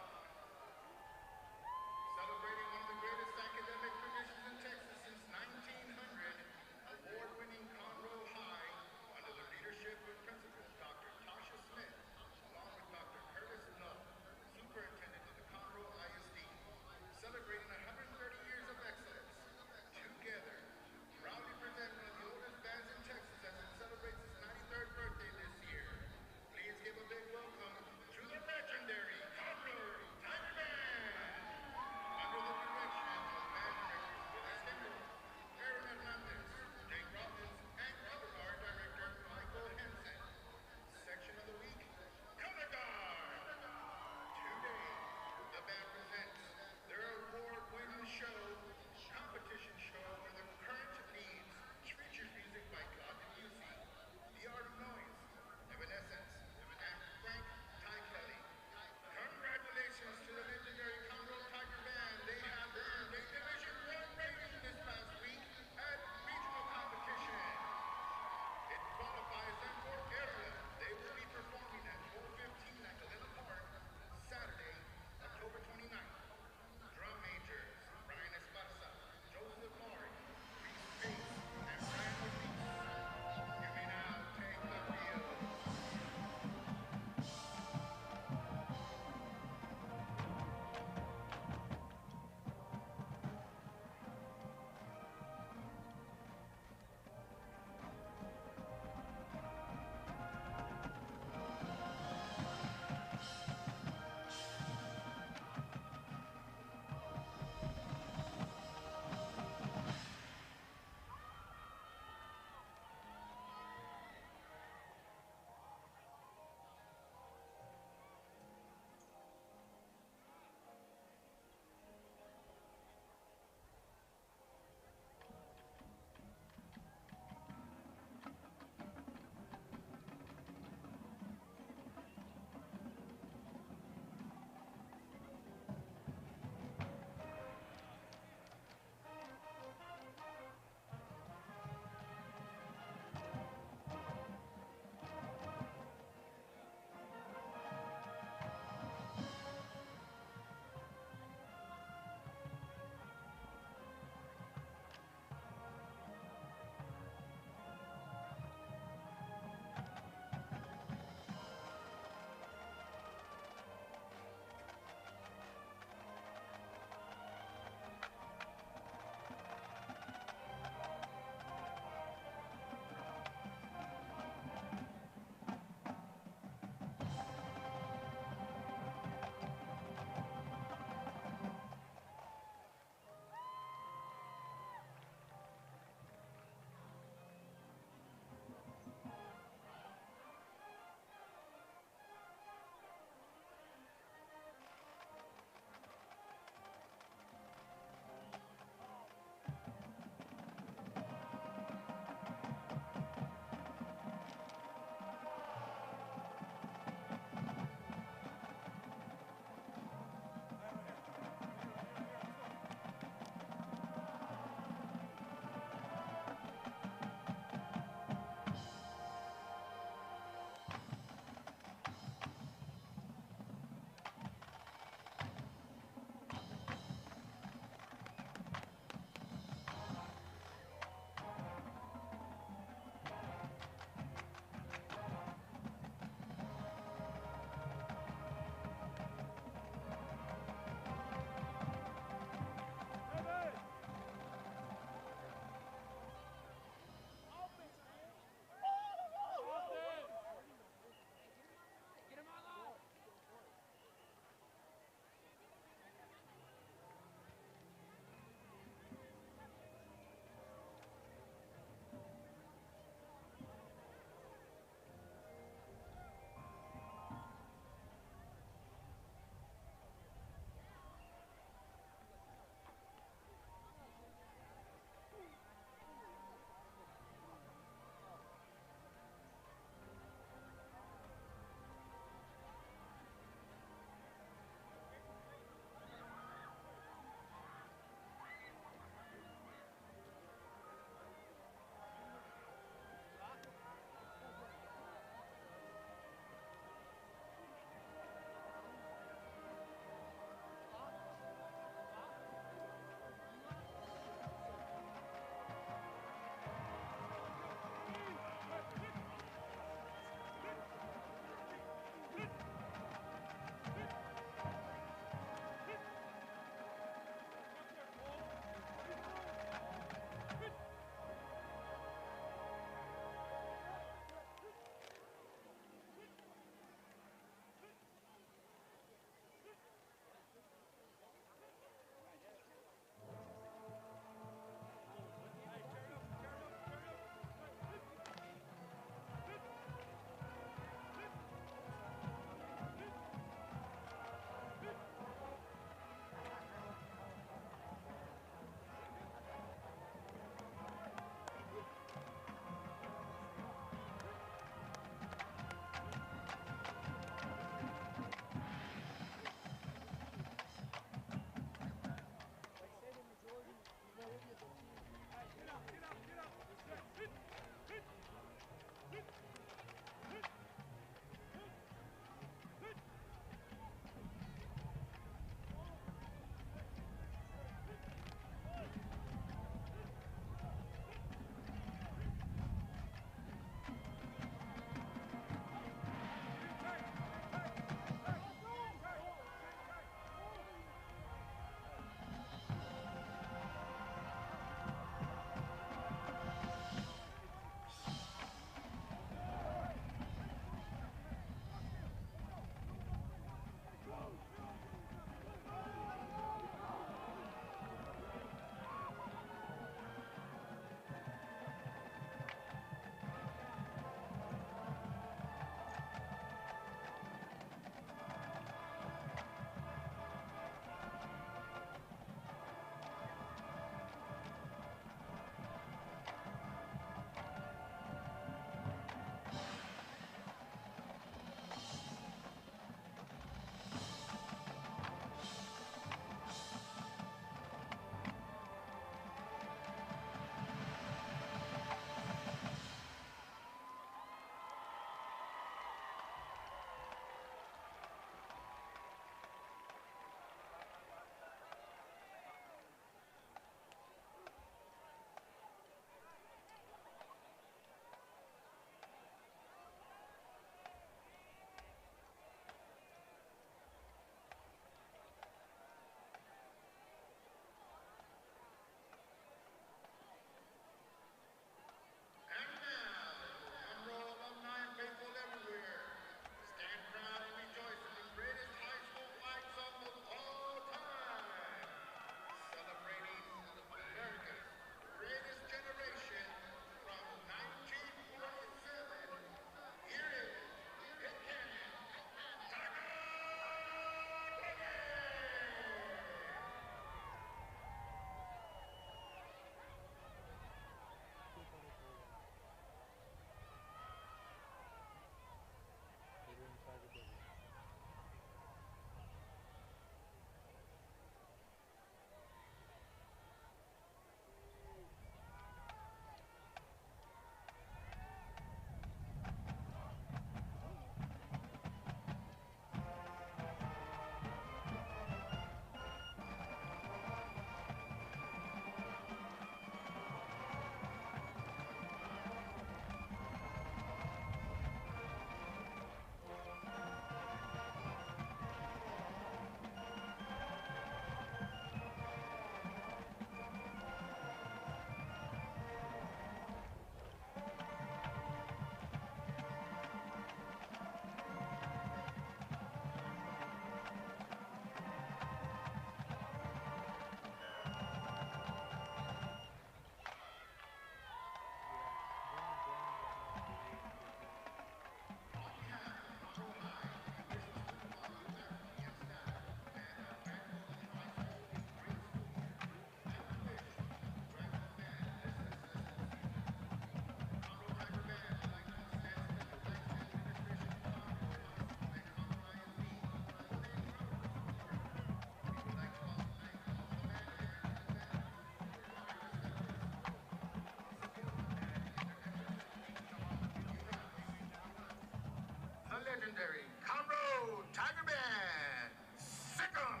legendary Conroe Tiger Band. Sick 'em,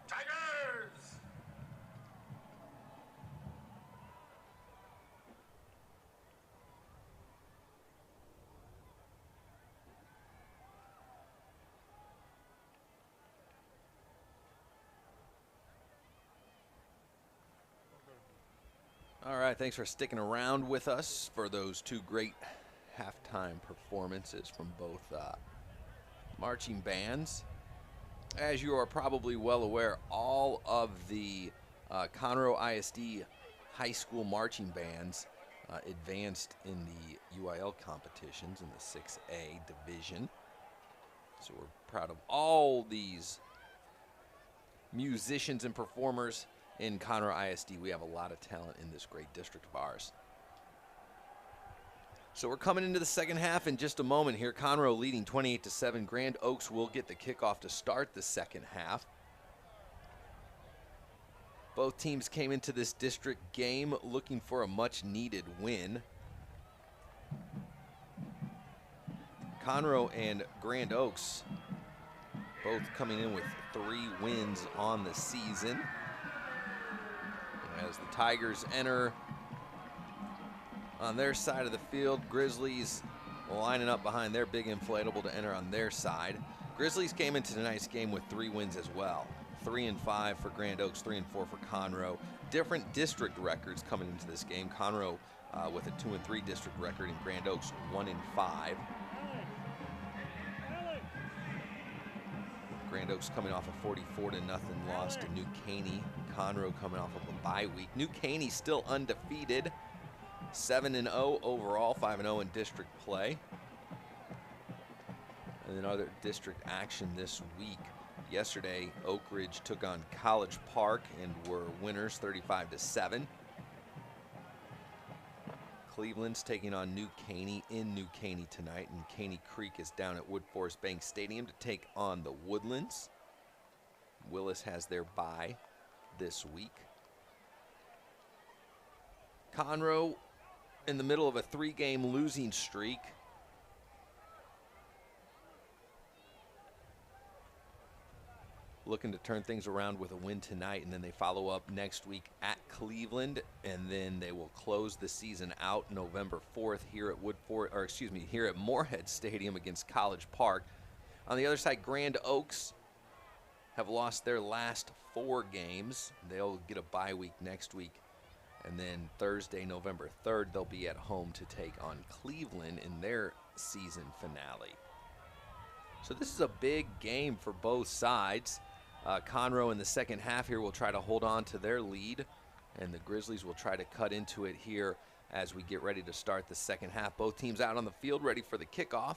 Tigers! All right, thanks for sticking around with us for those two great halftime performances from both marching bands. As you are probably well aware, all of the Conroe ISD high school marching bands advanced in the UIL competitions in the 6A division. So we're proud of all these musicians and performers in Conroe ISD. We have a lot of talent in this great district of ours. So we're coming into the second half in just a moment here. Conroe leading 28-7. Grand Oaks will get the kickoff to start the second half. Both teams came into this district game looking for a much-needed win. Conroe and Grand Oaks both coming in with 3 wins on the season. As the Tigers enter on their side of the field, Grizzlies lining up behind their big inflatable to enter on their side. Grizzlies came into tonight's game with 3 wins as well. 3-5 for Grand Oaks, 3-4 for Conroe. Different district records coming into this game. Conroe with a 2-3 district record, and Grand Oaks 1-5. Grand Oaks coming off a 44-0 loss to New Caney. Conroe coming off of a bye week. New Caney still undefeated, 7-0 overall, 5-0 in district play. And then other district action this week. Yesterday, Oak Ridge took on College Park and were winners 35-7. Cleveland's taking on New Caney in New Caney tonight, and Caney Creek is down at Wood Forest Bank Stadium to take on the Woodlands. Willis has their bye this week. Conroe in the middle of a 3-game losing streak. Looking to turn things around with a win tonight, and then they follow up next week at Cleveland, and then they will close the season out November 4th here at here at Moorhead Stadium against College Park. On the other side, Grand Oaks have lost their last 4 games. They'll get a bye week next week, and then Thursday, November 3rd, they'll be at home to take on Cleveland in their season finale. So this is a big game for both sides. Conroe in the second half here will try to hold on to their lead, and the Grizzlies will try to cut into it here as we get ready to start the second half. Both teams out on the field ready for the kickoff.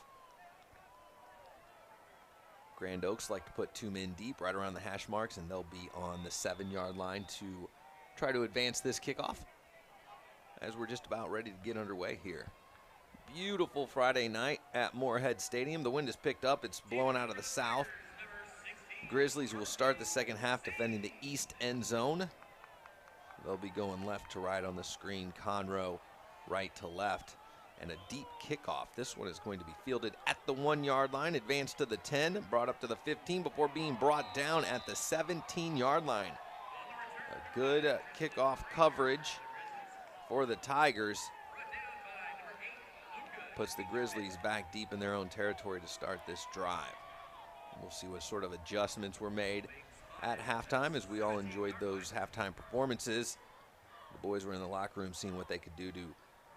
Grand Oaks like to put 2 men deep right around the hash marks, and they'll be on the 7-yard line to try to advance this kickoff as we're just about ready to get underway here. Beautiful Friday night at Moorhead Stadium. The wind has picked up. It's blowing out of the south. Grizzlies will start the second half defending the east end zone. They'll be going left to right on the screen. Conroe right to left. And a deep kickoff. This one is going to be fielded at the 1-yard line, advanced to the 10, brought up to the 15 before being brought down at the 17-yard line. A good kickoff coverage for the Tigers. Puts the Grizzlies back deep in their own territory to start this drive. We'll see what sort of adjustments were made at halftime, as we all enjoyed those halftime performances. The boys were in the locker room seeing what they could do to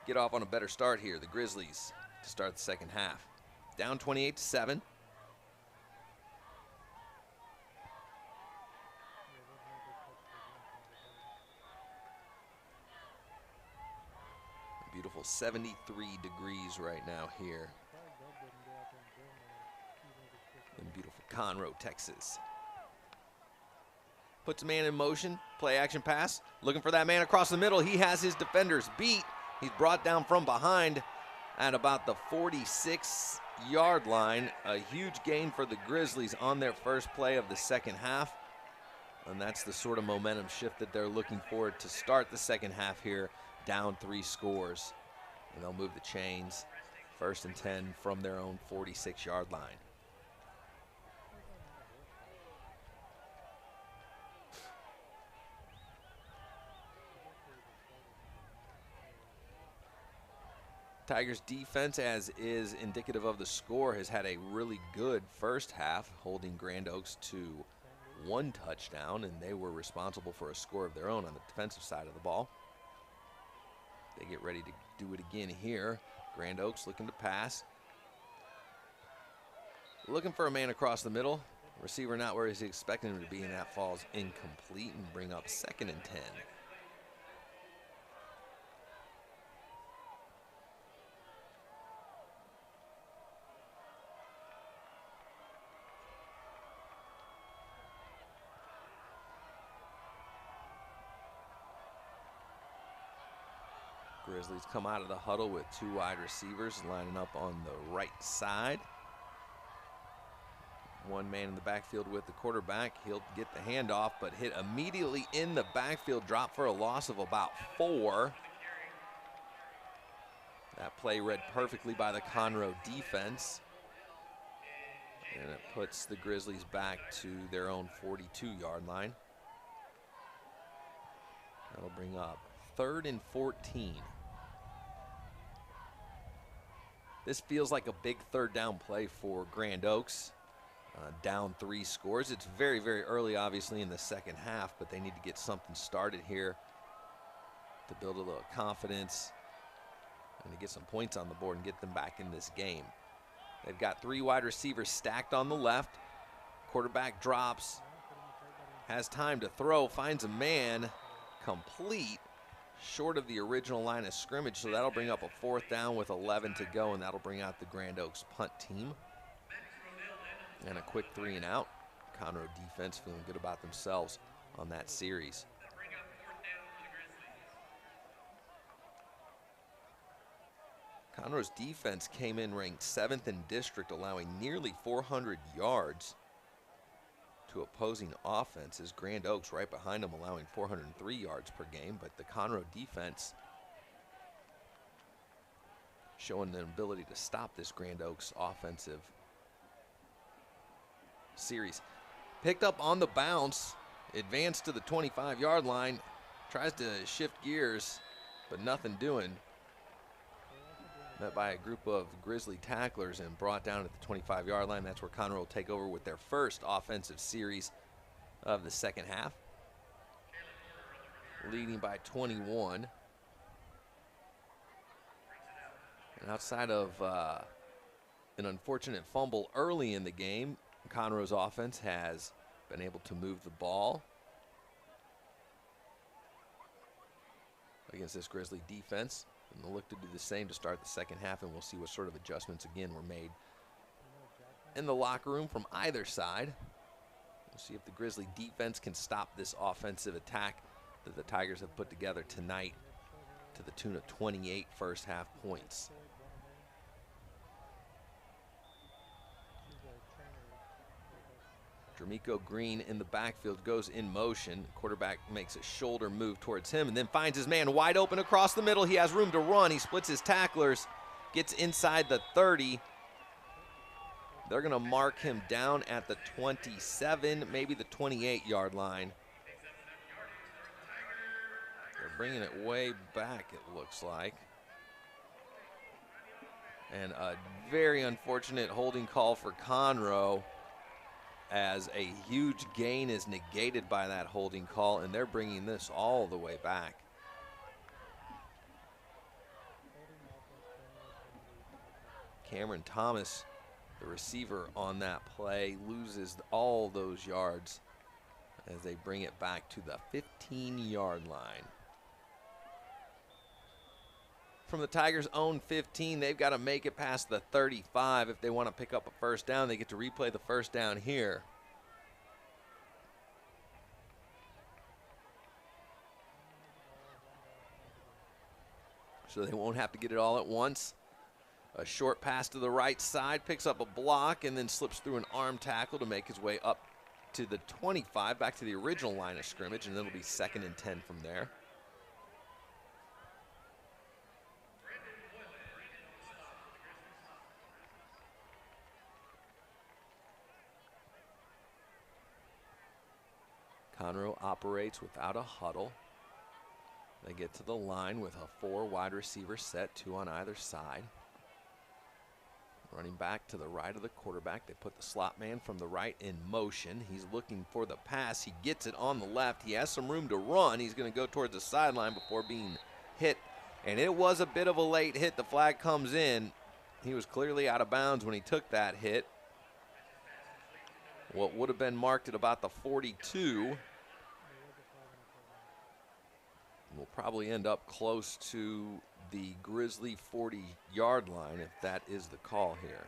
get off on a better start here. The Grizzlies to start the second half. Down 28-7. Beautiful 73 degrees right now here in beautiful Conroe, Texas. Puts a man in motion, play action pass, looking for that man across the middle. He has his defenders beat. He's brought down from behind at about the 46-yard line. A huge gain for the Grizzlies on their first play of the second half. And that's the sort of momentum shift that they're looking for to start the second half here, down 3 scores. And they'll move the chains, 1st and 10 from their own 46-yard line. Tigers defense, as is indicative of the score, has had a really good first half, holding Grand Oaks to 1 touchdown, and they were responsible for a score of their own on the defensive side of the ball. They get ready to do it again here. Grand Oaks looking to pass. Looking for a man across the middle. Receiver not where he's expecting him to be, and that falls incomplete and bring up 2nd and 10. Grizzlies come out of the huddle with 2 wide receivers lining up on the right side. 1 man in the backfield with the quarterback. He'll get the handoff, but hit immediately in the backfield, drop for a loss of about 4. That play read perfectly by the Conroe defense. And it puts the Grizzlies back to their own 42-yard line. That'll bring up 3rd and 14. This feels like a big third down play for Grand Oaks. Down 3 scores. It's very, very early, obviously, in the second half, but they need to get something started here to build a little confidence and to get some points on the board and get them back in this game. They've got 3 wide receivers stacked on the left. Quarterback drops, has time to throw, finds a man, complete, short of the original line of scrimmage, so that'll bring up a 4th down with 11 to go, and that'll bring out the Grand Oaks punt team. And a quick 3 and out. Conroe defense feeling good about themselves on that series. Conroe's defense came in ranked 7th in district, allowing nearly 400 yards to opposing offenses. Grand Oaks right behind them, allowing 403 yards per game, but the Conroe defense showing the ability to stop this Grand Oaks offensive series. Picked up on the bounce, advanced to the 25-yard line, tries to shift gears, but nothing doing. Met by a group of Grizzly tacklers and brought down at the 25-yard line. That's where Conroe will take over with their first offensive series of the second half, leading by 21. And outside of an unfortunate fumble early in the game, Conroe's offense has been able to move the ball against this Grizzly defense. And they'll look to do the same to start the second half, and we'll see what sort of adjustments again were made in the locker room from either side. We'll see if the Grizzly defense can stop this offensive attack that the Tigers have put together tonight to the tune of 28 first half points. D'Amico Green in the backfield goes in motion. Quarterback makes a shoulder move towards him and then finds his man wide open across the middle. He has room to run. He splits his tacklers, gets inside the 30. They're going to mark him down at the 27, maybe the 28-yard line. They're bringing it way back, it looks like. And a very unfortunate holding call for Conroe, as a huge gain is negated by that holding call, and they're bringing this all the way back. Cameron Thomas, the receiver on that play, loses all those yards as they bring it back to the 15-yard line. From the Tigers' own 15, they've got to make it past the 35 if they want to pick up a first down. They get to replay the first down here. So they won't have to get it all at once. A short pass to the right side, picks up a block, and then slips through an arm tackle to make his way up to the 25, back to the original line of scrimmage, and then it'll be 2nd and 10 from there. Conroe operates without a huddle. They get to the line with a 4 wide receiver set, 2 on either side. Running back to the right of the quarterback. They put the slot man from the right in motion. He's looking for the pass. He gets it on the left. He has some room to run. He's going to go towards the sideline before being hit. And it was a bit of a late hit. The flag comes in. He was clearly out of bounds when he took that hit. What would have been marked at about the 42 will probably end up close to the Grizzly 40-yard line if that is the call here.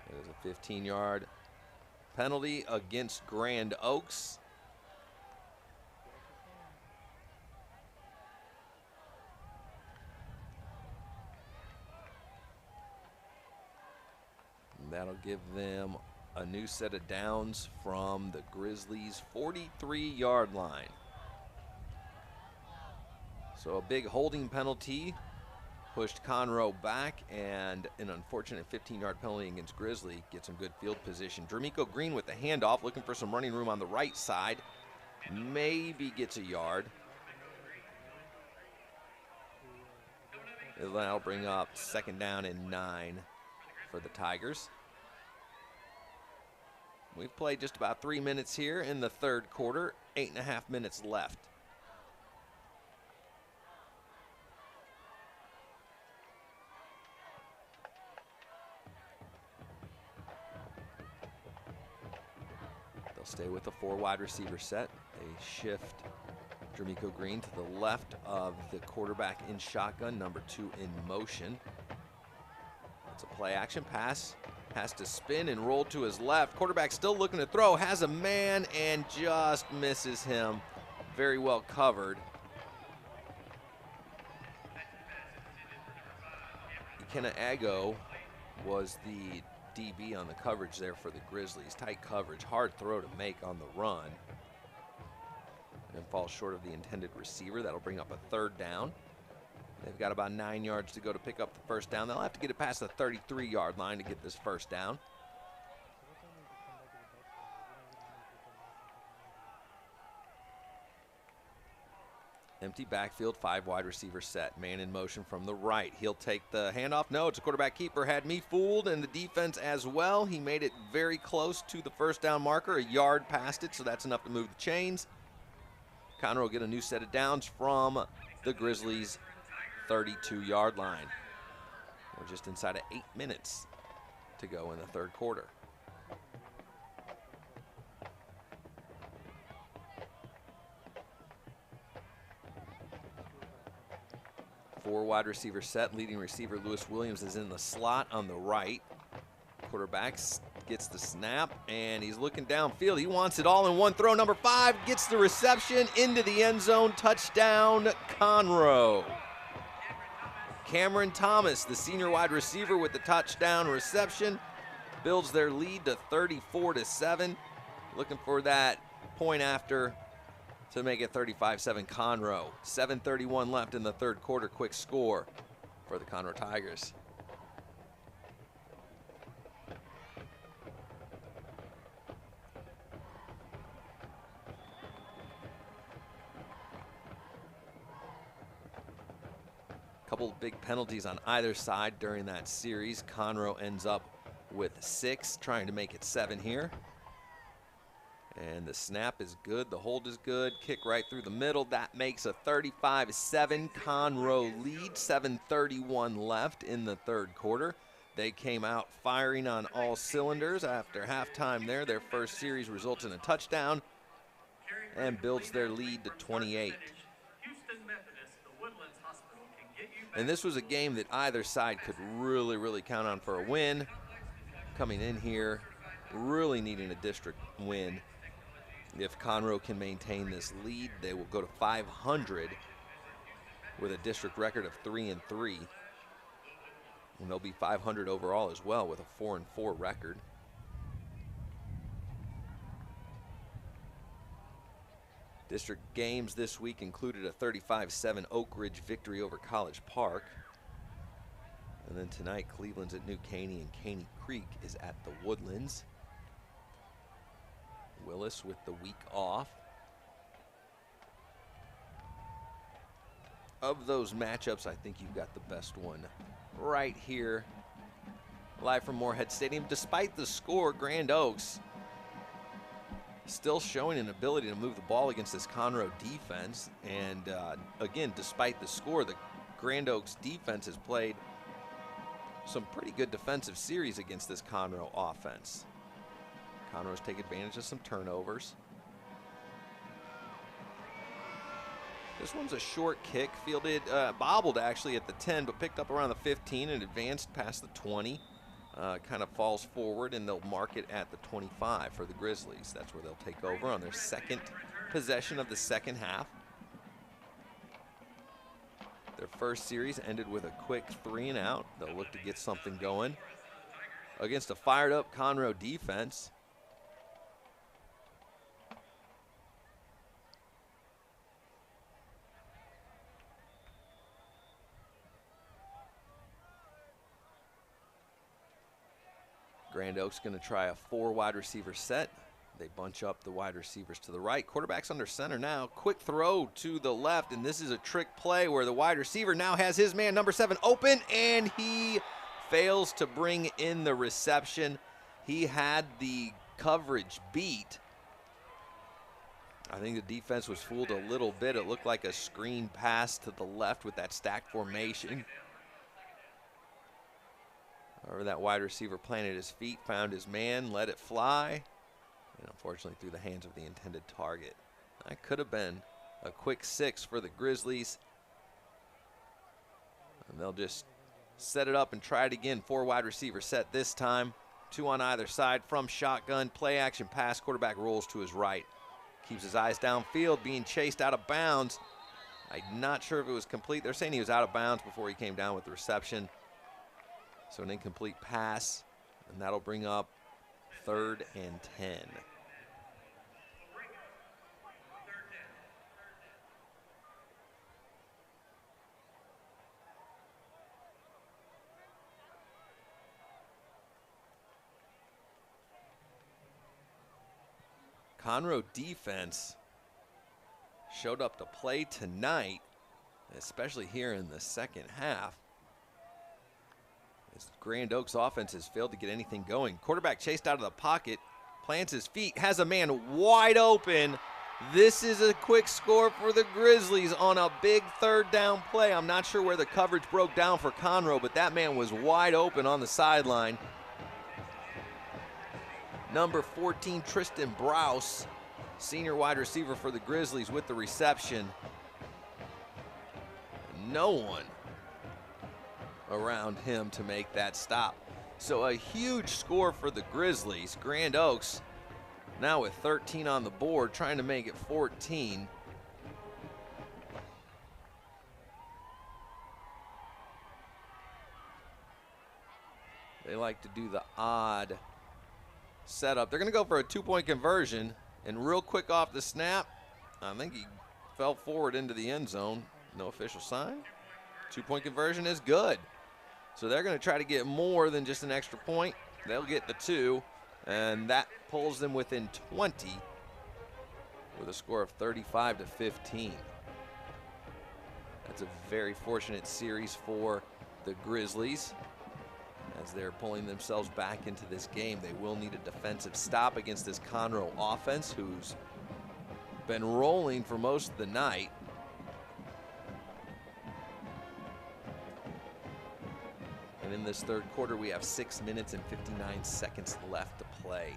It is a 15-yard penalty against Grand Oaks. And that'll give them a new set of downs from the Grizzlies' 43-yard line. So a big holding penalty pushed Conroe back, and an unfortunate 15-yard penalty against Grizzly. Get some good field position. Dramico Green with the handoff, looking for some running room on the right side. Maybe gets a yard. That'll bring up 2nd down and 9 for the Tigers. We've played just about 3 minutes here in the 3rd quarter, 8.5 minutes left. They'll stay with the 4 wide receiver set. They shift Dramico Green to the left of the quarterback in shotgun, number 2 in motion. It's a play action pass. Has to spin and roll to his left. Quarterback still looking to throw, has a man and just misses him. Very well covered. Ikenna Ago was the DB on the coverage there for the Grizzlies. Tight coverage, hard throw to make on the run. And falls short of the intended receiver. That'll bring up a 3rd down. They've got about 9 yards to go to pick up the 1st down. They'll have to get it past the 33-yard line to get this 1st down. Empty backfield, 5 wide receiver set. Man in motion from the right. He'll take the handoff. No, it's a quarterback keeper. Had me fooled, and the defense as well. He made it very close to the 1st down marker, a yard past it, so that's enough to move the chains. Conroe will get a new set of downs from the Grizzlies' 32-yard line. We're just inside of 8 minutes to go in the 3rd quarter. Four wide receiver set. Leading receiver Lewis Williams is in the slot on the right. Quarterback gets the snap, and he's looking downfield. He wants it all in one throw. Number 5 gets the reception into the end zone. Touchdown, Conroe. Cameron Thomas, the senior wide receiver, with the touchdown reception, builds their lead to 34-7. Looking for that point after to make it 35-7 Conroe. 7:31 left in the 3rd quarter. Quick score for the Conroe Tigers. Couple big penalties on either side during that series. Conroe ends up with 6, trying to make it 7 here. And the snap is good, the hold is good, kick right through the middle. That makes a 35-7 Conroe lead. 7:31 left in the 3rd quarter. They came out firing on all cylinders after halftime there. Their first series results in a touchdown and builds their lead to 28. And this was a game that either side could really count on for a win. Coming in here, really needing a district win. If Conroe can maintain this lead, they will go to 500 with a district record of 3-3. And they'll be 500 overall as well with a 4-4 record. District games this week included a 35-7 Oak Ridge victory over College Park. And then tonight, Cleveland's at New Caney and Caney Creek is at the Woodlands. Willis with the week off. Of those matchups, I think you've got the best one right here, live from Moorhead Stadium. Despite the score, Grand Oaks still showing an ability to move the ball against this Conroe defense. And again, despite the score, the Grand Oaks defense has played some pretty good defensive series against this Conroe offense. Conroe's take advantage of some turnovers. This one's a short kick, fielded, bobbled actually at the 10, but picked up around the 15 and advanced past the 20. Kind of falls forward, and they'll mark it at the 25 for the Grizzlies. That's where they'll take over on their 2nd possession of the 2nd half. Their first series ended with a quick 3-and-out. They'll look to get something going against a fired-up Conroe defense. Grand Oaks going to try a 4 wide receiver set. They bunch up the wide receivers to the right. Quarterback's under center now. Quick throw to the left, and this is a trick play where the wide receiver now has his man, number 7, open, and he fails to bring in the reception. He had the coverage beat. I think the defense was fooled a little bit. It looked like a screen pass to the left with that stack formation. However, that wide receiver planted his feet, found his man, let it fly, and unfortunately through the hands of the intended target. That could have been a quick 6 for the Grizzlies. And they'll just set it up and try it again. 4 wide receiver set this time. 2 on either side from shotgun. Play action pass. Quarterback rolls to his right. Keeps his eyes downfield, being chased out of bounds. I'm not sure if it was complete. They're saying he was out of bounds before he came down with the reception. So an incomplete pass, and that'll bring up 3rd and 10. Conroe defense showed up to play tonight, especially here in the second half. As Grand Oaks offense has failed to get anything going. Quarterback chased out of the pocket, plants his feet, has a man wide open. This is a quick score for the Grizzlies on a big 3rd down play. I'm not sure where the coverage broke down for Conroe, but that man was wide open on the sideline. Number 14, Tristan Browse, senior wide receiver for the Grizzlies with the reception. No one around him to make that stop. So a huge score for the Grizzlies. Grand Oaks now with 13 on the board, trying to make it 14. They like to do the odd setup. They're going to go for a 2-point conversion, and real quick off the snap, I think he fell forward into the end zone. No official sign. 2-point conversion is good. So they're going to try to get more than just an extra point. They'll get the 2, and that pulls them within 20 with a score of 35-15. That's a very fortunate series for the Grizzlies. As they're pulling themselves back into this game, they will need a defensive stop against this Conroe offense, who's been rolling for most of the night. And in this 3rd quarter, we have 6 minutes and 59 seconds left to play.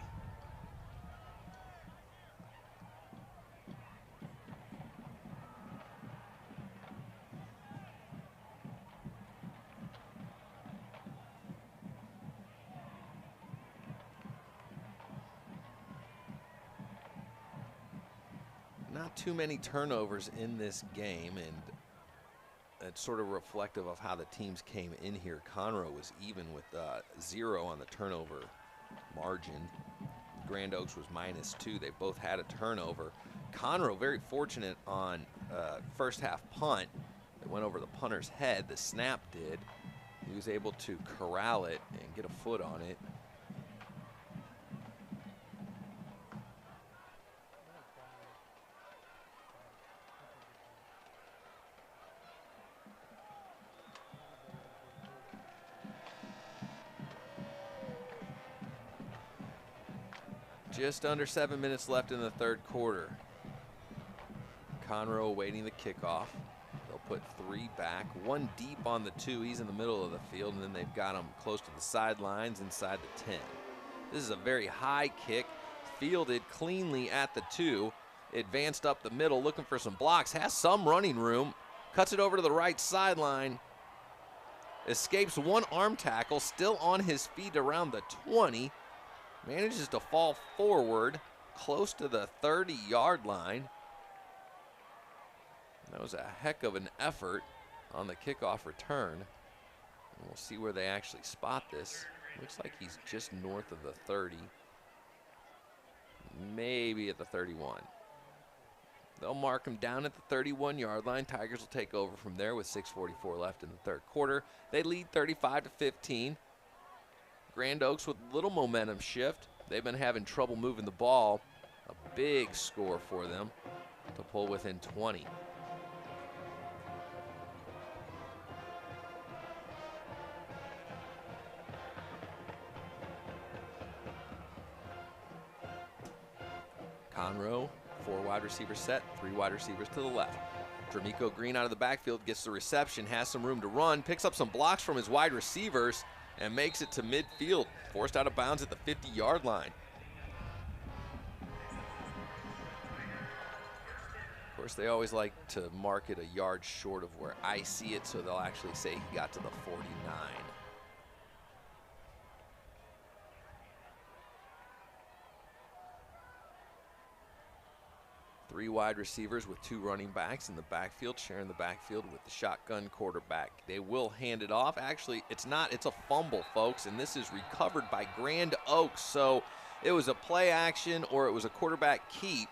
Not too many turnovers in this game, and it's sort of reflective of how the teams came in here. Conroe was even with 0 on the turnover margin. Grand Oaks was -2. They both had a turnover. Conroe very fortunate on first half punt. It went over the punter's head. The snap did. He was able to corral it and get a foot on it. Just under 7 minutes left in the 3rd quarter. Conroe awaiting the kickoff. They'll put 3 back, 1 deep on the 2. He's in the middle of the field, and then they've got him close to the sidelines inside the 10. This is a very high kick, fielded cleanly at the 2. Advanced up the middle, looking for some blocks, has some running room, cuts it over to the right sideline. Escapes 1 arm tackle, still on his feet around the 20. Manages to fall forward close to the 30-yard line. That was a heck of an effort on the kickoff return. And we'll see where they actually spot this. Looks like he's just north of the 30. Maybe at the 31. They'll mark him down at the 31-yard line. Tigers will take over from there with 6:44 left in the 3rd quarter. They lead 35-15. Grand Oaks with little momentum shift. They've been having trouble moving the ball. A big score for them to pull within 20. Conroe, 4 wide receiver set, 3 wide receivers to the left. Dramico Green out of the backfield gets the reception, has some room to run, picks up some blocks from his wide receivers, and makes it to midfield, forced out of bounds at the 50-yard line. Of course, they always like to mark it a yard short of where I see it, so they'll actually say he got to the 49. 3 wide receivers with 2 running backs in the backfield, sharing the backfield with the shotgun quarterback. They will hand it off. Actually, it's not. It's a fumble, folks, and this is recovered by Grand Oaks. So it was a play action or it was a quarterback keep.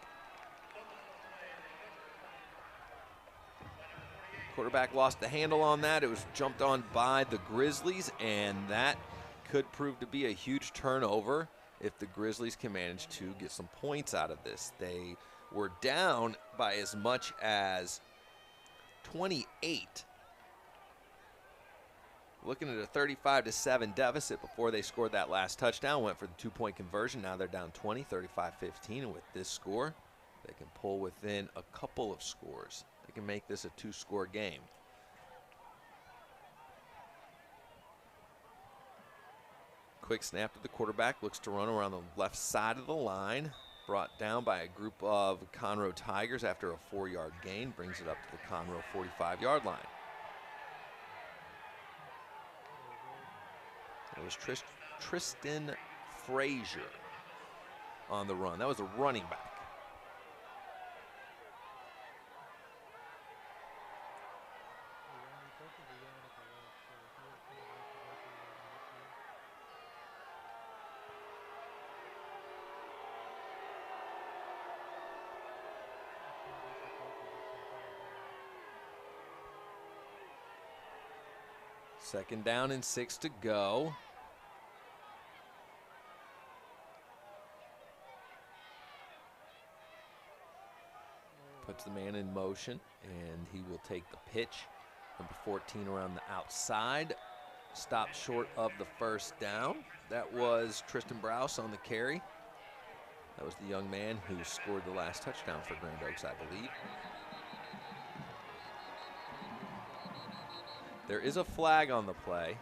Quarterback lost the handle on that. It was jumped on by the Grizzlies, and that could prove to be a huge turnover if the Grizzlies can manage to get some points out of this. They were down by as much as 28. Looking at a 35-7 deficit before they scored that last touchdown, went for the 2-point conversion. Now they're down 20, 35-15, and with this score, they can pull within a couple of scores. They can make this a 2-score game. Quick snap to the quarterback, looks to run around the left side of the line. Brought down by a group of Conroe Tigers after a 4-yard gain, brings it up to the Conroe 45-yard line. It was Tristan Frazier on the run. That was a running back. Second down and 6 to go. Puts the man in motion, and he will take the pitch. Number 14 around the outside. Stopped short of the first down. That was Tristan Browse on the carry. That was the young man who scored the last touchdown for Grand Oaks, I believe. There is a flag on the play.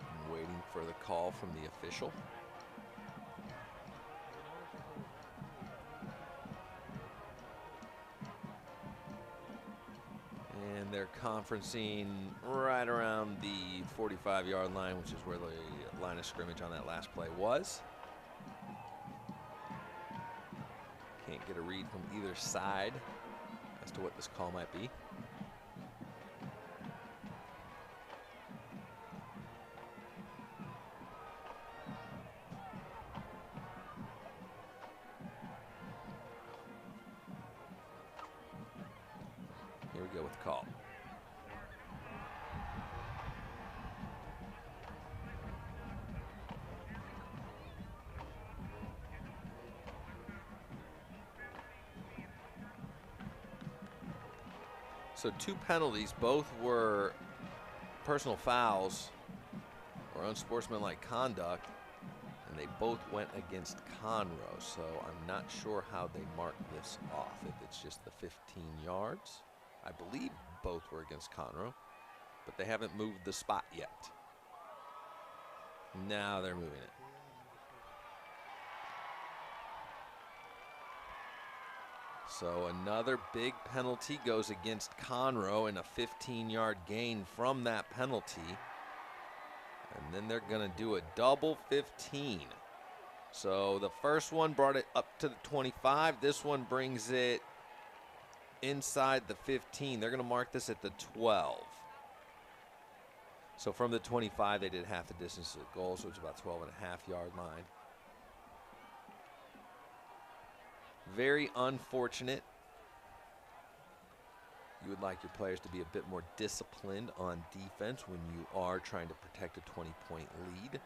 I'm waiting for the call from the official. And they're conferencing right around the 45-yard line, which is where the line of scrimmage on that last play was. Can't get a read from either side as to what this call might be. Here we go with the call. So 2 penalties, both were personal fouls or unsportsmanlike conduct, and they both went against Conroe. So I'm not sure how they mark this off, if it's just the 15 yards. I believe both were against Conroe, but they haven't moved the spot yet. Now they're moving it. So another big penalty goes against Conroe, and a 15-yard gain from that penalty. And then they're going to do a double 15. So the first one brought it up to the 25. This one brings it inside the 15. They're going to mark this at the 12. So from the 25, they did half the distance to the goal, so it's about 12.5-yard line. Very unfortunate You would like your players to be a bit more disciplined on defense when you are trying to protect a 20-point lead.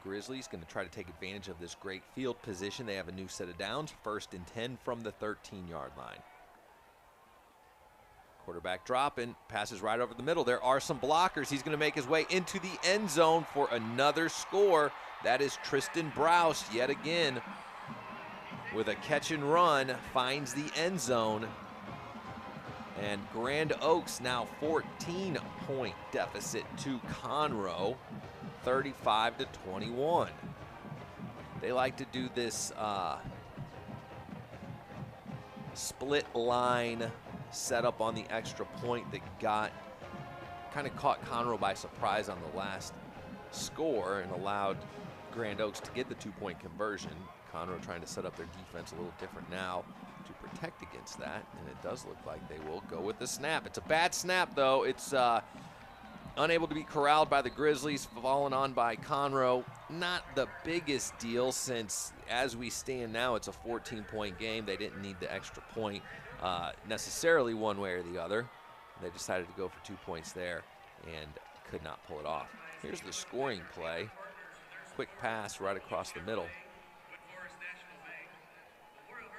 Grizzlies going to try to take advantage of this great field position. They have a new set of downs, 1st and 10 from the 13-yard line. Quarterback dropping, passes right over the middle. There are some blockers. He's going to make his way into the end zone for another score. That is Tristan Browse yet again with a catch and run, finds the end zone. And Grand Oaks now 14-point deficit to Conroe, 35-21. They like to do this split line setup on the extra point that kind of caught Conroe by surprise on the last score and allowed Grand Oaks to get the 2-point conversion. Conroe trying to set up their defense a little different now to protect against that, and it does look like they will go with the snap. It's a bad snap, though. It's unable to be corralled by the Grizzlies, fallen on by Conroe. Not the biggest deal, since as we stand now, it's a 14-point game. They didn't need the extra point necessarily one way or the other. They decided to go for 2 points there and could not pull it off. Here's the scoring play. Quick pass right across the middle.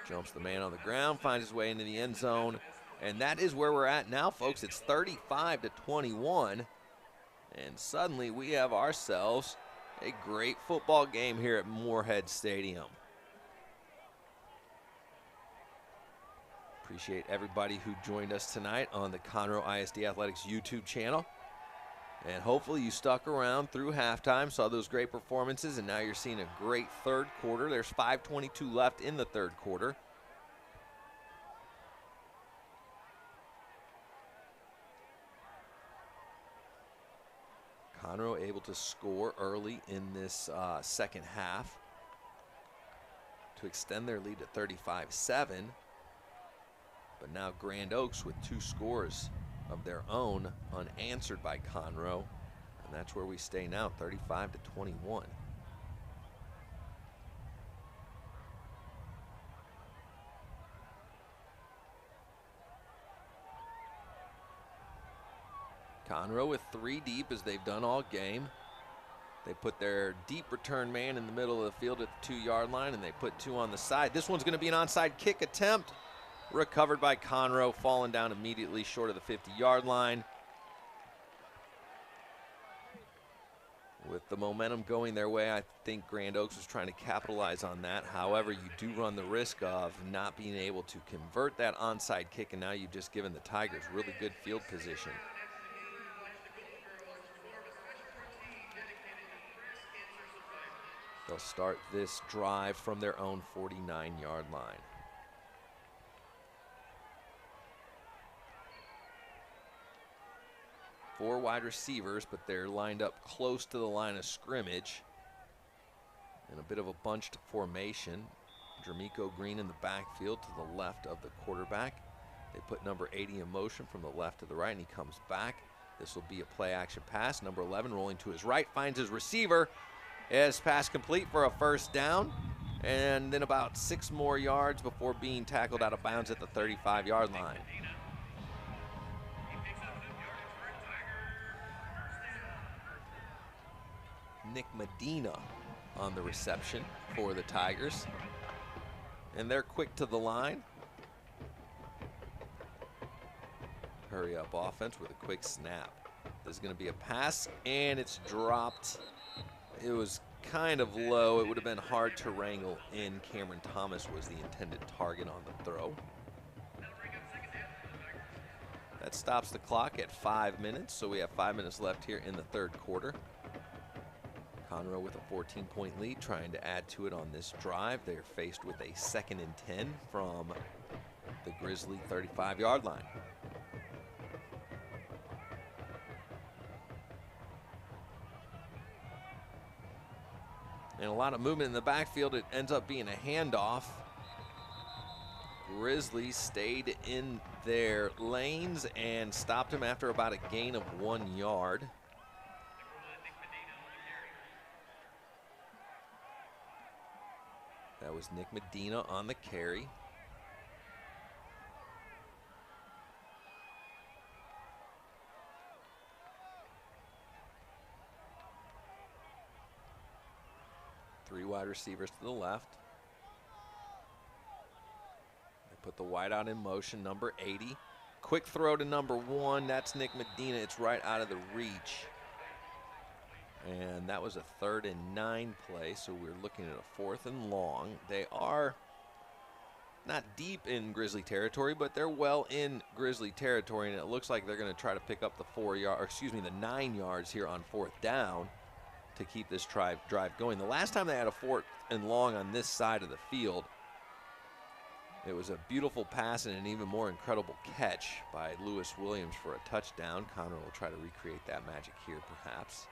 Jumps the man on the ground, finds his way into the end zone, and that is where we're at now, folks. It's 35-21, and suddenly we have ourselves a great football game here at Moorhead Stadium. Appreciate everybody who joined us tonight on the Conroe ISD Athletics YouTube channel. And hopefully you stuck around through halftime, saw those great performances, and now you're seeing a great third quarter. There's 5:22 left in the third quarter. Conroe able to score early in this second half to extend their lead to 35-7. But now Grand Oaks with 2 scores of their own unanswered by Conroe, and that's where we stay now, 35-21. Conroe with 3 deep, as they've done all game. They put their deep return man in the middle of the field at the 2-yard line, and they put 2 on the side. This one's going to be an onside kick attempt. Recovered by Conroe, falling down immediately short of the 50-yard line. With the momentum going their way, I think Grand Oaks was trying to capitalize on that. However, you do run the risk of not being able to convert that onside kick, and now you've just given the Tigers really good field position. They'll start this drive from their own 49-yard line. 4 wide receivers, but they're lined up close to the line of scrimmage in a bit of a bunched formation. Jermico Green in the backfield to the left of the quarterback. They put number 80 in motion from the left to the right, and he comes back. This will be a play action pass. Number 11 rolling to his right, finds his receiver. As pass complete for a first down, and then about 6 more yards before being tackled out of bounds at the 35-yard line. Nick Medina on the reception for the Tigers. And they're quick to the line. Hurry up offense with a quick snap. There's going to be a pass, and it's dropped. It was kind of low. It would have been hard to wrangle in. Cameron Thomas was the intended target on the throw. That stops the clock at 5 minutes, so we have 5 minutes left here in the third quarter. Conroe with a 14-point lead, trying to add to it on this drive. They're faced with a 2nd and 10 from the Grizzly 35-yard line. And a lot of movement in the backfield. It ends up being a handoff. Grizzlies stayed in their lanes and stopped him after about a gain of 1 yard. That was Nick Medina on the carry. 3 wide receivers to the left. They put the wide out in motion, number 80. Quick throw to number 1. That's Nick Medina. It's right out of the reach. And that was a 3rd and 9 play, so we're looking at a 4th and long. They are not deep in Grizzly territory, but they're well in Grizzly territory, and it looks like they're going to try to pick up the 9 yards here on 4th down to keep this drive going. The last time they had a 4th and long on this side of the field, it was a beautiful pass and an even more incredible catch by Lewis Williams for a touchdown. Conroe will try to recreate that magic here, perhaps.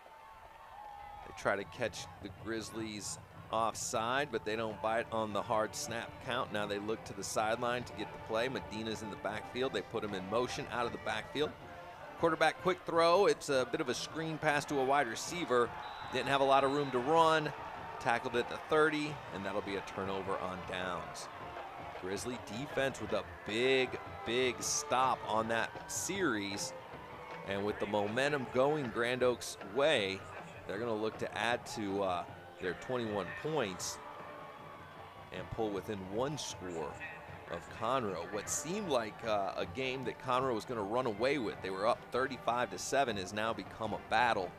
They try to catch the Grizzlies offside, but they don't bite on the hard snap count. Now they look to the sideline to get the play. Medina's in the backfield. They put him in motion out of the backfield. Quarterback quick throw. It's a bit of a screen pass to a wide receiver. Didn't have a lot of room to run. Tackled at the 30, and that'll be a turnover on downs. Grizzly defense with a big stop on that series. And with the momentum going Grand Oaks' way, they're going to look to add to their 21 points and pull within 1 score of Conroe. What seemed like a game that Conroe was going to run away with, they were up 35-7, has now become a battle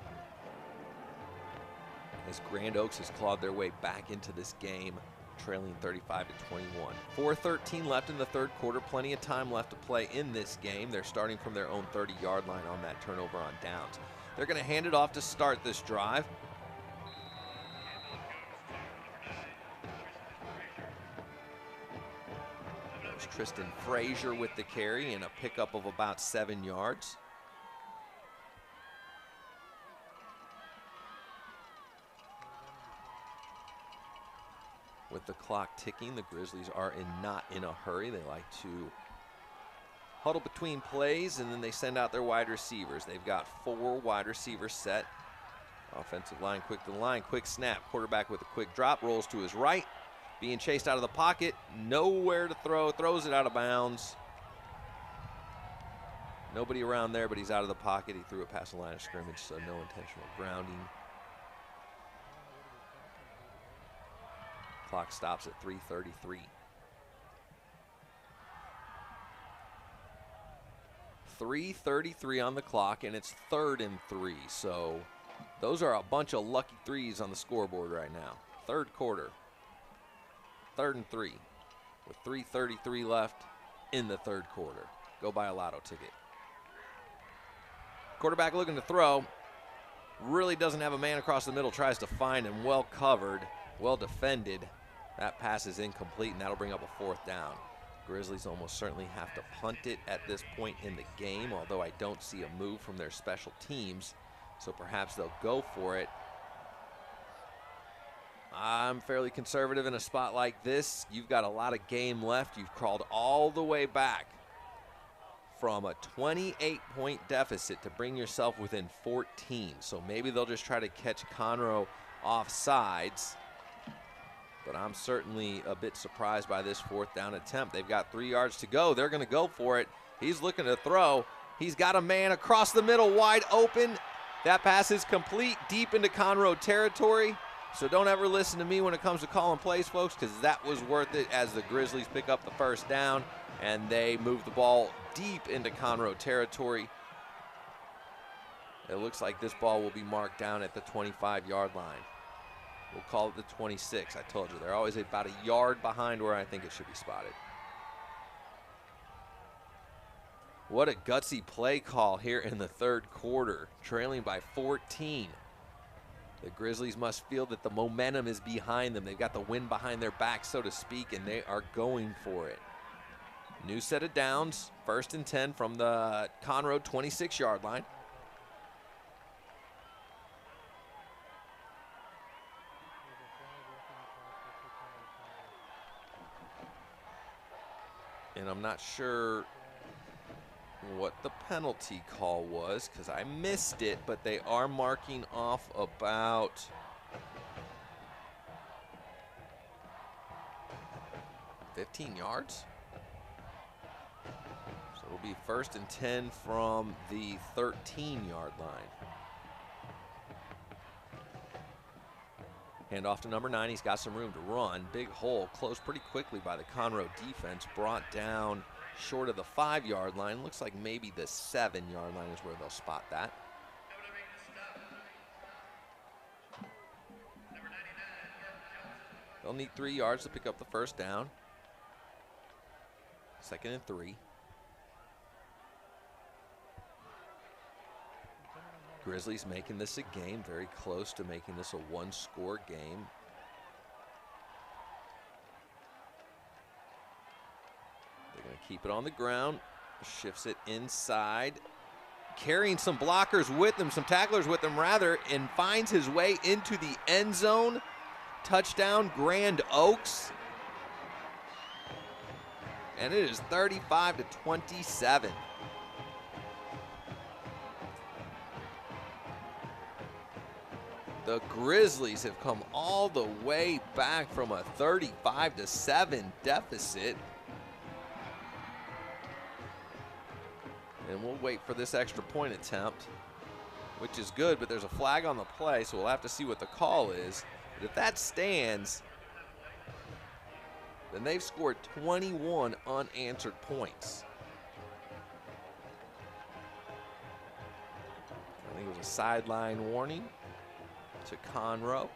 as Grand Oaks has clawed their way back into this game, trailing 35-21. 4:13 left in the 3rd quarter. Plenty of time left to play in this game. They're starting from their own 30-yard line on that turnover on downs. They're going to hand it off to start this drive. There's Tristan Frazier with the carry and a pickup of about 7 yards. With the clock ticking, the Grizzlies are not in a hurry. They like to huddle between plays, and then they send out their wide receivers. They've got 4 wide receivers set. Offensive line quick to the line, quick snap. Quarterback with a quick drop, rolls to his right. Being chased out of the pocket, nowhere to throw, throws it out of bounds. Nobody around there, but he's out of the pocket. He threw it past the line of scrimmage, so no intentional grounding. Clock stops at 3:33. 3:33 on the clock, and it's 3rd and 3. So those are a bunch of lucky threes on the scoreboard right now. 3rd quarter, 3rd and 3, with 3:33 left in the 3rd quarter. Go buy a lotto ticket. Quarterback looking to throw. Really doesn't have a man across the middle. Tries to find him. Well covered, well defended. That pass is incomplete, and that'll bring up a 4th down. Grizzlies almost certainly have to punt it at this point in the game, although I don't see a move from their special teams, so perhaps they'll go for it. I'm fairly conservative in a spot like this. You've got a lot of game left. You've crawled all the way back from a 28-point deficit to bring yourself within 14. So maybe they'll just try to catch Conroe off sides. But I'm certainly a bit surprised by this 4th down attempt. They've got 3 yards to go. They're going to go for it. He's looking to throw. He's got a man across the middle, wide open. That pass is complete, deep into Conroe territory. So don't ever listen to me when it comes to calling plays, folks, because that was worth it as the Grizzlies pick up the 1st down, and they move the ball deep into Conroe territory. It looks like this ball will be marked down at the 25-yard line. We'll call it the 26. I told you, they're always about a yard behind where I think it should be spotted. What a gutsy play call here in the 3rd quarter, trailing by 14. The Grizzlies must feel that the momentum is behind them. They've got the wind behind their back, so to speak, and they are going for it. New set of downs, 1st and 10 from the Conroe 26-yard line. And I'm not sure what the penalty call was because I missed it, but they are marking off about 15 yards. So it'll be 1st and 10 from the 13-yard line. Hand off to number 9. He's got some room to run. Big hole closed pretty quickly by the Conroe defense. Brought down short of the 5-yard line. Looks like maybe the 7-yard line is where they'll spot that. They'll need 3 yards to pick up the first down. 2nd and 3. Grizzlies making this a game, very close to making this a 1-score game. They're going to keep it on the ground, shifts it inside, carrying some blockers with him, some tacklers with him rather, and finds his way into the end zone. Touchdown, Grand Oaks. And it is 35-27. The Grizzlies have come all the way back from a 35-7 deficit. And we'll wait for this extra point attempt, which is good, but there's a flag on the play, so we'll have to see what the call is. But if that stands, then they've scored 21 unanswered points. I think it was a sideline warning to Conroe.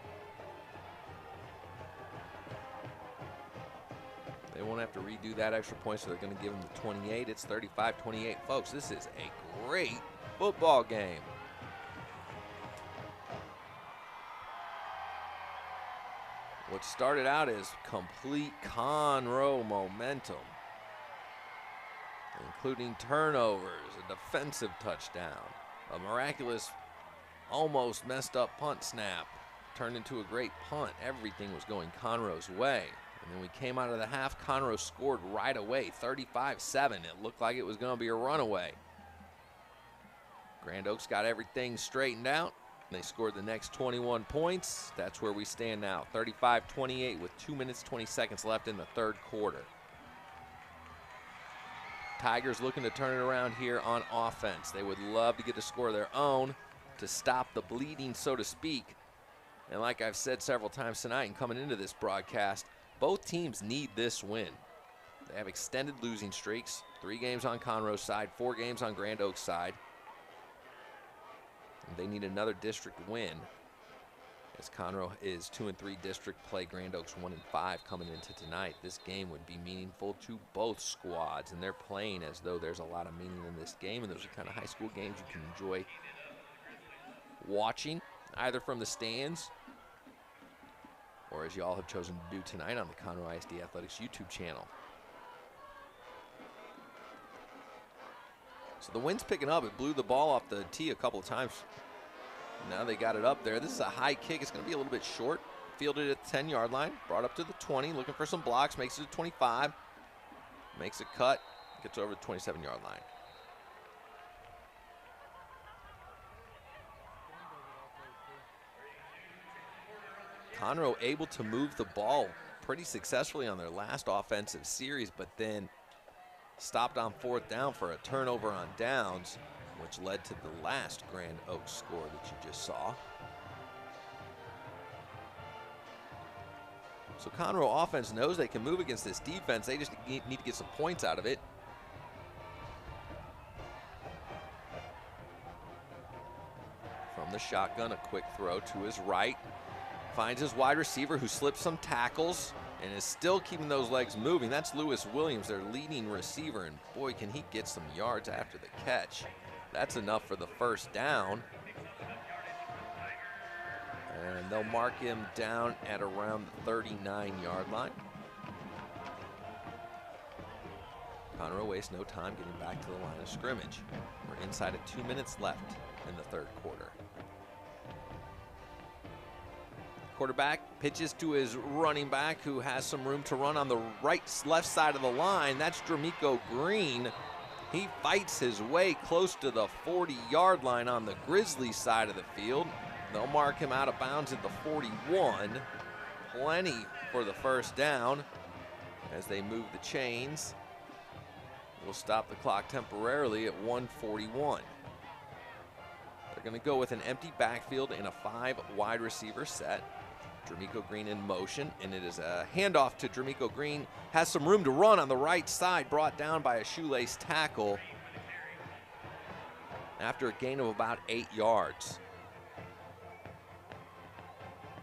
They won't have to redo that extra point, so they're going to give them the 28. It's 35-28. Folks, this is a great football game. What started out as complete Conroe momentum, including turnovers, a defensive touchdown, a miraculous, almost messed up punt snap, turned into a great punt. Everything was going Conroe's way. And then we came out of the half, Conroe scored right away, 35-7. It looked like it was going to be a runaway. Grand Oaks got everything straightened out. They scored the next 21 points. That's where we stand now, 35-28 with 2 minutes, 20 seconds left in the third quarter. Tigers looking to turn it around here on offense. They would love to get a score of their own to stop the bleeding, so to speak. And like I've said several times tonight and coming into this broadcast, both teams need this win. They have extended losing streaks, 3 games on Conroe's side, 4 games on Grand Oaks' side. They need another district win, as Conroe is 2-3 district play, Grand Oaks 1-5 coming into tonight. This game would be meaningful to both squads, and they're playing as though there's a lot of meaning in this game, and those are kind of high school games you can enjoy watching, either from the stands or as y'all have chosen to do tonight on the Conroe ISD Athletics YouTube channel. So the wind's picking up. It blew the ball off the tee a couple of times. Now they got it up there. This is a high kick. It's going to be a little bit short. Fielded at the 10-yard line. Brought up to the 20. Looking for some blocks. Makes it to 25. Makes a cut. Gets over the 27-yard line. Conroe able to move the ball pretty successfully on their last offensive series, but then stopped on 4th down for a turnover on downs, which led to the last Grand Oaks score that you just saw. So Conroe offense knows they can move against this defense. They just need to get some points out of it. From the shotgun, a quick throw to his right. Finds his wide receiver who slips some tackles and is still keeping those legs moving. That's Lewis Williams, their leading receiver, and boy, can he get some yards after the catch. That's enough for the first down. And they'll mark him down at around the 39-yard line. Conroe wastes no time getting back to the line of scrimmage. We're inside of 2 minutes left in the third quarter. Quarterback pitches to his running back, who has some room to run on the left side of the line. That's Dramico Green. He fights his way close to the 40-yard line on the Grizzlies side of the field. They'll mark him out of bounds at the 41. Plenty for the first down as they move the chains. We'll stop the clock temporarily at 1:41. They're going to go with an empty backfield and a 5 wide receiver set. Dramico Green in motion, and it is a handoff to Dramico Green. Has some room to run on the right side, brought down by a shoelace tackle after a gain of about 8 yards.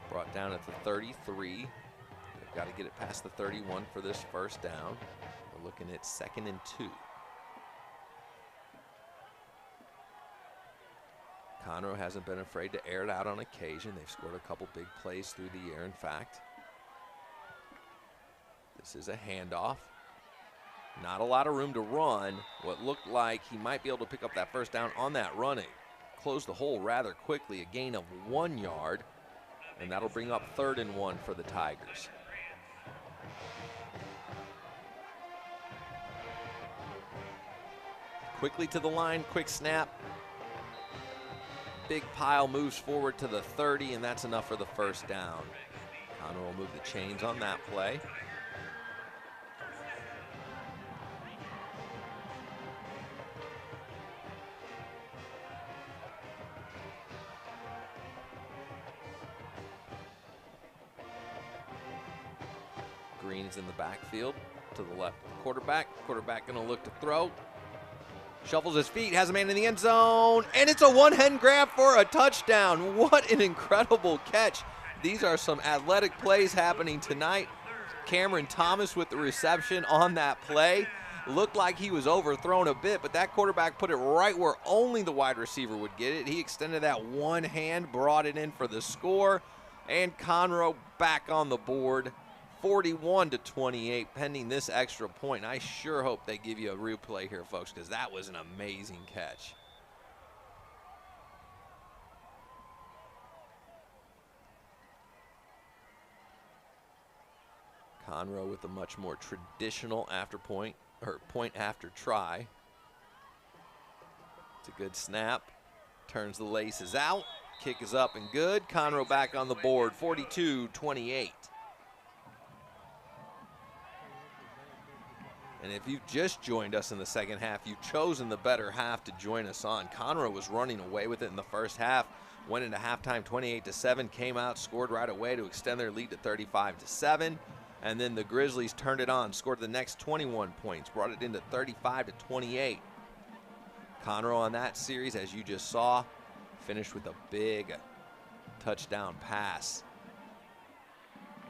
Brought down at the 33. They've got to get it past the 31 for this first down. We're looking at 2nd and 2. Conroe hasn't been afraid to air it out on occasion. They've scored a couple big plays through the air, in fact. This is a handoff. Not a lot of room to run. What looked like he might be able to pick up that first down on that run. It closed the hole rather quickly, a gain of 1 yard, and that'll bring up 3rd and 1 for the Tigers. Quickly to the line, quick snap. Big pile moves forward to the 30, and that's enough for the first down. Conroe will move the chains on that play. Green's in the backfield to the left of the quarterback. Quarterback gonna look to throw. Shuffles his feet, has a man in the end zone, and it's a one-hand grab for a touchdown. What an incredible catch. These are some athletic plays happening tonight. Cameron Thomas with the reception on that play. Looked like he was overthrown a bit, but that quarterback put it right where only the wide receiver would get it. He extended that one hand, brought it in for the score, and Conroe back on the board. 41-28 pending this extra point. I sure hope they give you a replay here, folks, because that was an amazing catch. Conroe with a much more traditional point after try. It's a good snap. Turns the laces out. Kick is up and good. Conroe back on the board, 42-28. And if you've just joined us in the second half, you've chosen the better half to join us on. Conroe was running away with it in the first half, went into halftime 28-7, came out, scored right away to extend their lead to 35-7. And then the Grizzlies turned it on, scored the next 21 points, brought it into 35-28. Conroe on that series, as you just saw, finished with a big touchdown pass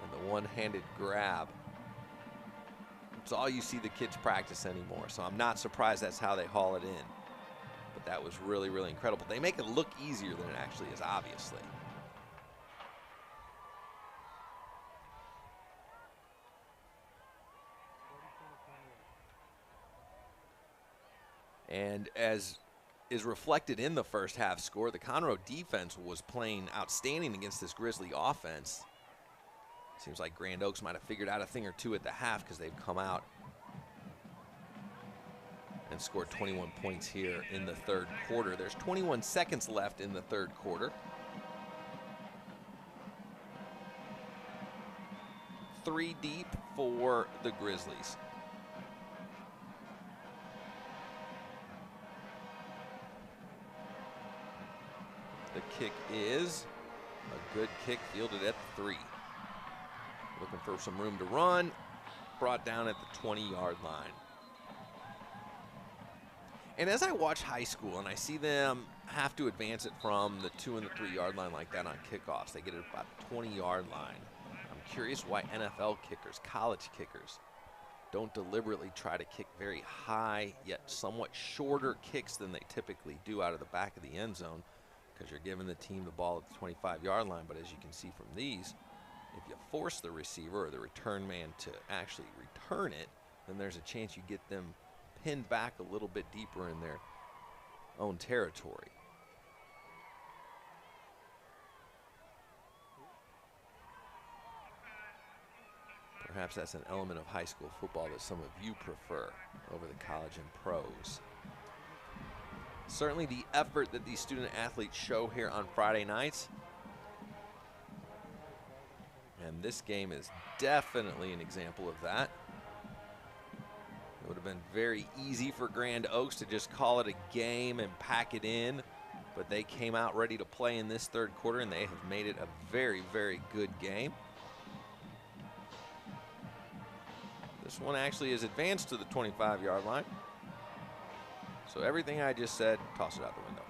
and the one-handed grab. It's all you see the kids practice anymore, so I'm not surprised that's how they haul it in. But that was really, really incredible. They make it look easier than it actually is, obviously. And as is reflected in the first half score, the Conroe defense was playing outstanding against this Grizzly offense. Seems like Grand Oaks might have figured out a thing or two at the half because they've come out and scored 21 points here in the third quarter. There's 21 seconds left in the third quarter. 3 deep for the Grizzlies. The kick is a good kick, fielded at the 3. Looking for some room to run, brought down at the 20-yard line. And as I watch high school and I see them have to advance it from the 2 and the 3-yard line like that on kickoffs, they get it about the 20-yard line. I'm curious why NFL kickers, college kickers, don't deliberately try to kick very high yet somewhat shorter kicks than they typically do out of the back of the end zone, because you're giving the team the ball at the 25-yard line. But as you can see from these, if you force the receiver or the return man to actually return it, then there's a chance you get them pinned back a little bit deeper in their own territory. Perhaps that's an element of high school football that some of you prefer over the college and pros. Certainly the effort that these student athletes show here on Friday nights. And this game is definitely an example of that. It would have been very easy for Grand Oaks to just call it a game and pack it in. but they came out ready to play in this third quarter, and they have made it a very, very good game. This one actually is advanced to the 25-yard line. So everything I just said, toss it out the window.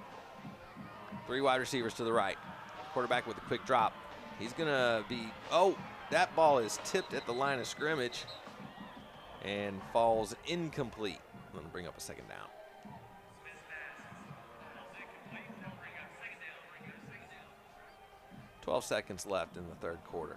3 wide receivers to the right. Quarterback with a quick drop. He's going to be, oh, that ball is tipped at the line of scrimmage and falls incomplete. I'm going to bring up a second down. 12 seconds left in the third quarter.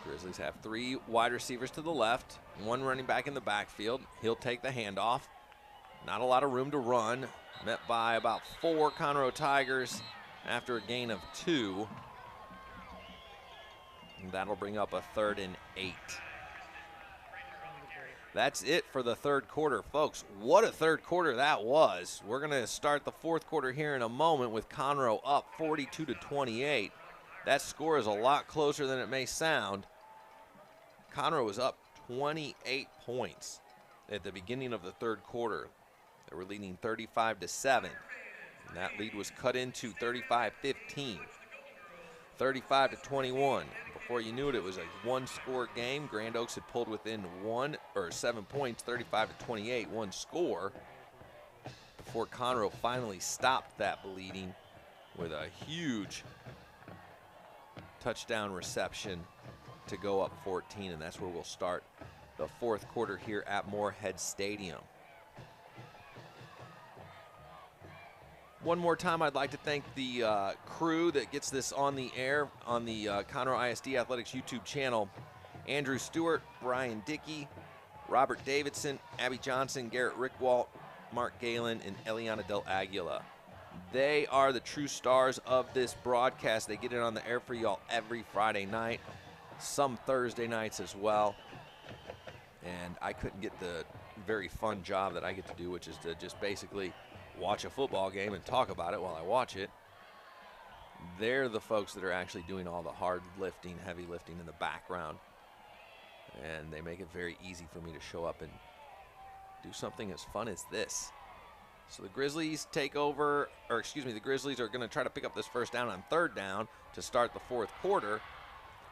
Grizzlies have 3 wide receivers to the left, 1 running back in the backfield. He'll take the handoff. Not a lot of room to run. Met by about 4 Conroe Tigers after a gain of 2. And that'll bring up a 3rd and 8. That's it for the third quarter, folks. What a third quarter that was. We're going to start the fourth quarter here in a moment with Conroe up 42-28. That score is a lot closer than it may sound. Conroe was up 28 points at the beginning of the third quarter. They were leading 35-7. And that lead was cut into 35-15, 35-21. Before you knew it, it was a 1-score game. Grand Oaks had pulled within 7 points, 35-28, 1 score, before Conroe finally stopped that bleeding with a huge touchdown reception to go up 14, and that's where we'll start the fourth quarter here at Moorhead Stadium. One more time, I'd like to thank the crew that gets this on the air on the Conroe ISD Athletics YouTube channel. Andrew Stewart, Brian Dickey, Robert Davidson, Abby Johnson, Garrett Rickwalt, Mark Galen, and Eliana Del Aguila. They are the true stars of this broadcast. They get it on the air for y'all every Friday night, some Thursday nights as well. And I couldn't get the very fun job that I get to do, which is to just basically watch a football game and talk about it while I watch it. They're the folks that are actually doing all the hard lifting, heavy lifting in the background. And they make it very easy for me to show up and do something as fun as this. So the Grizzlies take over, or excuse me, the Grizzlies are going to try to pick up this first down on 3rd down to start the fourth quarter.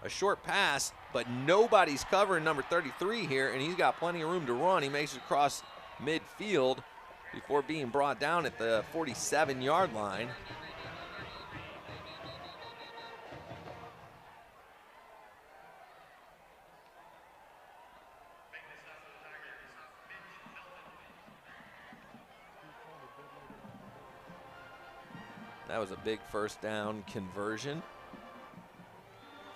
A short pass, but nobody's covering number 33 here, and he's got plenty of room to run. He makes it across midfield before being brought down at the 47-yard line. That was a big first down conversion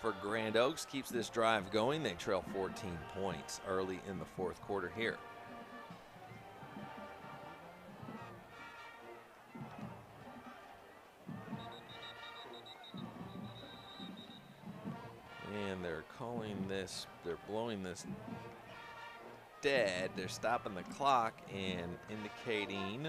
for Grand Oaks. Keeps this drive going. They trail 14 points early in the fourth quarter here. And they're calling this, they're blowing this dead. They're stopping the clock and indicating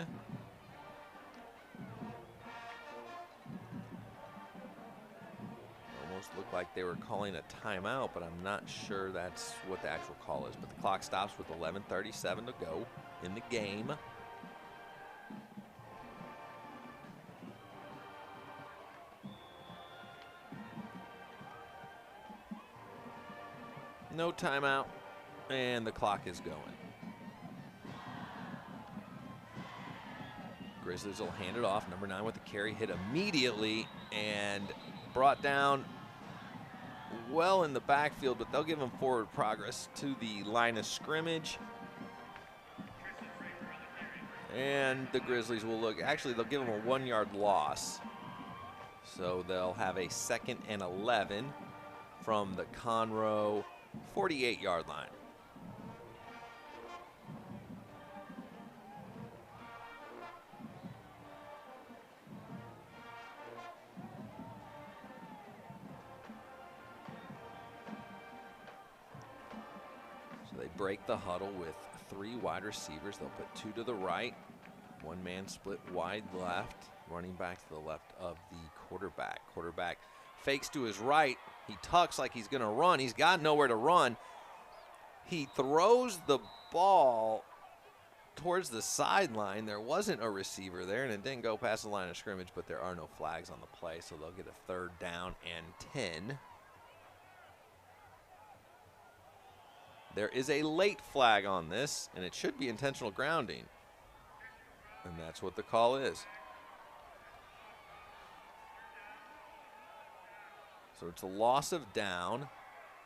looked like they were calling a timeout, but I'm not sure that's what the actual call is. But the clock stops with 11:37 to go in the game. No timeout, and the clock is going. Grizzlies will hand it off. Number 9 with the carry, hit immediately and brought down well in the backfield, but they'll give him forward progress to the line of scrimmage. And the Grizzlies will look, actually they'll give him a 1-yard loss. So they'll have a 2nd and 11 from the Conroe 48-yard line. Break the huddle with 3 wide receivers. They'll put 2 to the right, One man split wide left, running back to the left of the quarterback. Quarterback fakes to his right. He tucks like he's going to run. He's got nowhere to run. He throws the ball towards the sideline. There wasn't a receiver there, and it didn't go past the line of scrimmage, but there are no flags on the play, so they'll get a 3rd down and 10. There is a late flag on this, and it should be intentional grounding. And that's what the call is. So it's a loss of down.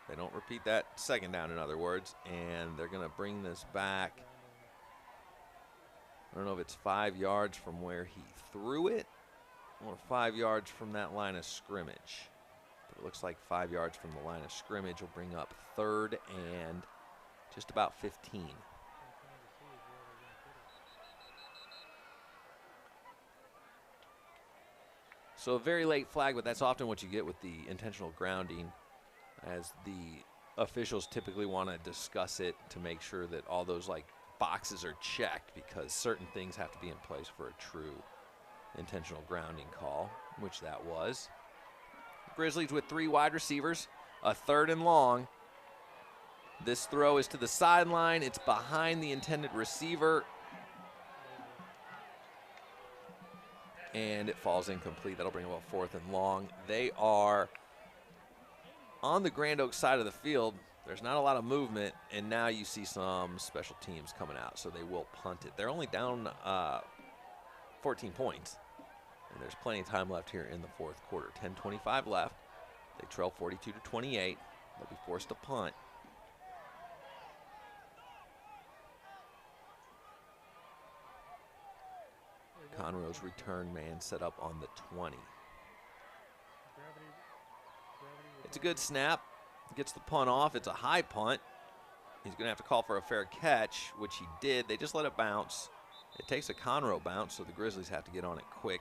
They don't repeat that 2nd down, in other words, and they're going to bring this back. I don't know if it's 5 yards from where he threw it or 5 yards from that line of scrimmage. But it looks like 5 yards from the line of scrimmage will bring up 3rd and just about 15. So a very late flag, but that's often what you get with the intentional grounding, as the officials typically want to discuss it to make sure that all those boxes are checked, because certain things have to be in place for a true intentional grounding call, which that was. Grizzlies with 3 wide receivers, a 3rd and long. This throw is to the sideline. It's behind the intended receiver, and it falls incomplete. That'll bring about 4th and long. They are on the Grand Oaks side of the field. There's not a lot of movement, and now you see some special teams coming out, so they will punt it. They're only down 14 points, and there's plenty of time left here in the 4th quarter. 10:25 left. They trail 42-28. They'll be forced to punt. Conroe's return man set up on the 20. It's a good snap. Gets the punt off. It's a high punt. He's going to have to call for a fair catch, which he did. They just let it bounce. It takes a Conroe bounce, so the Grizzlies have to get on it quick,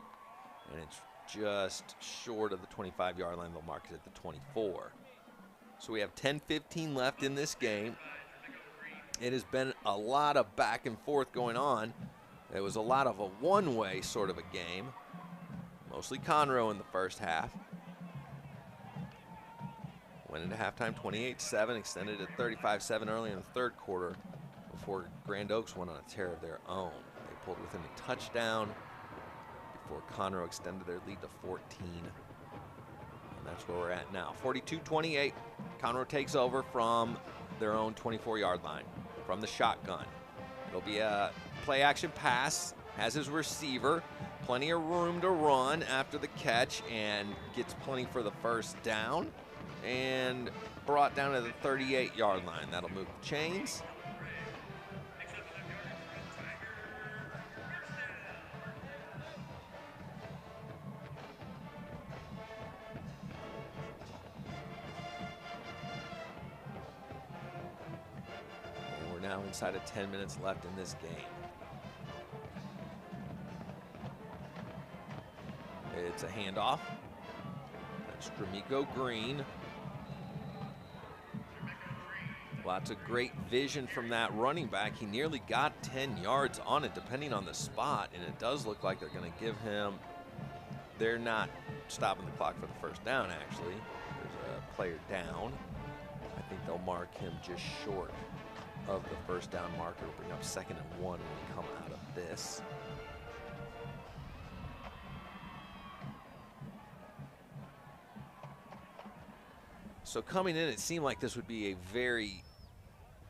and it's just short of the 25-yard line. They'll mark it at the 24. So we have 10:15 left in this game. It has been a lot of back and forth going on. It was a lot of a one-way sort of a game. Mostly Conroe in the first half. Went into halftime 28-7, extended at 35-7 early in the 3rd quarter before Grand Oaks went on a tear of their own. They pulled within a touchdown before Conroe extended their lead to 14. And that's where we're at now. 42-28. Conroe takes over from their own 24-yard line from the shotgun. It'll be a play-action pass. Has his receiver. Plenty of room to run after the catch, and gets plenty for the 1st down. And brought down to the 38-yard line. That'll move the chains. And we're now inside of 10 minutes left in this game. It's a handoff. That's D'Amico Green. Lots of great vision from that running back. He nearly got 10 yards on it, depending on the spot, and it does look like they're going to give him. They're not stopping the clock for the 1st down, actually. There's a player down. I think they'll mark him just short of the 1st down marker. It'll bring up 2nd and 1 when we come out of this. So coming in, it seemed like this would be a very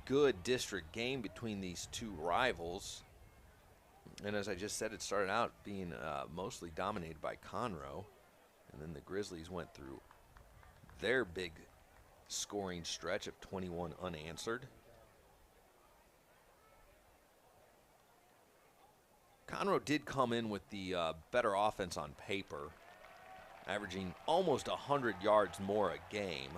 good district game between these two rivals. And as I just said, it started out being mostly dominated by Conroe. And then the Grizzlies went through their big scoring stretch of 21 unanswered. Conroe did come in with the better offense on paper, averaging almost 100 yards more a game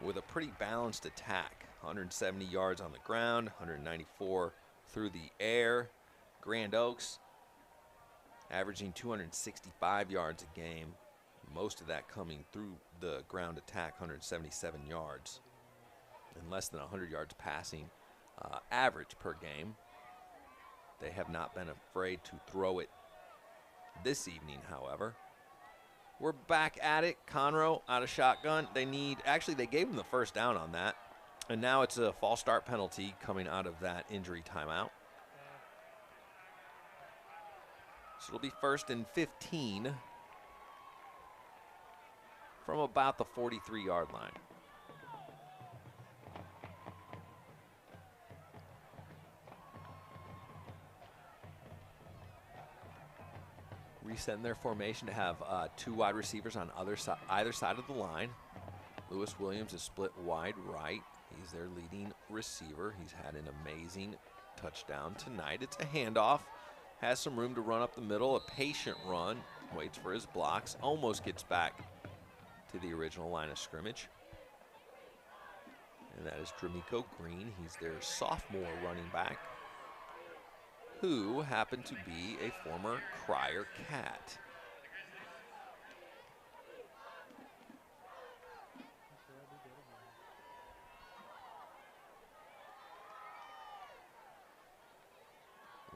with a pretty balanced attack. 170 yards on the ground, 194 through the air. Grand Oaks averaging 265 yards a game, most of that coming through the ground attack, 177 yards, and less than 100 yards passing average per game. They have not been afraid to throw it this evening, however. We're back at it. Conroe out of shotgun. They gave them the first down on that. And now it's a false start penalty coming out of that injury timeout. So it'll be 1st and 15 from about the 43-yard line. Resetting their formation to have 2 wide receivers on either side of the line. Lewis Williams is split wide right. He's their leading receiver. He's had an amazing touchdown tonight. It's a handoff. Has some room to run up the middle. A patient run. Waits for his blocks. Almost gets back to the original line of scrimmage. And that is Dramico Green. He's their sophomore running back, who happened to be a former Crier Cat.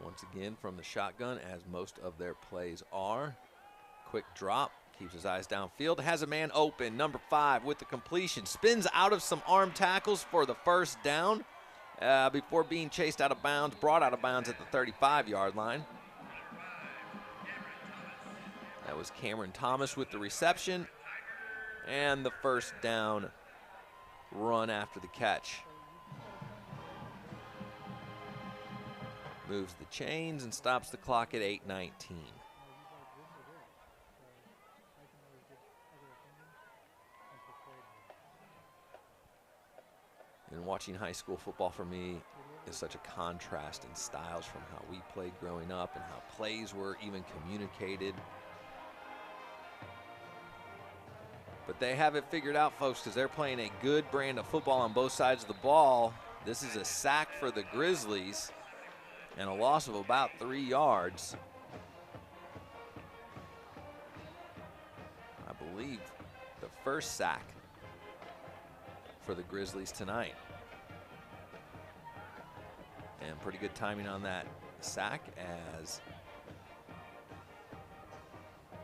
Once again from the shotgun, as most of their plays are. Quick drop, keeps his eyes downfield, has a man open, number 5 with the completion, spins out of some arm tackles for the first down before being chased out of bounds, brought out of bounds at the 35-yard line. That was Cameron Thomas with the reception and the first down run after the catch. Moves the chains and stops the clock at 8:19. And watching high school football for me is such a contrast in styles from how we played growing up and how plays were even communicated. But they have it figured out, folks, because they're playing a good brand of football on both sides of the ball. This is a sack for the Grizzlies and a loss of about 3 yards. I believe the first sack for the Grizzlies tonight. And pretty good timing on that sack, as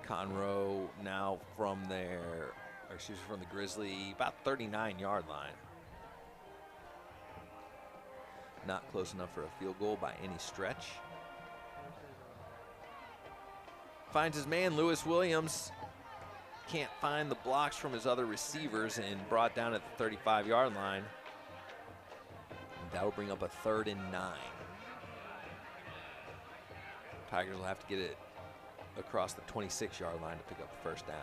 Conroe now from the Grizzly about 39-yard line. Not close enough for a field goal by any stretch. Finds his man, Lewis Williams. Can't find the blocks from his other receivers and brought down at the 35-yard line. And that'll bring up a 3rd and 9. Tigers will have to get it across the 26-yard line to pick up the first down.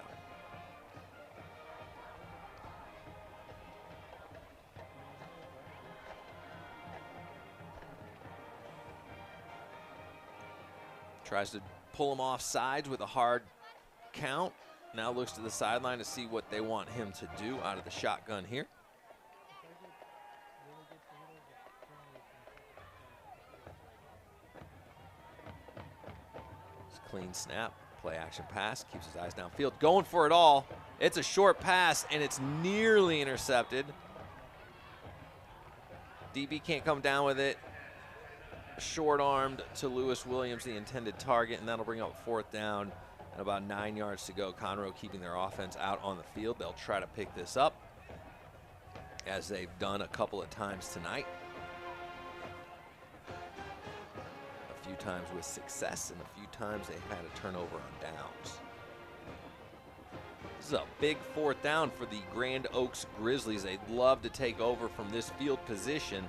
Tries to pull him off sides with a hard count. Now looks to the sideline to see what they want him to do out of the shotgun here. It's a clean snap, play action pass, keeps his eyes downfield, going for it all. It's a short pass and it's nearly intercepted. DB can't come down with it. Short-armed to Lewis Williams, the intended target, and that'll bring up 4th down and about 9 yards to go. Conroe keeping their offense out on the field. They'll try to pick this up, as they've done a couple of times tonight. A few times with success, and a few times they've had a turnover on downs. This is a big 4th down for the Grand Oaks Grizzlies. They'd love to take over from this field position.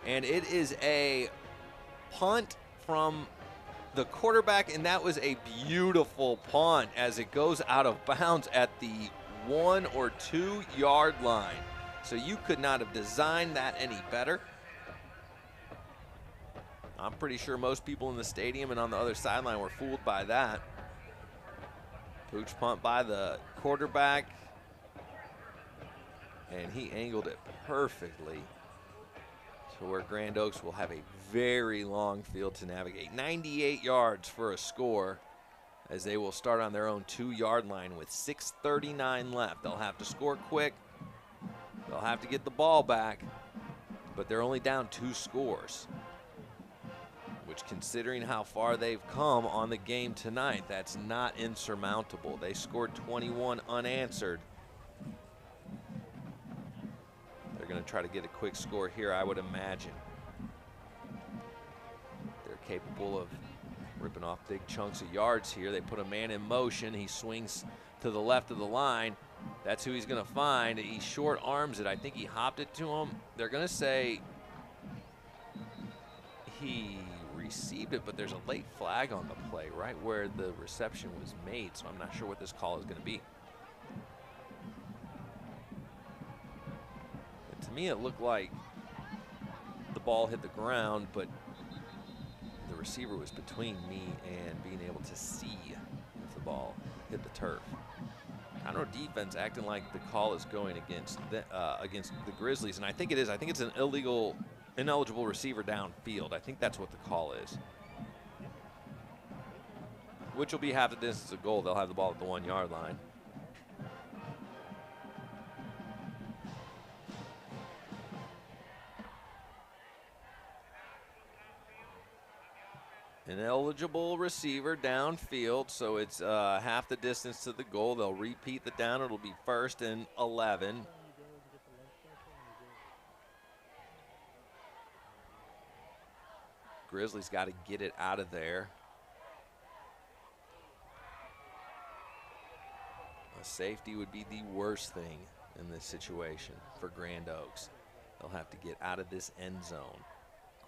And it is a punt from the quarterback, and that was a beautiful punt as it goes out of bounds at the 1 or 2 yard line. So you could not have designed that any better. I'm pretty sure most people in the stadium and on the other sideline were fooled by that. Pooch punt by the quarterback, and he angled it perfectly. So where Grand Oaks will have a very long field to navigate. 98 yards for a score, as they will start on their own 2 yard line with 6:39 left. They'll have to score quick. They'll have to get the ball back, but they're only down 2 scores which, considering how far they've come on the game tonight, that's not insurmountable. They scored 21 unanswered. They're going to try to get a quick score here, I would imagine. They're capable of ripping off big chunks of yards here. They put a man in motion. He swings to the left of the line. That's who he's going to find. He short arms it. I think he hopped it to him. They're going to say he received it, but there's a late flag on the play right where the reception was made, so I'm not sure what this call is going to be. And to me, it looked like the ball hit the ground, but the receiver was between me and being able to see if the ball hit the turf. Conroe defense acting like the call is going against the Grizzlies, and I think it is. I think it's an ineligible receiver downfield. I think that's what the call is, which will be half the distance of goal. They'll have the ball at the 1 yard line. An eligible receiver downfield, so it's half the distance to the goal. They'll repeat the down. It'll be 1st and 11. Grizzlies got to get it out of there. A safety would be the worst thing in this situation for Grand Oaks. They'll have to get out of this end zone.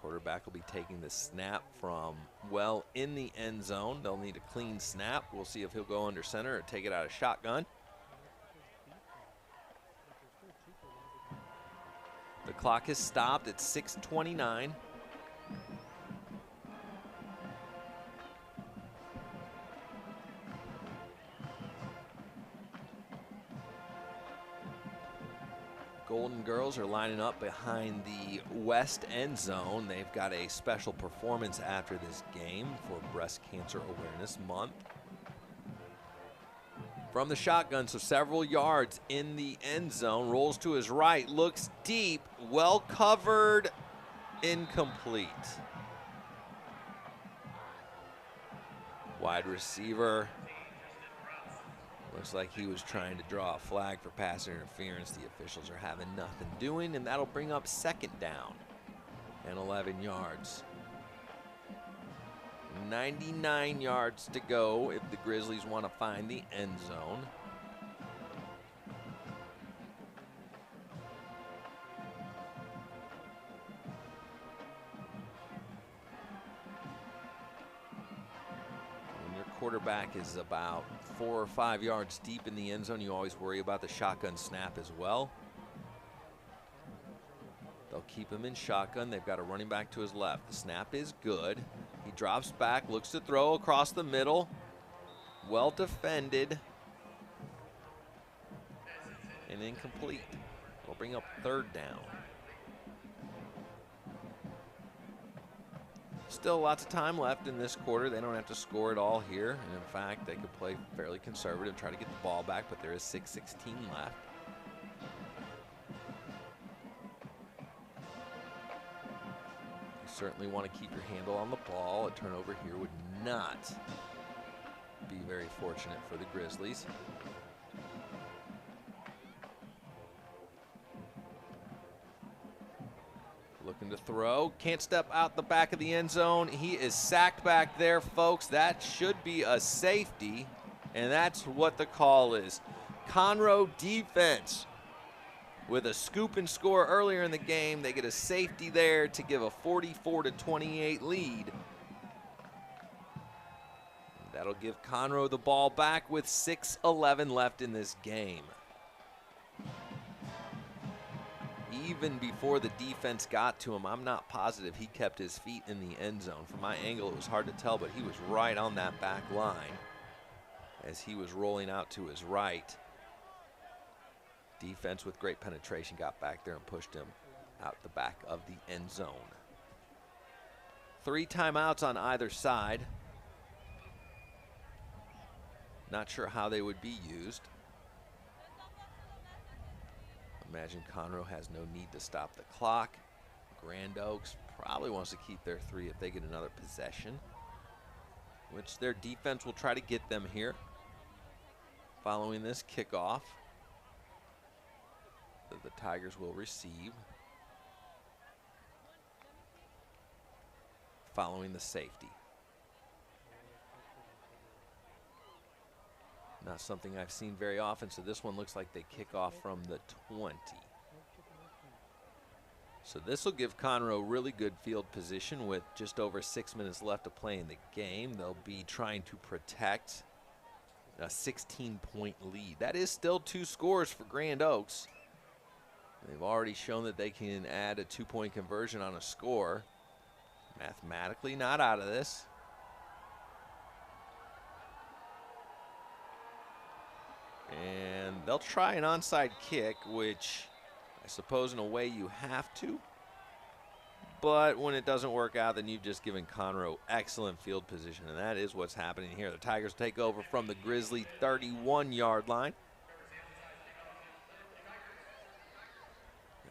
Quarterback will be taking the snap from well in the end zone. They'll need a clean snap. We'll see if he'll go under center or take it out of shotgun. The clock has stopped at 6:29. Golden Girls are lining up behind the west end zone. They've got a special performance after this game for Breast Cancer Awareness Month. From the shotgun, so several yards in the end zone, rolls to his right, looks deep, well covered, incomplete. Wide receiver. Looks like he was trying to draw a flag for pass interference. The officials are having nothing doing, and that'll bring up 2nd down and 11 yards. 99 yards to go if the Grizzlies want to find the end zone. When your quarterback is about 4 or 5 yards deep in the end zone, you always worry about the shotgun snap as well. They'll keep him in shotgun. They've got a running back to his left. The snap is good. He drops back, looks to throw across the middle. Well defended. And incomplete. It'll bring up 3rd down. Still lots of time left in this quarter. They don't have to score it all here. And in fact, they could play fairly conservative, try to get the ball back, but there is 6:16 left. You certainly want to keep your handle on the ball. A turnover here would not be very fortunate for the Grizzlies. Looking to throw, can't step out the back of the end zone. He is sacked back there, folks. That should be a safety, and that's what the call is. Conroe defense with a scoop and score earlier in the game. They get a safety there to give a 44-28 lead. That'll give Conroe the ball back with 6:11 left in this game. Even before the defense got to him, I'm not positive he kept his feet in the end zone. From my angle, it was hard to tell, but he was right on that back line as he was rolling out to his right. Defense with great penetration got back there and pushed him out the back of the end zone. 3 timeouts on either side. Not sure how they would be used. Imagine Conroe has no need to stop the clock. Grand Oaks probably wants to keep their 3 if they get another possession, which their defense will try to get them here following this kickoff that the Tigers will receive following the safety. Not something I've seen very often, so this one looks like they kick off from the 20. So this will give Conroe really good field position with just over 6 minutes left to play in the game. They'll be trying to protect a 16-point lead. That is still 2 scores for Grand Oaks. They've already shown that they can add a 2-point conversion on a score. Mathematically not out of this. And they'll try an onside kick, which I suppose in a way you have to. But when it doesn't work out, then you've just given Conroe excellent field position, and that is what's happening here. The Tigers take over from the Grizzly 31-yard line.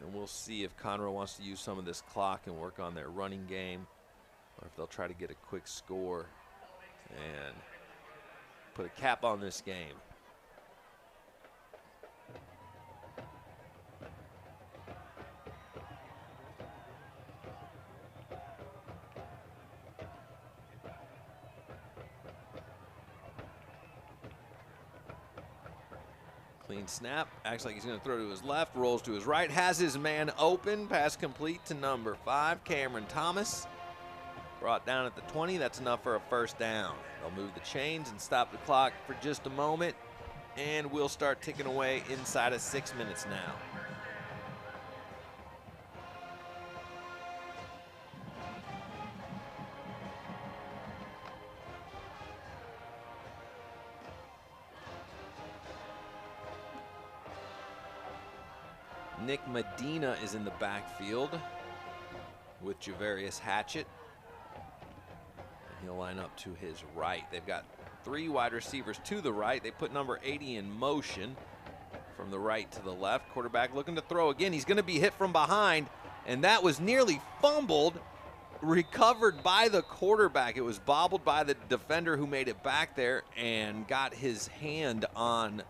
And we'll see if Conroe wants to use some of this clock and work on their running game, or if they'll try to get a quick score and put a cap on this game. Clean snap, acts like he's going to throw to his left, rolls to his right, has his man open, pass complete to number 5, Cameron Thomas. Brought down at the 20, that's enough for a first down. They'll move the chains and stop the clock for just a moment, and we'll start ticking away inside of 6 minutes now. Nick Medina is in the backfield with Javarius Hatchett. And he'll line up to his right. They've got 3 wide receivers to the right. They put number 80 in motion from the right to the left. Quarterback looking to throw again. He's going to be hit from behind, and that was nearly fumbled, recovered by the quarterback. It was bobbled by the defender who made it back there and got his hand on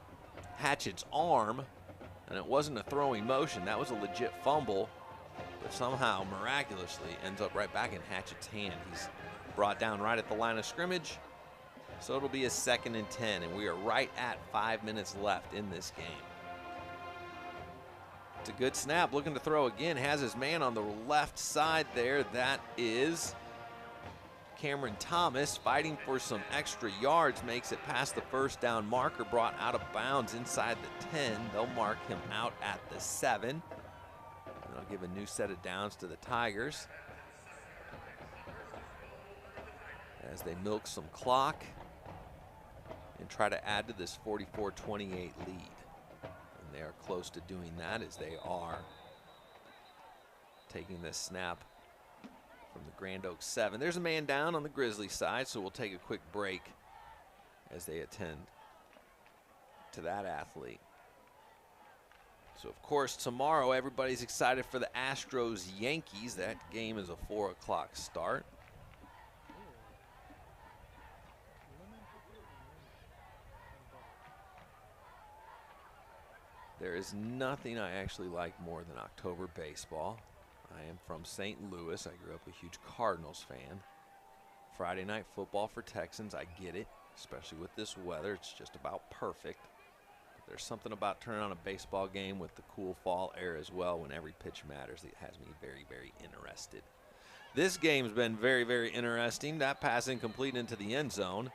Hatchett's arm. And it wasn't a throwing motion. That was a legit fumble, but somehow miraculously ends up right back in Hatchett's hand. He's brought down right at the line of scrimmage. So it'll be a 2nd and 10, and we are right at 5 minutes left in this game. It's a good snap, looking to throw again. Has his man on the left side there. That is Cameron Thomas, fighting for some extra yards, makes it past the first down marker, brought out of bounds inside the 10. They'll mark him out at the 7. And they'll give a new set of downs to the Tigers as they milk some clock and try to add to this 44-28 lead. And they are close to doing that as they are taking this snap from the Grand Oaks 7. There's a man down on the Grizzly side, so we'll take a quick break as they attend to that athlete. So, of course, tomorrow everybody's excited for the Astros-Yankees. That game is a 4 o'clock start. There is nothing I actually like more than October baseball. I am from St. Louis. I grew up a huge Cardinals fan. Friday night football for Texans, I get it, especially with this weather. It's just about perfect. But there's something about turning on a baseball game with the cool fall air as well when every pitch matters that has me very, very interested. This game's been very, very interesting. That pass incomplete into the end zone.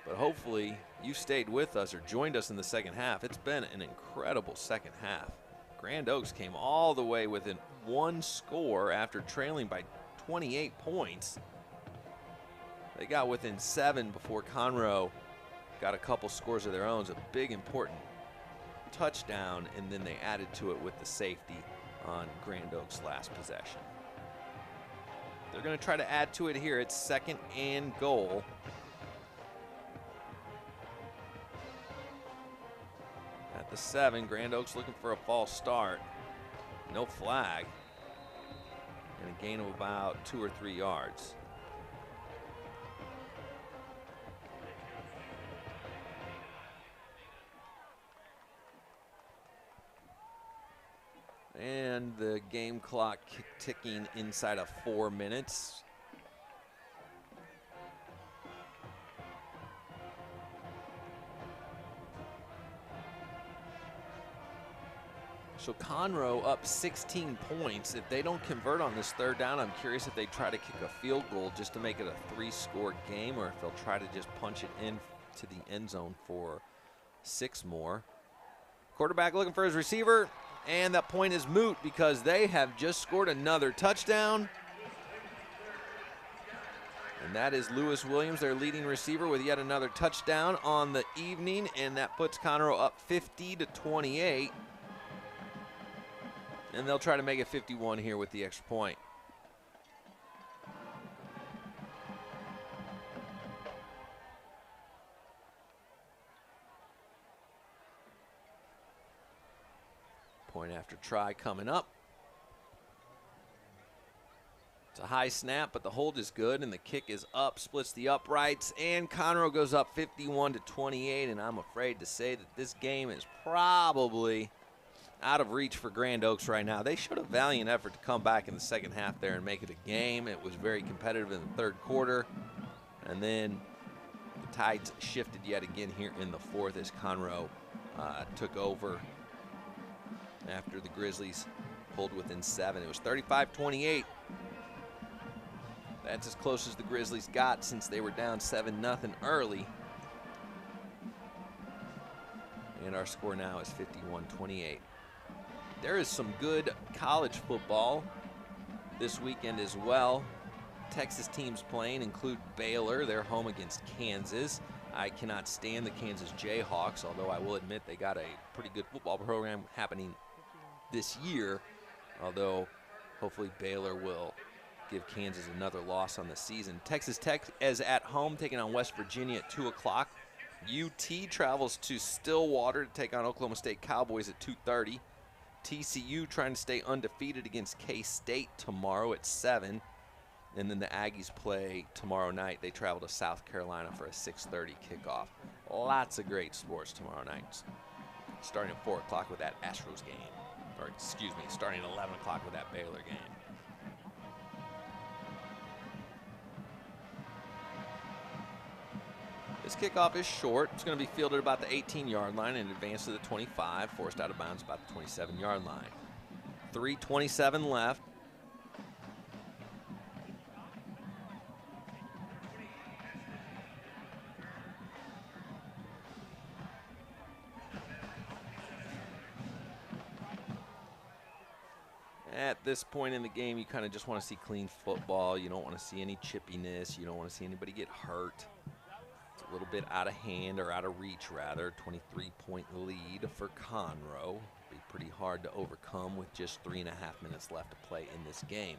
But hopefully you stayed with us or joined us in the second half. It's been an incredible second half. Grand Oaks came all the way within 1 score after trailing by 28 points. They got within 7 before Conroe got a couple scores of their own. It's a big, important touchdown, and then they added to it with the safety on Grand Oaks' last possession. They're going to try to add to it here. It's 2nd and goal. At the 7, Grand Oaks looking for a false start. No flag. gain of about 2 or 3 yards. And the game clock ticking inside of 4 minutes. So Conroe up 16 points. If they don't convert on this third down, I'm curious if they try to kick a field goal just to make it a 3-score game, or if they'll try to just punch it in to the end zone for 6 more. Quarterback looking for his receiver, and that point is moot because they have just scored another touchdown. And that is Lewis Williams, their leading receiver, with yet another touchdown on the evening, and that puts Conroe up 50-28. And they'll try to make it 51 here with the extra point. Point after try coming up. It's a high snap, but the hold is good, and the kick is up, splits the uprights, and Conroe goes up 51-28, and I'm afraid to say that this game is probably out of reach for Grand Oaks right now. They showed a valiant effort to come back in the second half there and make it a game. It was very competitive in the third quarter, and then the tides shifted yet again here in the fourth as Conroe took over after the Grizzlies pulled within 7. It was 35-28. That's as close as the Grizzlies got since they were down 7-0 early. And our score now is 51-28. There is some good college football this weekend as well. Texas teams playing include Baylor. They're home against Kansas. I cannot stand the Kansas Jayhawks, although I will admit they got a pretty good football program happening this year, although hopefully Baylor will give Kansas another loss on the season. Texas Tech is at home taking on West Virginia at 2 o'clock. UT travels to Stillwater to take on Oklahoma State Cowboys at 2:30. TCU trying to stay undefeated against K-State tomorrow at 7. And then the Aggies play tomorrow night. They travel to South Carolina for a 6:30 kickoff. Lots of great sports tomorrow night. Starting at 4 o'clock with that Astros game. Or excuse me, starting at 11 o'clock with that Baylor game. This kickoff is short. It's going to be fielded about the 18-yard line and advanced to the 25, forced out of bounds about the 27-yard line. 3:27 left. At this point in the game, you kind of just want to see clean football. You don't want to see any chippiness. You don't want to see anybody get hurt. A little bit out of hand, or out of reach rather. 23-point lead for Conroe. Be pretty hard to overcome with just 3.5 minutes left to play in this game.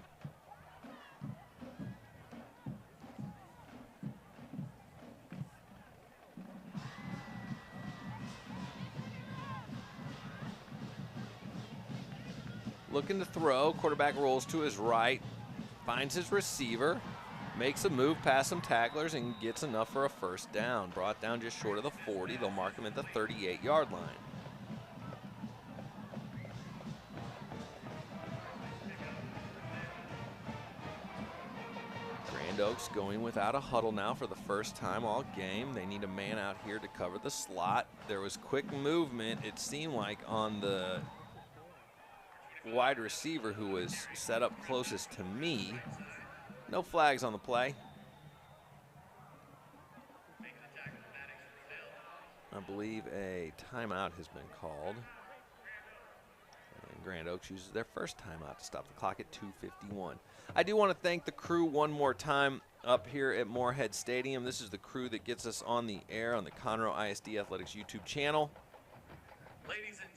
Looking to throw, quarterback rolls to his right, finds his receiver, makes a move past some tacklers, and gets enough for a first down. Brought down just short of the 40. They'll mark him at the 38-yard line. Grand Oaks going without a huddle now for the first time all game. They need a man out here to cover the slot. There was quick movement, it seemed like, on the wide receiver who was set up closest to me. No flags on the play. I believe a timeout has been called. And Grand Oaks uses their first timeout to stop the clock at 2:51. I do want to thank the crew one more time up here at Moorhead Stadium. This is the crew that gets us on the air on the Conroe ISD Athletics YouTube channel.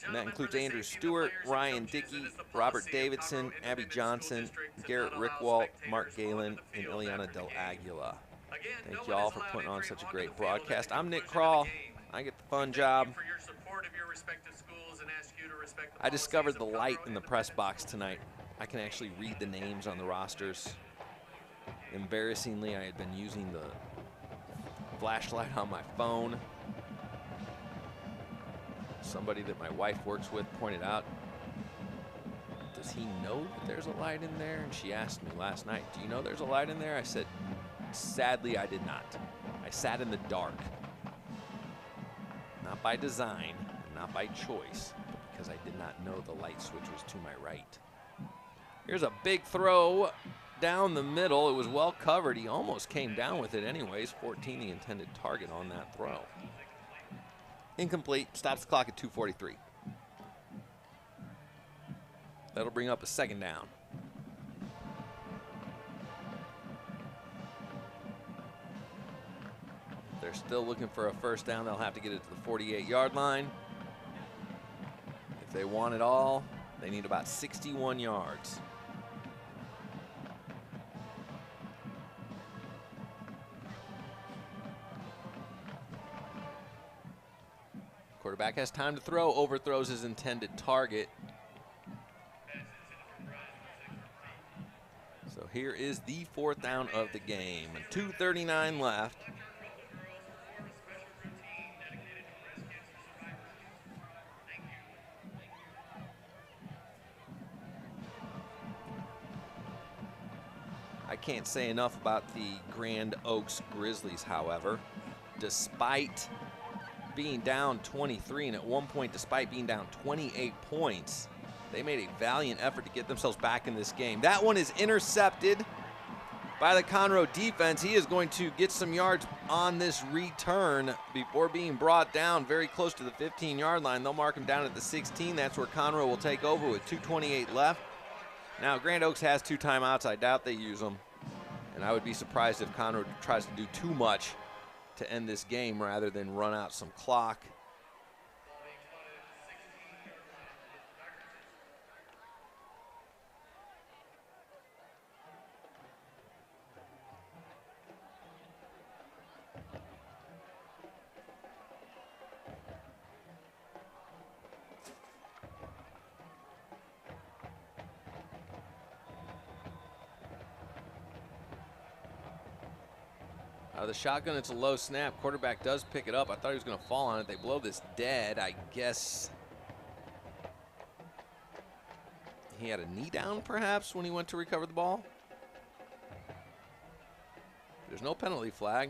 And that includes Andrew Stewart, Ryan Dickey, Robert Davidson, Abby Johnson, Garrett Rickwalt, Mark Galen, and Ileana Del Aguila. Thank you all for putting on such a great broadcast. I'm Nick Kroll. I get the fun job. board of your respective schools and ask you to respect the I discovered the policies of light Conroe in the press box tonight. I can actually read the names on the rosters. Embarrassingly, I had been using the flashlight on my phone. Somebody that my wife works with pointed out, does he know that there's a light in there? And she asked me last night, do you know there's a light in there? I said, sadly, I did not. I sat in the dark. Not by design, not by choice, but because I did not know the light switch was to my right. Here's a big throw down the middle. It was well covered. He almost came down with it anyways. 14, the intended target on that throw. Incomplete. Stops the clock at 2:43. That'll bring up a second down. They're still looking for a first down. They'll have to get it to the 48-yard line. If they want it all, they need about 61 yards. Quarterback has time to throw, overthrows his intended target. So here is the fourth down of the game. 2:39 left. I can't say enough about the Grand Oaks Grizzlies, however. Despite being down 23, and at one point, despite being down 28 points, they made a valiant effort to get themselves back in this game. That one is intercepted by the Conroe defense. He is going to get some yards on this return before being brought down very close to the 15-yard line. They'll mark him down at the 16. That's where Conroe will take over with 2:28 left. Now, Grand Oaks has 2 timeouts. I doubt they use them. And I would be surprised if Conroe tries to do too much to end this game rather than run out some clock. The shotgun, it's a low snap. Quarterback does pick it up. I thought he was going to fall on it. They blow this dead. I guess he had a knee down, perhaps, when he went to recover the ball. There's no penalty flag.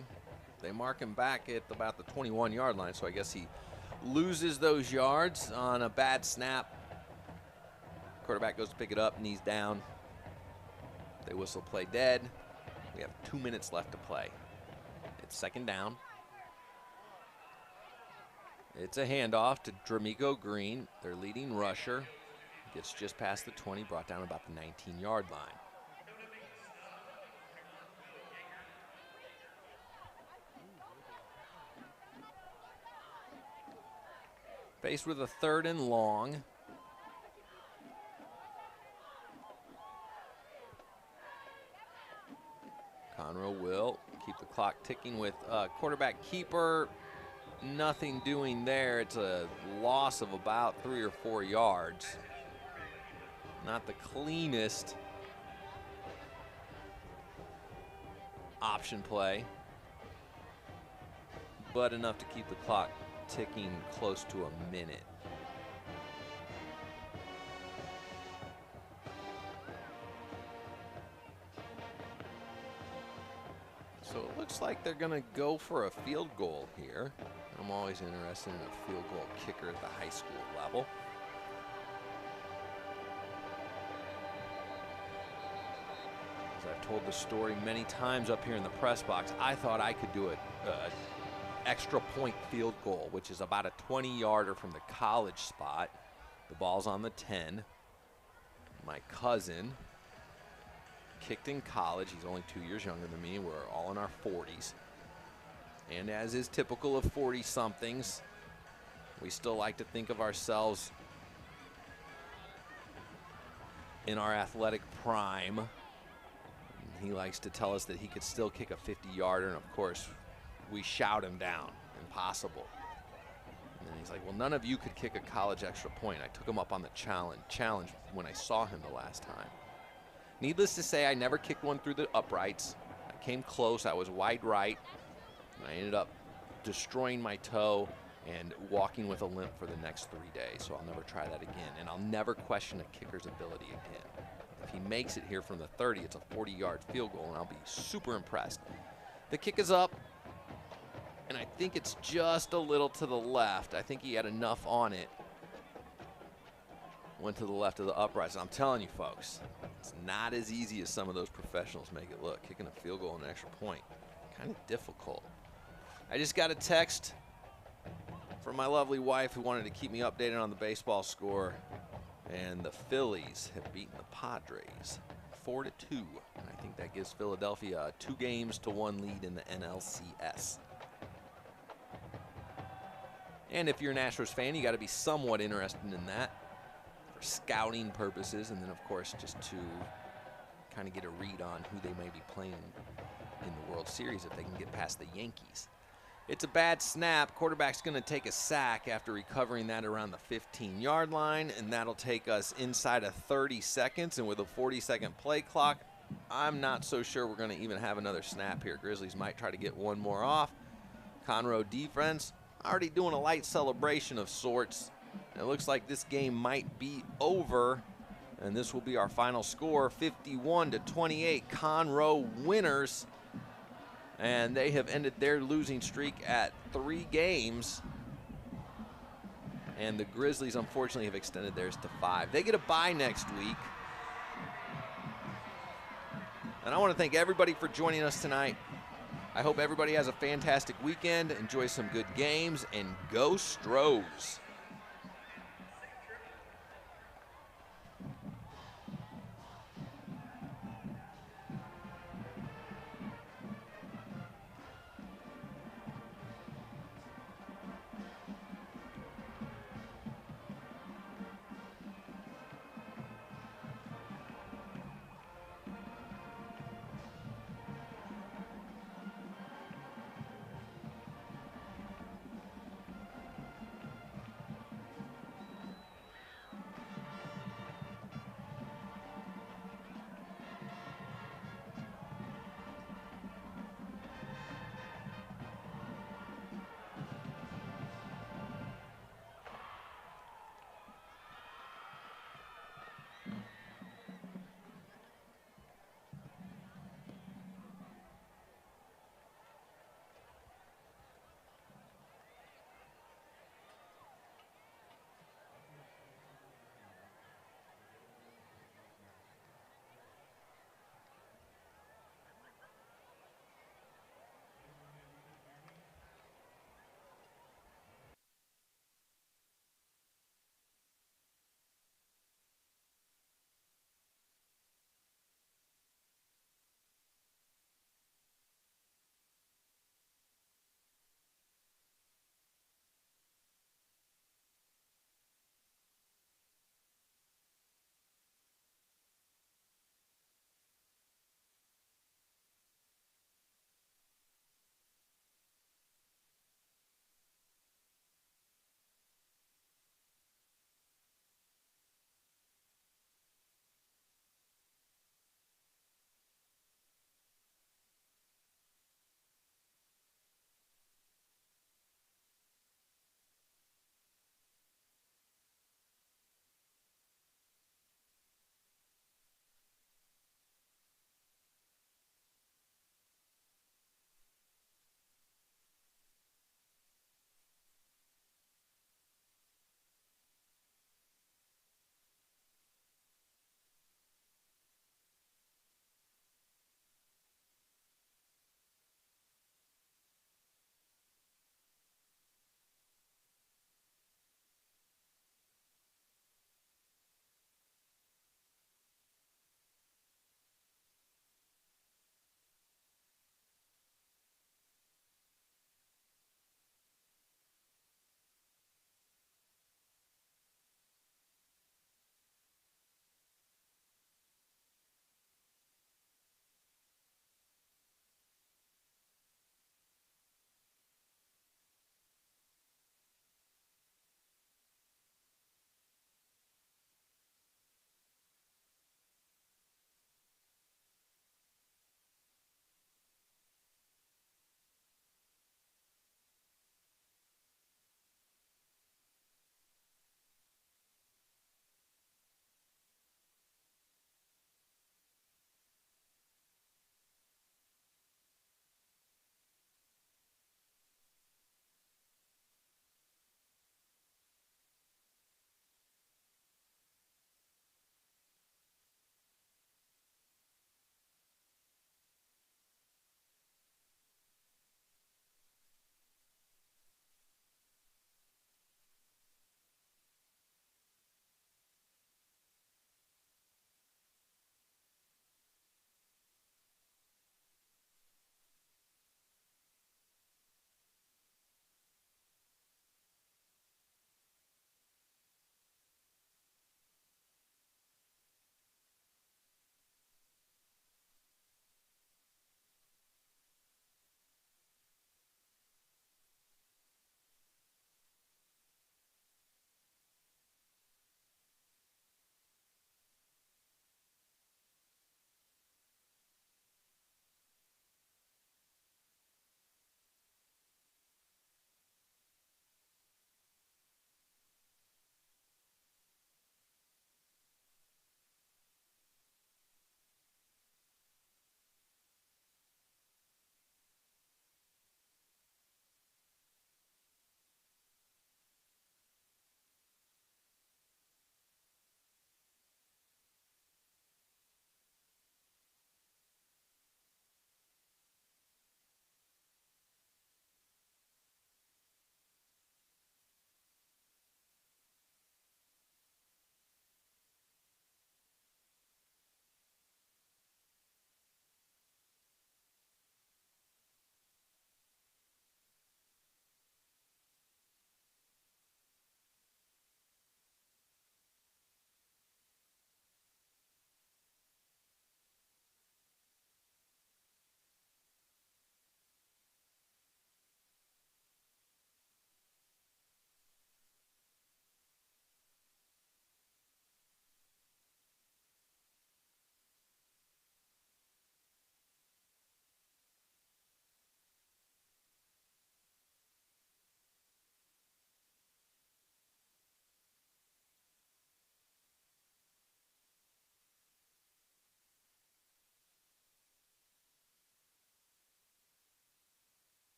They mark him back at about the 21-yard line, so I guess he loses those yards on a bad snap. Quarterback goes to pick it up, knees down. They whistle play dead. We have 2 minutes left to play. It's second down. It's a handoff to Dramico Green, their leading rusher. Gets just past the 20, brought down about the 19-yard line. Faced with a 3rd and long. Conroe will keep the clock ticking with quarterback keeper. Nothing doing there. It's a loss of about 3 or 4 yards. Not the cleanest option play, but enough to keep the clock ticking close to a minute. So it looks like they're going to go for a field goal here. I'm always interested in a field goal kicker at the high school level. As I've told the story many times up here in the press box, I thought I could do an extra point field goal, which is about a 20-yarder from the college spot. The ball's on the 10. My cousin kicked in college. He's only 2 years younger than me. We're all in our 40s. And as is typical of 40-somethings, we still like to think of ourselves in our athletic prime. He likes to tell us that he could still kick a 50-yarder, and of course, we shout him down. Impossible. And then He's like, well, none of you could kick a college extra point. I took him up on the challenge when I saw him the last time. Needless to say, I never kicked one through the uprights. I came close. I was wide right. And I ended up destroying my toe and walking with a limp for the next 3 days. So I'll never try that again. And I'll never question a kicker's ability again. If he makes it here from the 30, it's a 40-yard field goal, and I'll be super impressed. The kick is up, and I think it's just a little to the left. I think he had enough on it. Went to the left of the uprights. And I'm telling you, folks, it's not as easy as some of those professionals make it look. Kicking a field goal and an extra point, kind of difficult. I just got a text from my lovely wife who wanted to keep me updated on the baseball score. And the Phillies have beaten the Padres 4-2. And I think that gives Philadelphia a 2-1 lead in the NLCS. And if you're an Astros fan, you got to be somewhat interested in that for scouting purposes. And then, of course, just to kind of get a read on who they may be playing in the World Series if they can get past the Yankees. It's a bad snap. Quarterback's going to take a sack after recovering that around the 15-yard line, and that'll take us inside of 30 seconds. And with a 40-second play clock, I'm not so sure we're going to even have another snap here. Grizzlies might try to get one more off. Conroe defense already doing a light celebration of sorts. And it looks like this game might be over, and this will be our final score, 51-28. Conroe winners. And they have ended their losing streak at 3 games. And the Grizzlies, unfortunately, have extended theirs to 5. They get a bye next week. And I want to thank everybody for joining us tonight. I hope everybody has a fantastic weekend, enjoy some good games, and go Stros.